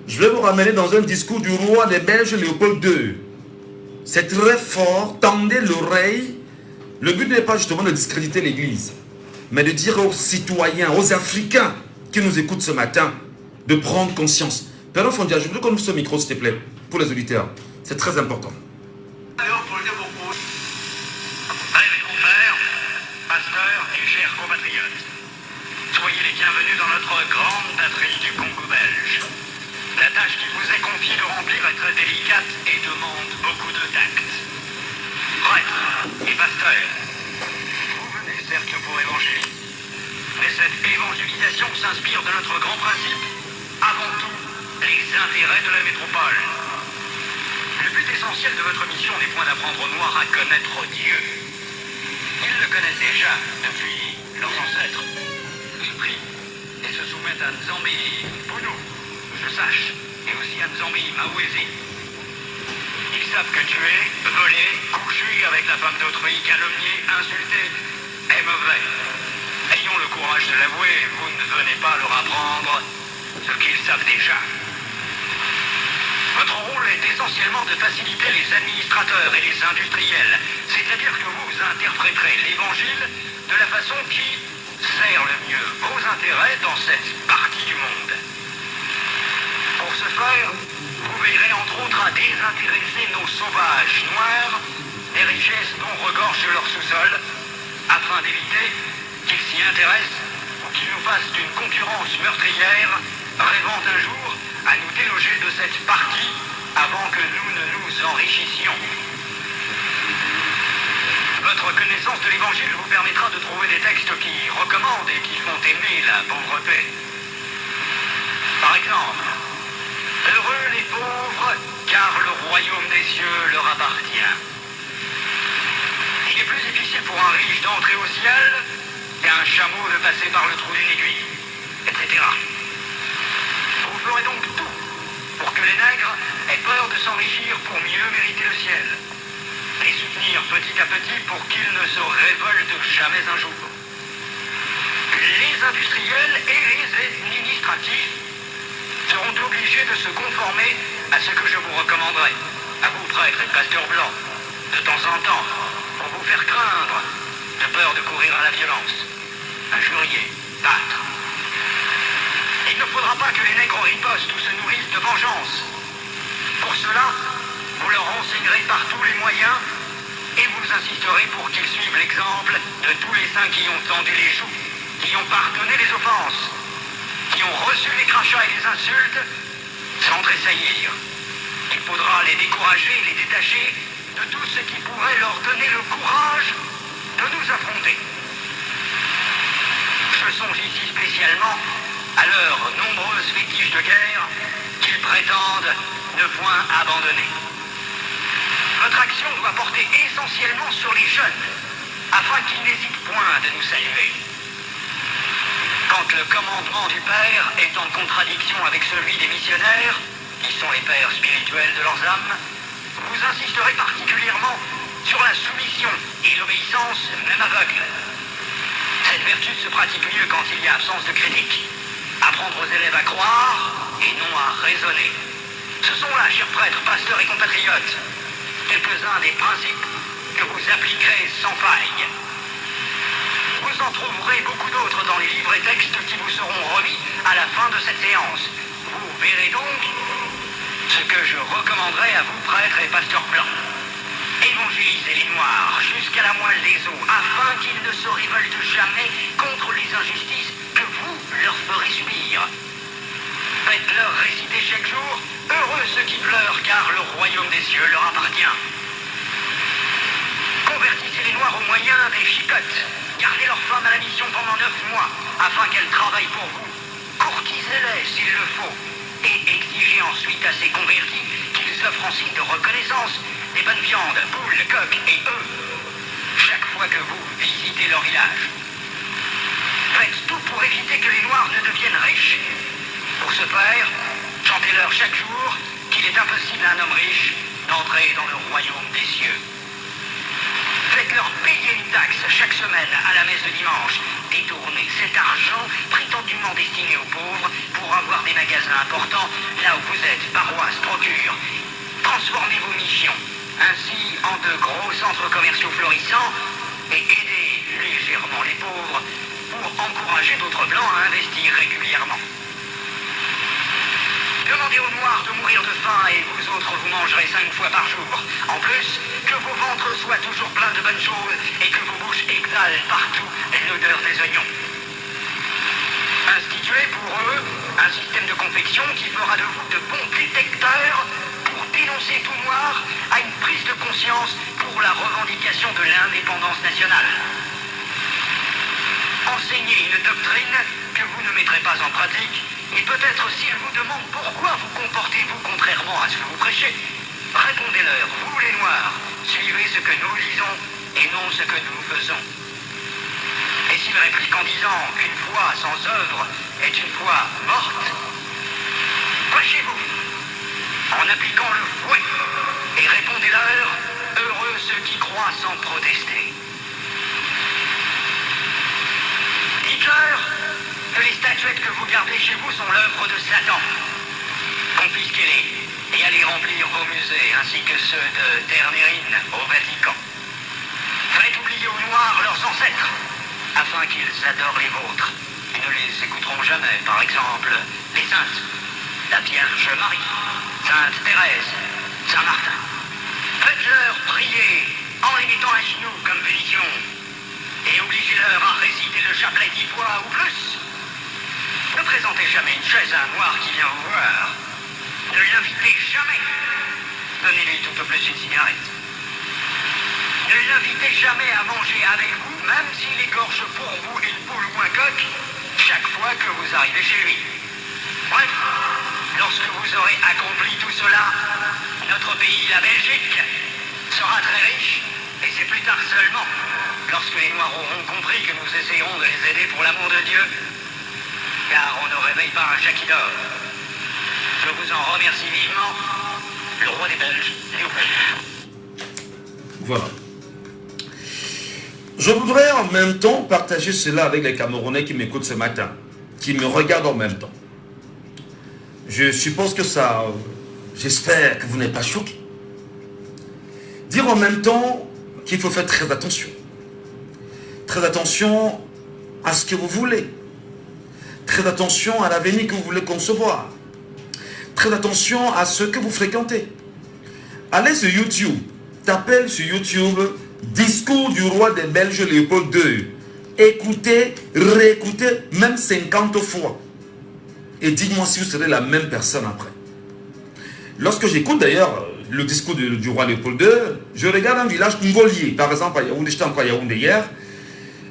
Je vais vous ramener dans un discours du roi des Belges, Léopold II. C'est très fort, tendez l'oreille. Le but n'est pas justement de discréditer l'Église, mais de dire aux citoyens, aux Africains qui nous écoutent ce matin, de prendre conscience. Père Fondia, je voudrais qu'on ouvre ce micro, s'il te plaît, pour les auditeurs. C'est très important. Révérend père, pasteur et chers compatriotes, soyez les bienvenus dans notre grande patrie du Congo belge. La tâche qui vous est confiée de remplir est très délicate et demande beaucoup de tact. Prêtres et pasteurs, vous venez certes pour évangéliser, mais cette évangélisation s'inspire de notre grand principe, avant tout, les intérêts de la métropole. Le but essentiel de votre mission n'est point d'apprendre aux Noirs à connaître Dieu. Ils le connaissent déjà depuis leurs ancêtres. Ils prient et se soumettent à Nzambi Boudou, je sache, et aussi à Nzambi Mawezi. Ils savent que tuer, voler, coucher avec la femme d'autrui, calomnier, insulter est mauvais. Ayons le courage de l'avouer, vous ne venez pas leur apprendre ce qu'ils savent déjà. Votre rôle est essentiellement de faciliter les administrateurs et les industriels, c'est-à-dire que vous interpréterez l'évangile de la façon qui sert le mieux vos intérêts dans cette partie du monde. Pour ce faire, vous veillerez entre autres à désintéresser nos sauvages noirs des richesses dont regorge leur sous-sol, afin d'éviter qu'ils s'y intéressent ou qu'ils nous fassent une concurrence meurtrière, rêvant un jour à nous déloger de cette partie avant que nous ne nous enrichissions. Votre connaissance de l'Évangile vous permettra de trouver des textes qui recommandent et qui font aimer la pauvreté. Par exemple, heureux les pauvres, car le royaume des cieux leur appartient. Il est plus difficile pour un riche d'entrer au ciel qu'un chameau de passer par le trou d'une aiguille, etc. Vous ferez donc tout pour que les nègres aient peur de s'enrichir pour mieux mériter le ciel. Les soutenir petit à petit pour qu'ils ne se révoltent jamais un jour. Les industriels et les administratifs seront obligés de se conformer à ce que je vous recommanderai, à vous prêtres et pasteurs blancs, de temps en temps, pour vous faire craindre, de peur de courir à la violence, injurier, battre. Il ne faudra pas que les nègres ripostent ou se nourrissent de vengeance. Pour cela, vous leur enseignerez par tous les moyens et vous insisterez pour qu'ils suivent l'exemple de tous les saints qui ont tendu les joues, qui ont pardonné les offenses, qui ont reçu les crachats et les insultes sans tressaillir. Il faudra les décourager et les détacher de tout ce qui pourrait leur donner le courage de nous affronter. Je songe ici spécialement à leurs nombreuses fétiches de guerre qu'ils prétendent ne point abandonner. Votre action doit porter essentiellement sur les jeunes, afin qu'ils n'hésitent point de nous saluer. Quand le commandement du Père est en contradiction avec celui des missionnaires, qui sont les pères spirituels de leurs âmes, vous insisterez particulièrement sur la soumission et l'obéissance, même aveugle. Cette vertu se pratique mieux quand il y a absence de critique. Apprendre aux élèves à croire et non à raisonner. Ce sont là, chers prêtres, pasteurs et compatriotes, quelques-uns des principes que vous appliquerez sans faille. Vous en trouverez beaucoup d'autres dans les livres et textes qui vous seront remis à la fin de cette séance. Vous verrez donc ce que je recommanderai à vous, prêtres et pasteurs blancs. Évangélisez les Noirs jusqu'à la moelle des os, afin qu'ils ne se révoltent jamais contre les injustices que vous leur ferez subir. Faites-leur réciter chaque jour « Heureux ceux qui pleurent, car le royaume des cieux leur appartient ». Convertissez les Noirs au moyen des chicottes. Gardez leurs femmes à la mission pendant 9 mois, afin qu'elles travaillent pour vous. Courtisez-les s'il le faut, et exigez ensuite à ces convertis qu'ils offrent en signe de reconnaissance des bonnes viandes, poules, coqs et œufs, chaque fois que vous visitez leur village. Faites tout pour éviter que les Noirs ne deviennent riches. Pour ce faire, chantez-leur chaque jour qu'il est impossible à un homme riche d'entrer dans le royaume des cieux. Faites-leur payer une taxe chaque semaine à la messe de dimanche. Détournez cet argent prétendument destiné aux pauvres pour avoir des magasins importants là où vous êtes, paroisses, procures. Transformez vos missions ainsi en de gros centres commerciaux florissants et aidez légèrement les pauvres pour encourager d'autres blancs à investir régulièrement. Demandez aux Noirs de mourir de faim et vous autres vous mangerez 5 fois par jour. En plus, que vos ventres soient toujours pleins de bonnes choses et que vos bouches exhalent partout l'odeur des oignons. Instituez pour eux un système de confection qui fera de vous de bons détecteurs pour dénoncer tout Noir à une prise de conscience pour la revendication de l'indépendance nationale. Enseignez une doctrine que vous ne mettrez pas en pratique. Et peut-être s'ils vous demandent pourquoi vous comportez-vous contrairement à ce que vous prêchez, répondez-leur, vous les Noirs, suivez ce que nous disons et non ce que nous faisons. Et s'ils répliquent en disant qu'une foi sans œuvre est une foi morte, prêchez-vous en appliquant le fouet et répondez-leur, heureux ceux qui croient sans protester. Dites-leur que les statuettes que vous gardez chez vous sont l'œuvre de Satan. Confisquez-les et allez remplir vos musées ainsi que ceux de Ternérine au Vatican. Faites oublier aux Noirs leurs ancêtres afin qu'ils adorent les vôtres. Ils ne les écouteront jamais, par exemple, les saintes, la Vierge Marie, Sainte Thérèse, Saint-Martin. Faites-leur prier en les mettant à genoux comme punition et obligez-leur à réciter le chapelet 10 fois ou plus. Ne présentez jamais une chaise à un noir qui vient vous voir. Ne l'invitez jamais. Donnez-lui tout au plus une cigarette. Ne l'invitez jamais à manger avec vous, même s'il égorge pour vous une poule ou un coq, chaque fois que vous arrivez chez lui. Bref, lorsque vous aurez accompli tout cela, notre pays, la Belgique, sera très riche, et c'est plus tard seulement, lorsque les Noirs auront compris que nous essayerons de les aider pour l'amour de Dieu, car on ne réveille pas un chat qui dort. Je vous en remercie vivement, le roi des Belges, Léopold. Voilà. Je voudrais en même temps partager cela avec les Camerounais qui m'écoutent ce matin, qui me regardent en même temps. Je suppose que ça... J'espère que vous n'êtes pas choqués. Dire en même temps qu'il faut faire très attention. Très attention à ce que vous voulez. Très attention à l'avenir que vous voulez concevoir. Très attention à ce que vous fréquentez. Allez sur YouTube. Tapez sur YouTube Discours du roi des Belges Léopold II. Écoutez, réécoutez, même 50 fois. Et dites-moi si vous serez la même personne après. Lorsque j'écoute d'ailleurs le discours du roi Léopold II, je regarde un village Ngolier, par exemple à Yaoundé, j'étais encore à Yaoundé hier,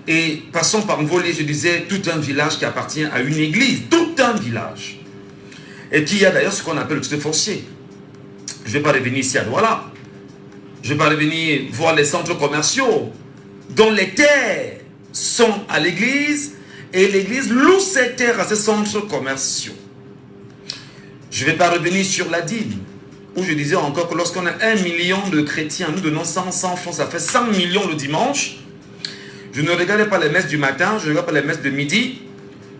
et passant par Ngolier, je disais tout un village qui appartient à une église, tout un village. Et qui a d'ailleurs ce qu'on appelle le titre foncier. Je ne vais pas revenir ici à Douala. Je ne vais pas revenir voir les centres commerciaux dont les terres sont à l'église et l'église loue ses terres à ces centres commerciaux. Je ne vais pas revenir sur la dîme où je disais encore que lorsqu'on a 1 million de chrétiens, nous donnons 100 francs, ça fait 100 millions le dimanche. Je ne regardais pas les messes du matin, je ne regarde pas les messes de midi,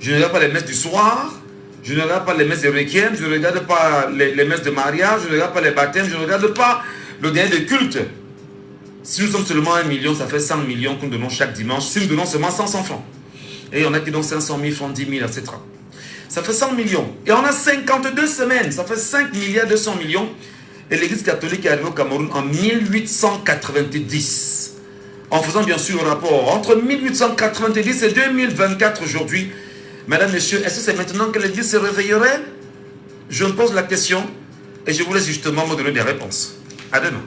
je ne regarde pas les messes du soir, je ne regarde pas les messes de requiem, je ne regarde pas les messes de mariage, je ne regarde pas les baptêmes, je ne regarde pas le dernier de culte. Si nous sommes seulement 1 million, ça fait 100 millions que nous donnons chaque dimanche. Si nous donnons seulement 500 francs. Et il y en a qui donnent 500 000 francs, 10 000, etc. Ça fait 100 millions. Et on a 52 semaines. Ça fait 5 milliards 200 millions. Et l'église catholique est arrivée au Cameroun en 1890. En faisant bien sûr le rapport entre 1890 et 2024 aujourd'hui. Mesdames, Messieurs, est-ce que c'est maintenant que l'église se réveillerait? Je me pose la question et je vous laisse justement me donner des réponses. À demain.